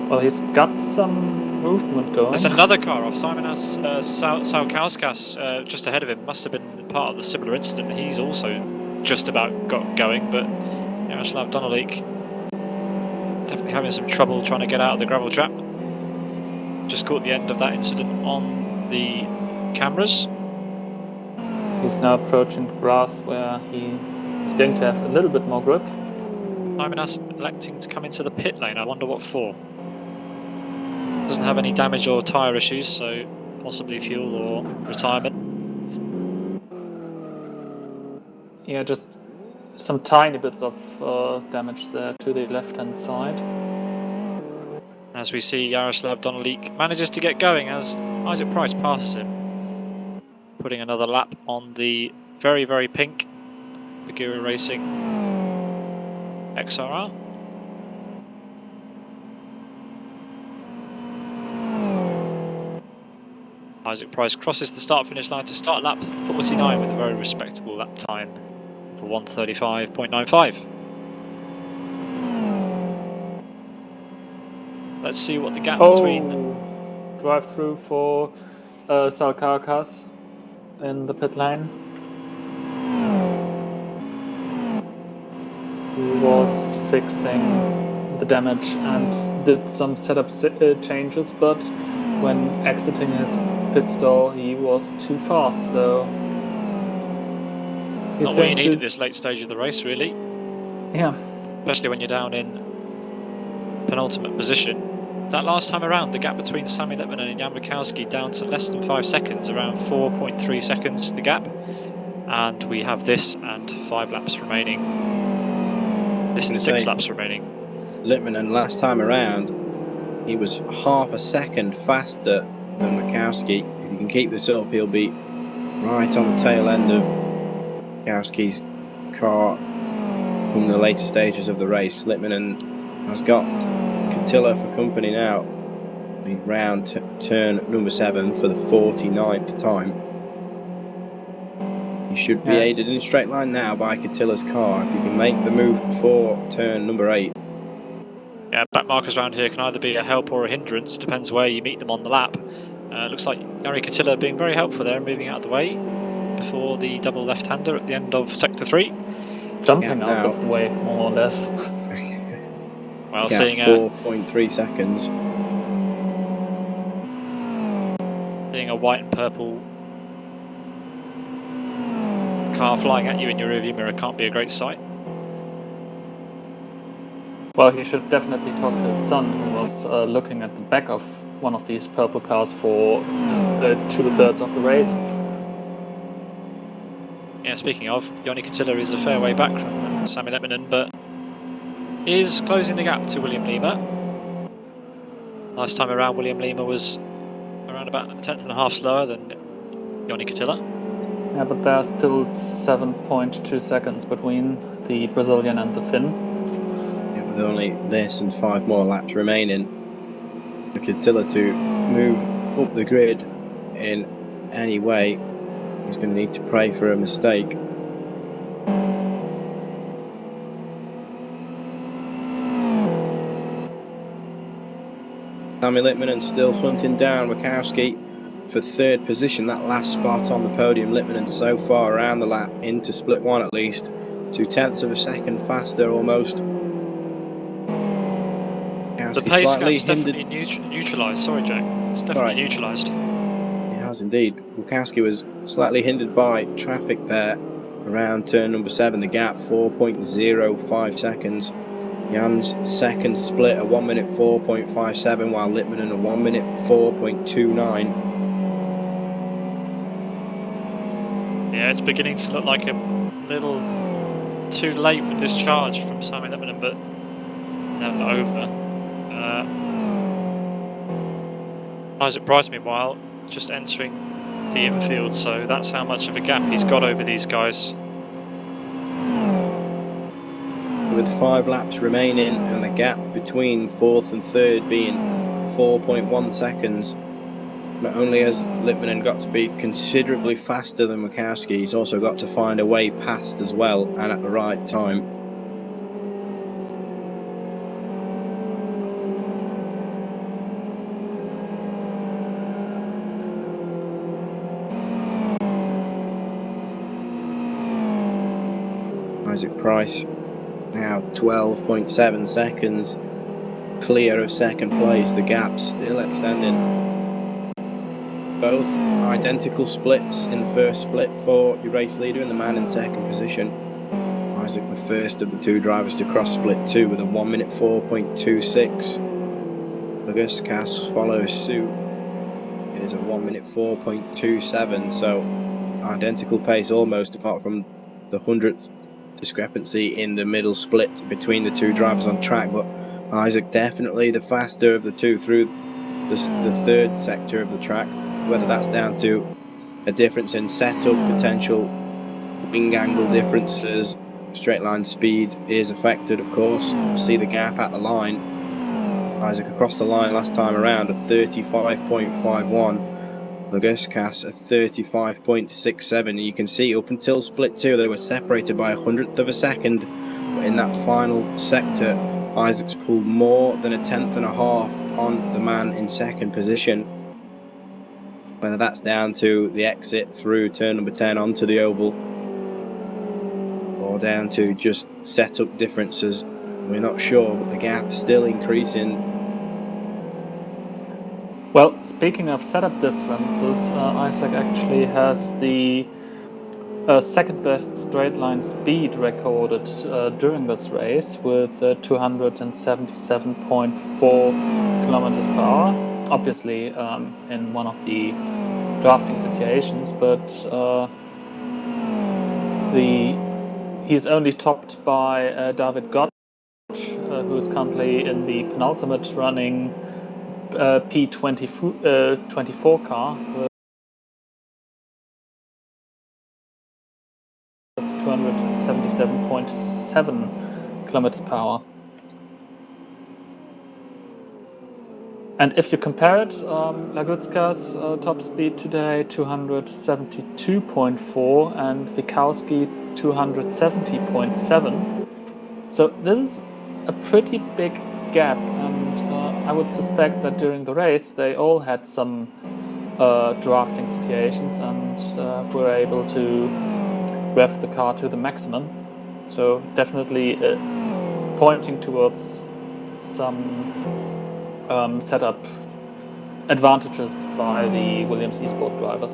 Well, he's got some movement going. There's another car off. Simonas Salkauskas just ahead of him. Must have been part of the similar incident. He's also just about got going, but Yaroslav Donelik definitely having some trouble trying to get out of the gravel trap. Just caught the end of that incident on the cameras. He's now approaching the grass where he is going to have a little bit more grip. Simonas electing to come into the pit lane. I wonder what for. Doesn't have any damage or tyre issues, so possibly fuel or retirement. Yeah, just some tiny bits of damage there to the left-hand side. As we see, Yaroslav Donelik manages to get going as Isaac Price passes him, putting another lap on the very, very pink Buggyra Racing XRR. Isaac Price crosses the start-finish line to start lap 49 with a very respectable lap time for 1:35.95. Let's see what the gap between... drive-through for Salkauskas in the pit lane. He was fixing the damage and did some setup changes, but when exiting his pit stall he was too fast, so... Not what you need at this late stage of the race, really. Yeah. Especially when you're down in penultimate position. That last time around, the gap between Sami Lippman and Jan Mikowski down to less than 5 seconds, around 4.3 seconds the gap. And we have this and 5 laps remaining. This and 6 laps remaining. Lippman, and last time around, he was half a second faster than Mikowski. If he can keep this up, he'll be right on the tail end of Mikowski's car from the later stages of the race. Lippman has got Cotillion for company now. Be round turn number 7 for the 49th time. He should be aided in a straight line now by Cotillion's car if he can make the move before turn number 8. Yeah, back markers around here can either be a help or a hindrance, depends where you meet them on the lap. Looks like Jari Cotillion being very helpful there, moving out of the way before the double left-hander at the end of sector 3. Jumping out of the way, more or less. Well, seeing 4.3 seconds. Seeing a white and purple car flying at you in your rearview mirror can't be a great sight. Well, he should definitely talk to his son, who was looking at the back of one of these purple cars for 2/3 of the race. Yeah, speaking of, Joni Cotillion is a fair way back from Sami Lippman, but is closing the gap to William Lima. Last time around, William Lima was around about 1/10.5 slower than Joni Cotillion. Yeah, but there are still 7.2 seconds between the Brazilian and the Finn. Yeah, with only this and 5 more laps remaining, for Cotillion to move up the grid in any way, he's going to need to pray for a mistake. Sami Lippman still hunting down Mikowski for 3rd position, that last spot on the podium. Lippman so far around the lap into split 1 at least, 0.2 of a second faster almost. Mikowski the pace slightly gap's definitely neutralised. Sorry, Jack. It's definitely neutralised. It has indeed. Bukowski was slightly hindered by traffic there around turn number 7. The gap 4.05 seconds. Jan's second split a 1 minute 4.57, while Lippman in a 1 minute 4.29. Yeah, it's beginning to look like a little too late with this charge from Sami Lippman, but never over. Isaac Price, meanwhile, just entering the infield, so that's how much of a gap he's got over these guys. with 5 laps remaining and the gap between 4th and 3rd being 4.1 seconds. Not only has Lippman got to be considerably faster than Mikowski, he's also got to find a way past as well and at the right time. Isaac Price now 12.7 seconds clear of second place. The gap's still extending. Both identical splits in the first split for your race leader and the man in second position. Isaac the first of the 2 drivers to cross split 2 with a 1 minute 4.26. Bukowski follows suit. It is a 1 minute 4.27, so identical pace almost, apart from the 100th discrepancy in the middle split between the 2 drivers on track. But Isaac definitely the faster of the 2 through the 3rd sector of the track. Whether that's down to a difference in setup, potential wing angle differences, straight line speed is affected, of course. See the gap at the line. Isaac across the line last time around at 35.51. Bugowski at 35.67, and you can see up until split 2 they were separated by 100th of a second, but in that final sector Isaac's pulled more than a 10th and a half on the man in second position. Whether that's down to the exit through turn number 10 onto the oval or down to just setup differences, we're not sure, but the gap is still increasing. Well, speaking of setup differences, Isaac actually has the second best straight line speed recorded during this race with 277.4 kilometers per hour. Obviously in one of the drafting situations, but he's only topped by David Gott, who is currently in the penultimate running P24 car with 277.7 kilometers per hour. And if you compare it, Lagutska's top speed today 272.4 and Mikowski 270.7. So this is a pretty big gap, and I would suspect that during the race they all had some drafting situations and were able to rev the car to the maximum. So definitely pointing towards some setup advantages by the Williams eSport driver.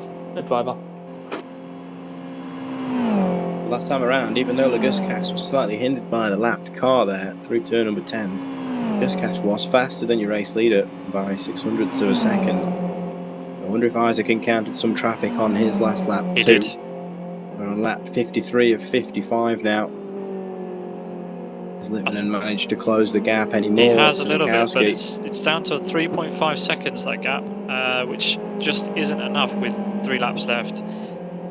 Last time around, even though Laguskas was slightly hindered by the lapped car there through turn number 10, Laguskas was faster than your race leader by 600ths of a second. I wonder if Isaac encountered some traffic on his last lap He too. did. We're on lap 53 of 55 now. Has Lippman managed to close the gap anymore? He has a little bit, Kowski? but it's down to 3.5 seconds, that gap, which just isn't enough with 3 laps left.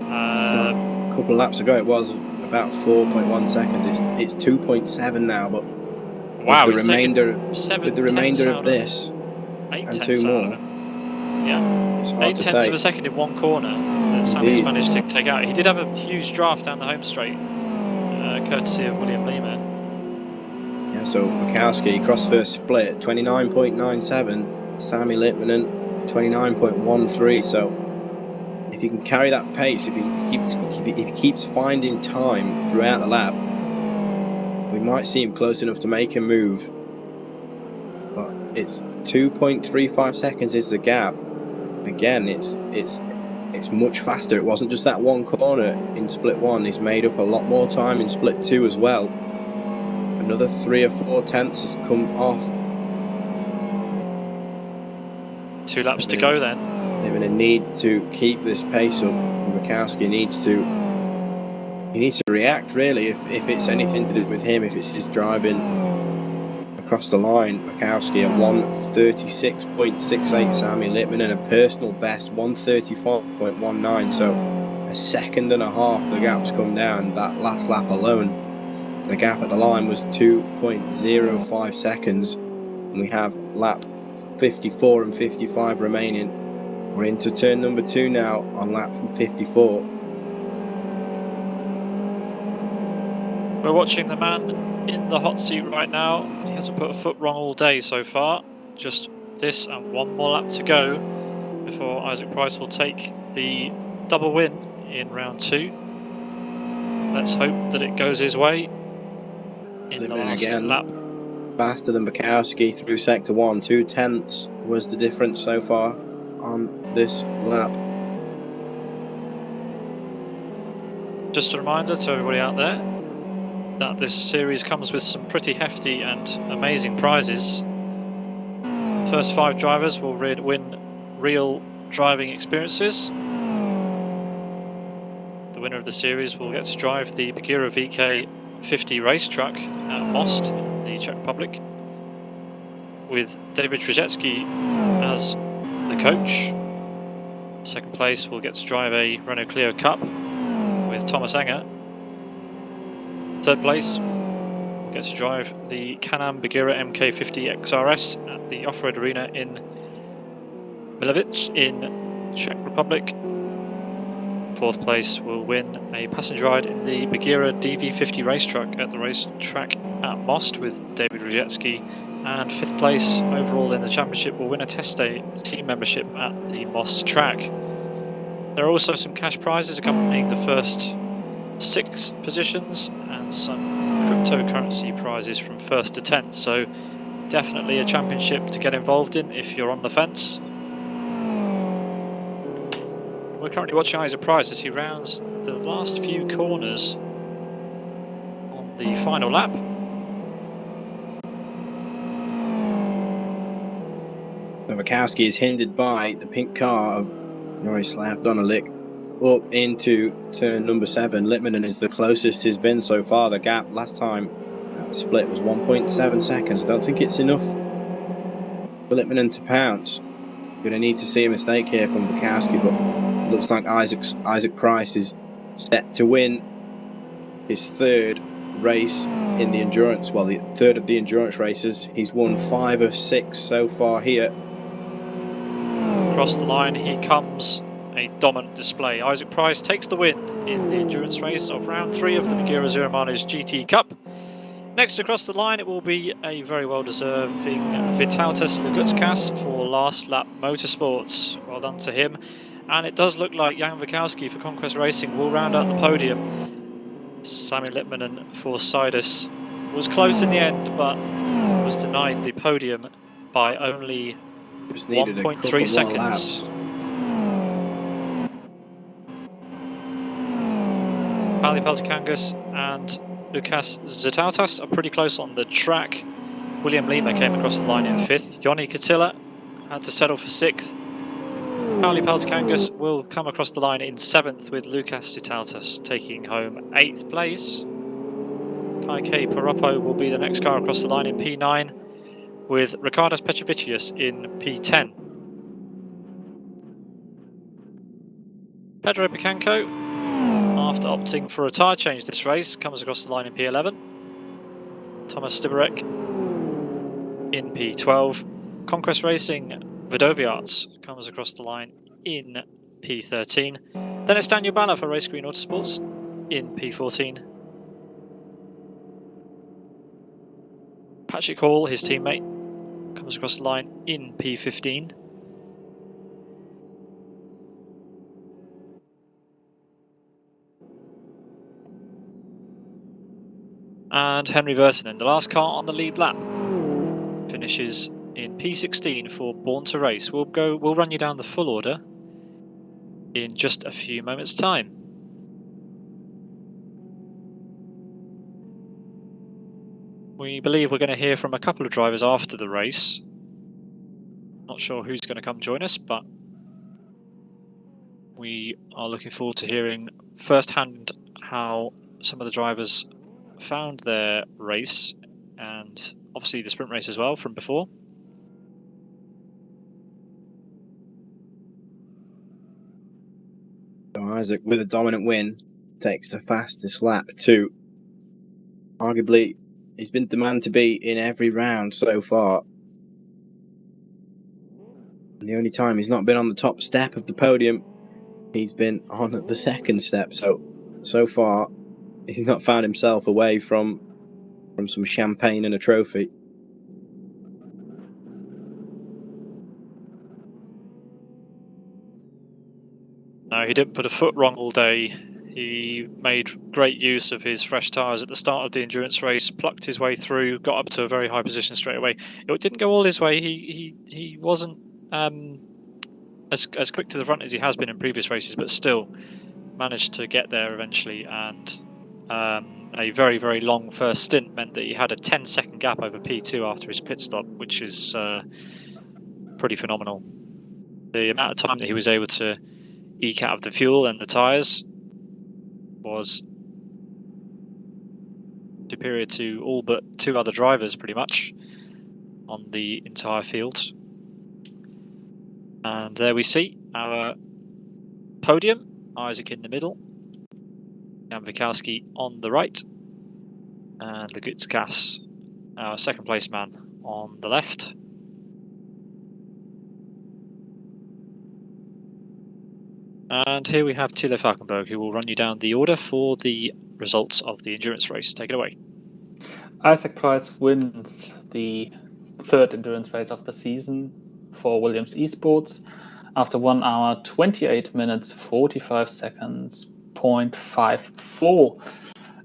A couple of laps ago it was about 4.1 seconds. It's 2.7 now, but wow, with the remainder of this 8 and tenths 2 out more, of it. Yeah, it's hard 8 to tenths say. of a second in one corner that Sammy's Indeed. managed to take out. He did have a huge draft down the home straight, courtesy of William Lehman. Yeah, so Bukowski cross first split 29.97, Sammy Lippman 29.13. So if he can carry that pace, if he keeps finding time throughout the lap, we might see him close enough to make a move. But it's 2.35 seconds is the gap. Again, it's much faster. It wasn't just that one corner in split 1. He's made up a lot more time in split 2 as well. Another 3 or 4 tenths has come off. 2 laps to go then. Levin needs to keep this pace up. Mikowski needs to react really if it's anything to do with him, if it's his driving across the line. Mikowski at 1:36.68, Sammy Lippman, and a personal best 1:34.19. So a second and a half the gap's come down that last lap alone. The gap at the line was 2.05 seconds, and we have lap 54 and 55 remaining. We're into turn number 2 now on lap 54. We're watching the man in the hot seat right now. He hasn't put a foot wrong all day so far. Just this and one more lap to go before Isaac Price will take the double win in round 2. Let's hope that it goes his way in the last again. lap. Faster than Bukowski through sector 1. 0.2 was the difference so far on this lap. Just a reminder to everybody out there that this series comes with some pretty hefty and amazing prizes. First 5 drivers will win real driving experiences. The winner of the series will get to drive the Buggyra VK50 race truck at Most in the Czech Republic, with David Trzaskowski as the coach. Second place will get to drive a Renault Clio Cup with Thomas Enger. Third place will get to drive the Can-Am Buggyra MK50 XRS at the Off-Road Arena in Milovic in Czech Republic. Fourth place will win a passenger ride in the Buggyra DV50 race truck at the race track at Most with David Ruzetsky. And fifth place overall in the championship will win a test day team membership at the Most track. There are also some cash prizes accompanying the first 6 positions and some cryptocurrency prizes from 1st to 10th. So definitely a championship to get involved in if you're on the fence. We're currently watching Isaac Price as he rounds the last few corners on the final lap. Mikowski is hindered by the pink car of Jarislav Donalik up into turn number 7. Lippman is the closest he's been so far. The gap last time at the split was 1.7 seconds. I don't think it's enough for Lippman to pounce. Going to need to see a mistake here from Bukowski, but it looks like Isaac Price is set to win his 3rd race in the endurance. Well, the 3rd of the endurance races. He's won 5 of 6 so far here. Across the line he comes, a dominant display. Isaac Price takes the win in the endurance race of round 3 of the Buggyra Zero Mileage GT Cup. Next across the line it will be a very well deserving Vytautas Lugutskas for Last Lap Motorsports. Well done to him. And it does look like Jan Mikowski for Conquest Racing will round out the podium. Sami Lippman for Saddest was close in the end, but was denied the podium by only 1.3 seconds. Pali Peltikangas and Lukas Zetautas are pretty close on the track. William Lima came across the line in 5th. Yoni Katila had to settle for 6th. Pauli Peltikangas will come across the line in 7th, with Lukas Zetautas taking home 8th place. Kaike Paropo will be the next car across the line in P9, with Ricardo Petrovicius in P10. Pedro Picanco, after opting for a tyre change this race, comes across the line in P11. Thomas Stibarek in P12. Conquest Racing Vidoviarts comes across the line in P13. Then it's Daniel Balla for Race Green Autosports in P14. Patrick Hall, his teammate, comes across the line in P15. And Henry Vertinen, the last car on the lead lap, finishes in P16 for Born to Race. We'll run you down the full order in just a few moments' time. We believe we're going to hear from a couple of drivers after the race. Not sure who's going to come join us, but we are looking forward to hearing firsthand how some of the drivers found their race, and obviously the sprint race as well from before. So Isaac, with a dominant win, takes the fastest lap to arguably, he's been the man to beat in every round so far. And the only time he's not been on the top step of the podium, he's been on the second step. So far, he's not found himself away from some champagne and a trophy. No, he didn't put a foot wrong all day. He made great use of his fresh tyres at the start of the endurance race, plucked his way through, got up to a very high position straight away. It didn't go all his way. He wasn't as quick to the front as he has been in previous races, but still managed to get there eventually. And a very, very long first stint meant that he had a 10-second gap over P2 after his pit stop, which is pretty phenomenal. The amount of time that he was able to eke out of the fuel and the tyres was superior to all but 2 other drivers pretty much on the entire field. And there we see our podium. Isaac in the middle, and Mikowski on the right, and Lagutkas, our second place man, on the left. And here we have Tilo Falkenberg, who will run you down the order for the results of the endurance race. Take it away. Isaac Price wins the third endurance race of the season for Williams Esports after 1 hour 28 minutes 45 seconds 0.54.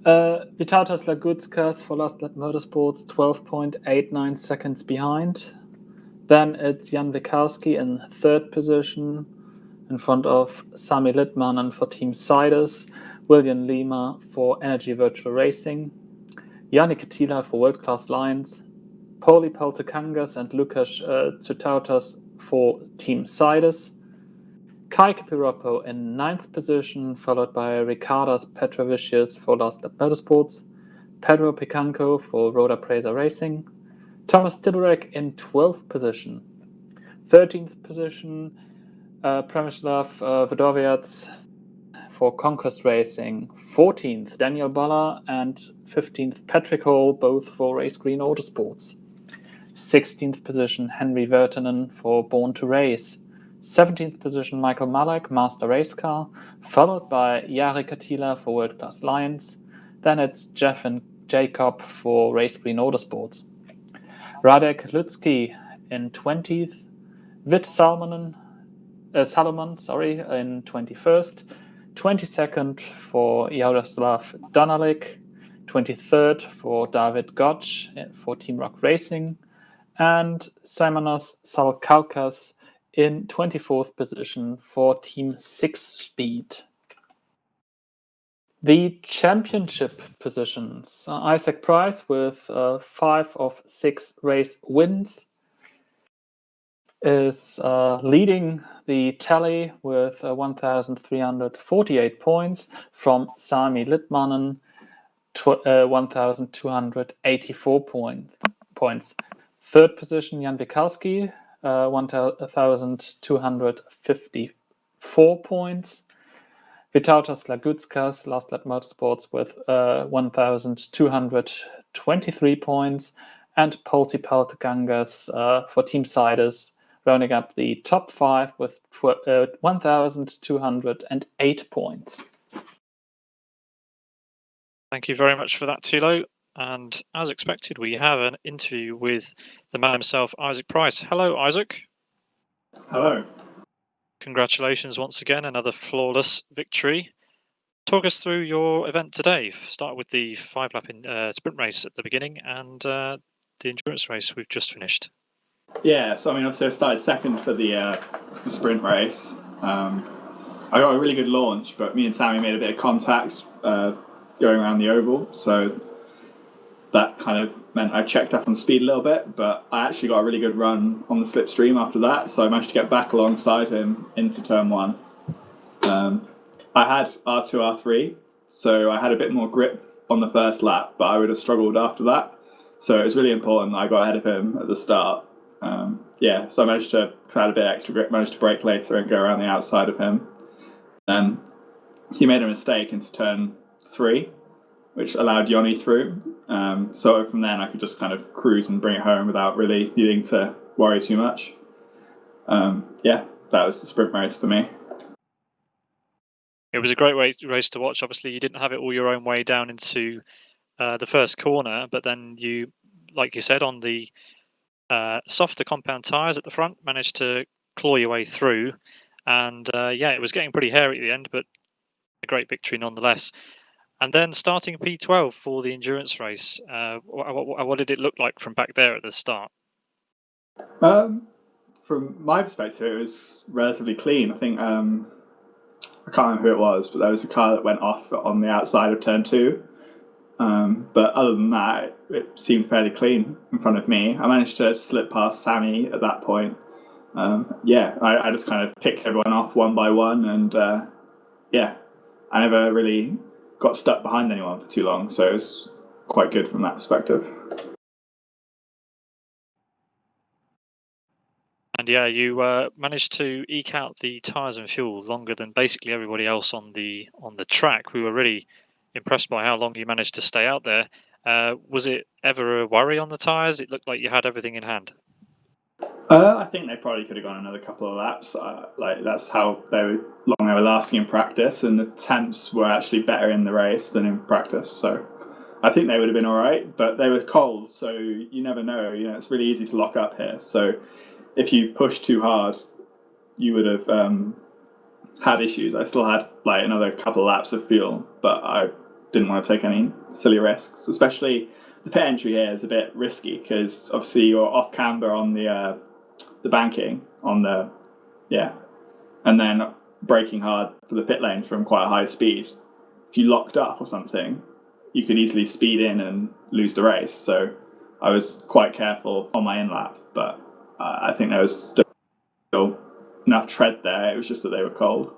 Vytautas Lagutskas for Last Lap Motorsports 12.89 seconds behind. Then it's Jan Bukowski in third position in front of Sami Lippman for Team Saddest, William Lima for Energy Virtual Racing, Yannick Tila for World Class Lyons, Poli Paltakangas and Lukas Tsutautas for Team Saddest, Kai Piroppo in ninth position, followed by Ricardo's Petrovicius for Last Lap Motorsports, Pedro Picanco for Road Appraiser Racing, Thomas Tiborek in 12th position, 13th position, Przemysław Wdowiec for Conquest Racing, 14th Daniel Balla and 15th Patrick Hall, both for Race Green Autosports. 16th position Henry Vertanen for Born to Race. 17th position Michael Malek, Master Race Car, followed by Jari Katila for World Class Lions. Then it's Jeff and Jacob for Race Green Autosports. Radek Lutsky in 20th, Vit Salomon in 21st, 22nd for Jaroslav Donalik, 23rd for David Gotch for Team Rock Racing, and Simonos Salkaukas in 24th position for Team 6 Speed. The championship positions. Isaac Price with 5 of 6 race wins is leading the tally with 1,348 points from Sami Littmanen, 1,284 points. Third position, Jan Bukowski, 1,254 points. Vytautas Lagutskas, Last Lap Motorsports, with 1,223 points. And Polti Paltagangas for Team Saddest, rounding up the top 5 with 1,208 points. Thank you very much for that, Tilo. And as expected, we have an interview with the man himself, Isaac Price. Hello, Isaac. Hello. Congratulations once again, another flawless victory. Talk us through your event today. Start with the 5-lap sprint race at the beginning and the endurance race we've just finished. Yeah, so obviously I started second for the sprint race. I got a really good launch, but me and Sammy made a bit of contact going around the oval, so that kind of meant I checked up on speed a little bit, but I actually got a really good run on the slipstream after that, so I managed to get back alongside him into turn 1. I had R2, R3, so I had a bit more grip on the first lap, but I would have struggled after that. So it was really important that I got ahead of him at the start. So I managed to, because I had a bit extra grip, managed to brake later and go around the outside of him. Then he made a mistake into turn 3, which allowed Yoni through. So from then I could just kind of cruise and bring it home without really needing to worry too much. That was the sprint race for me. It was a great race to watch. Obviously, you didn't have it all your own way down into the first corner, but then you, like you said, on the softer compound tyres at the front, managed to claw your way through. And it was getting pretty hairy at the end, but a great victory nonetheless. And then starting P12 for the endurance race, what did it look like from back there at the start? From my perspective, it was relatively clean. I think I can't remember who it was, but there was a car that went off on the outside of turn 2. But other than that, it seemed fairly clean in front of me. I managed to slip past Sammy at that point. I just kind of picked everyone off one by one, and I never really got stuck behind anyone for too long, so it was quite good from that perspective. And you managed to eke out the tyres and fuel longer than basically everybody else on the track. We were really impressed by how long you managed to stay out there. Was it ever a worry on the tyres? It looked like you had everything in hand. I think they probably could have gone another couple of laps. That's how long they were lasting in practice, and the temps were actually better in the race than in practice. So I think they would have been all right, but they were cold, so you never know. It's really easy to lock up here. So if you push too hard, you would have had issues. I still had another couple of laps of fuel, but I didn't want to take any silly risks. Especially the pit entry here is a bit risky because obviously you're off camber on the banking on and then braking hard for the pit lane from quite a high speed. If you locked up or something, you could easily speed in and lose the race. So I was quite careful on my in lap, but I think there was still enough tread there. It was just that they were cold.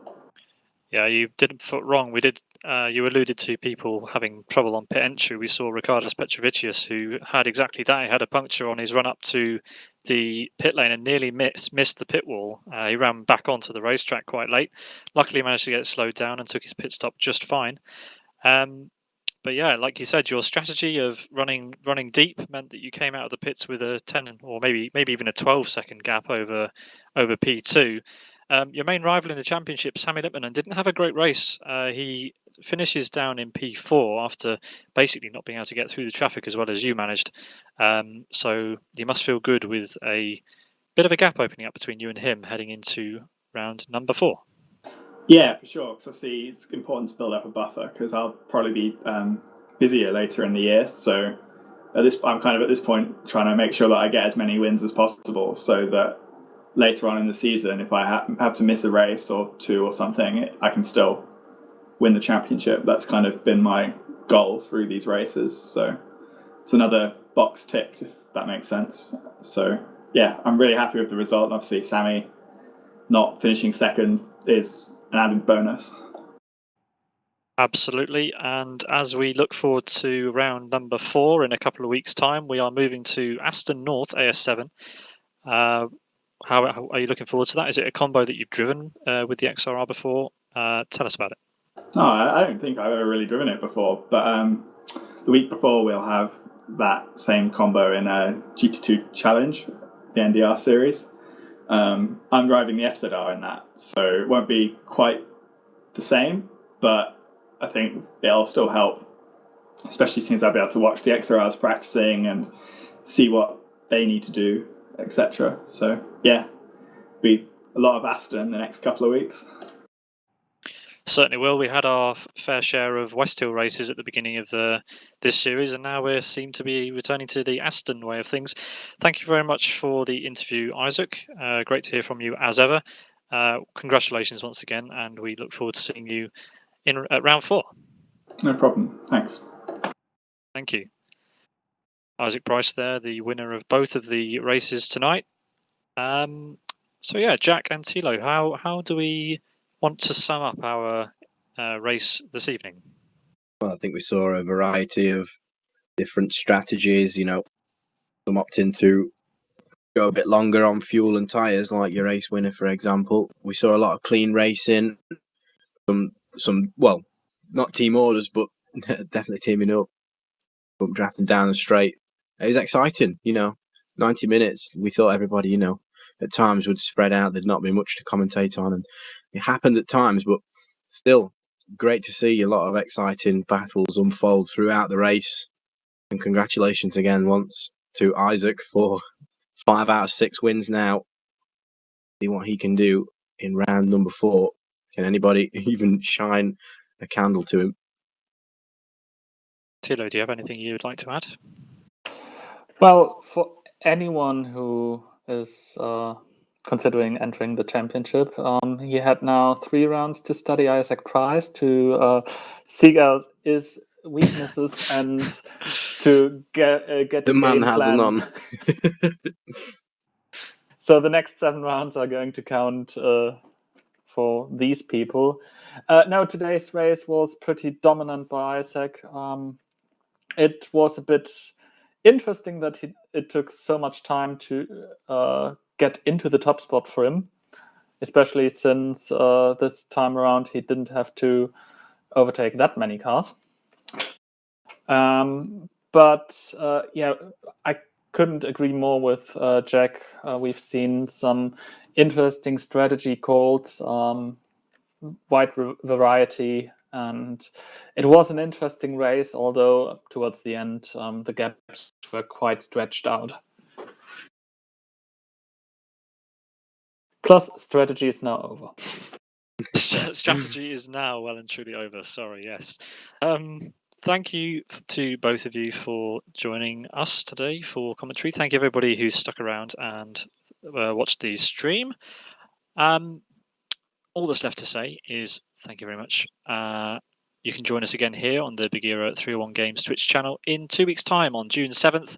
Yeah, you didn't foot wrong. We did. You alluded to people having trouble on pit entry. We saw Ricardo Petrovicius, who had exactly that. He had a puncture on his run up to the pit lane and nearly missed the pit wall. He ran back onto the racetrack quite late. Luckily, he managed to get it slowed down and took his pit stop just fine. But yeah, like you said, your strategy of running deep meant that you came out of the pits with a 10 or maybe even a 12-second gap over P2. Your main rival in the championship, Sammy Lippman, didn't have a great race. He finishes down in P4 after basically not being able to get through the traffic as well as you managed. So you must feel good with a bit of a gap opening up between you and him heading into round number 4. Yeah, for sure. Because obviously it's important to build up a buffer because I'll probably be busier later in the year. So I'm kind of at this point trying to make sure that I get as many wins as possible so that later on in the season, if I have to miss a race or two or something, I can still win the championship. That's kind of been my goal through these races. So it's another box ticked, if that makes sense. So yeah, I'm really happy with the result. And obviously, Sammy not finishing second is an added bonus. Absolutely. And as we look forward to round number 4 in a couple of weeks' time, we are moving to Aston North AS7. How are you looking forward to that? Is it a combo that you've driven with the XRR before? Tell us about it. No, I don't think I've ever really driven it before, but the week before we'll have that same combo in a GT2 Challenge, the NDR series. I'm driving the FZR in that, so it won't be quite the same, but I think it'll still help, especially since I'll be able to watch the XRRs practicing and see what they need to do, etc. So yeah, be a lot of Aston the next couple of weeks. Certainly will. We had our fair share of West Hill races at the beginning of this series, and now we seem to be returning to the Aston way of things. Thank you very much for the interview, Isaac. Great to hear from you as ever. Congratulations once again, and we look forward to seeing you at round 4. No problem. Thanks. Thank you. Isaac Price there, the winner of both of the races tonight. So yeah, Jack and Tilo, how do we want to sum up our race this evening? Well, I think we saw a variety of different strategies, some opting to go a bit longer on fuel and tyres, like your race winner, for example. We saw a lot of clean racing, some well, not team orders, but definitely teaming up, bump drafting down the straight. It was exciting, 90 minutes. We thought everybody, at times would spread out. There'd not be much to commentate on, and it happened at times, but still great to see a lot of exciting battles unfold throughout the race. And congratulations again once to Isaac for 5 out of 6 wins now. See what he can do in round number 4. Can anybody even shine a candle to him? Tilo, do you have anything you would like to add? Well, for anyone who is considering entering the championship, he had now 3 rounds to study Isaac Price, to seek out his weaknesses and to get The a man game has plan. none. So the next 7 rounds are going to count for these people. Now, today's race was pretty dominant by Isaac. It was a bit interesting that it took so much time to get into the top spot for him, especially since this time around he didn't have to overtake that many cars. But yeah, I couldn't agree more with Jack. We've seen some interesting strategy calls, wide variety, and it was an interesting race, although towards the end the gaps were quite stretched out. Plus, strategy is now over. Strategy is now well and truly over. Sorry, yes. Thank you to both of you for joining us today for commentary. Thank you everybody who stuck around and watched the stream. All that's left to say is thank you very much. You can join us again here on the Buggyra 301 Games Twitch channel in 2 weeks' time on June 7th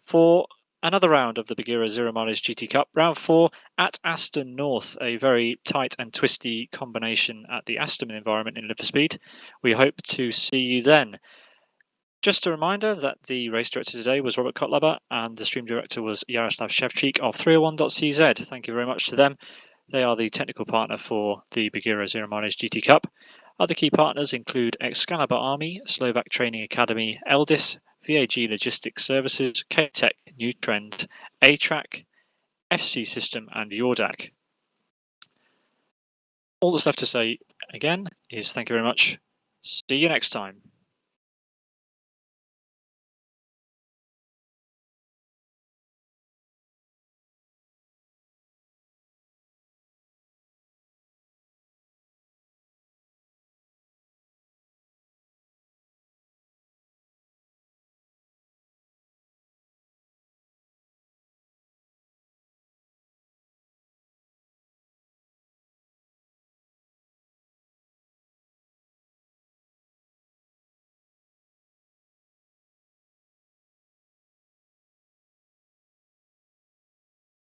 for another round of the Buggyra Zero Mileage GT Cup, round 4 at Aston North, a very tight and twisty combination at the Aston environment in Lippman. We hope to see you then. Just a reminder that the race director today was Robert Kotlaba and the stream director was Yaroslav Shevchik of 301.cz. Thank you very much to them. They are the technical partner for the Buggyra Zero Mileage GT Cup. Other key partners include Excalibur Army, Slovak Training Academy, Eldis, VAG Logistics Services, K-Tech, New Trend, A-Track, FC System and Yordak. All that's left to say again is thank you very much. See you next time.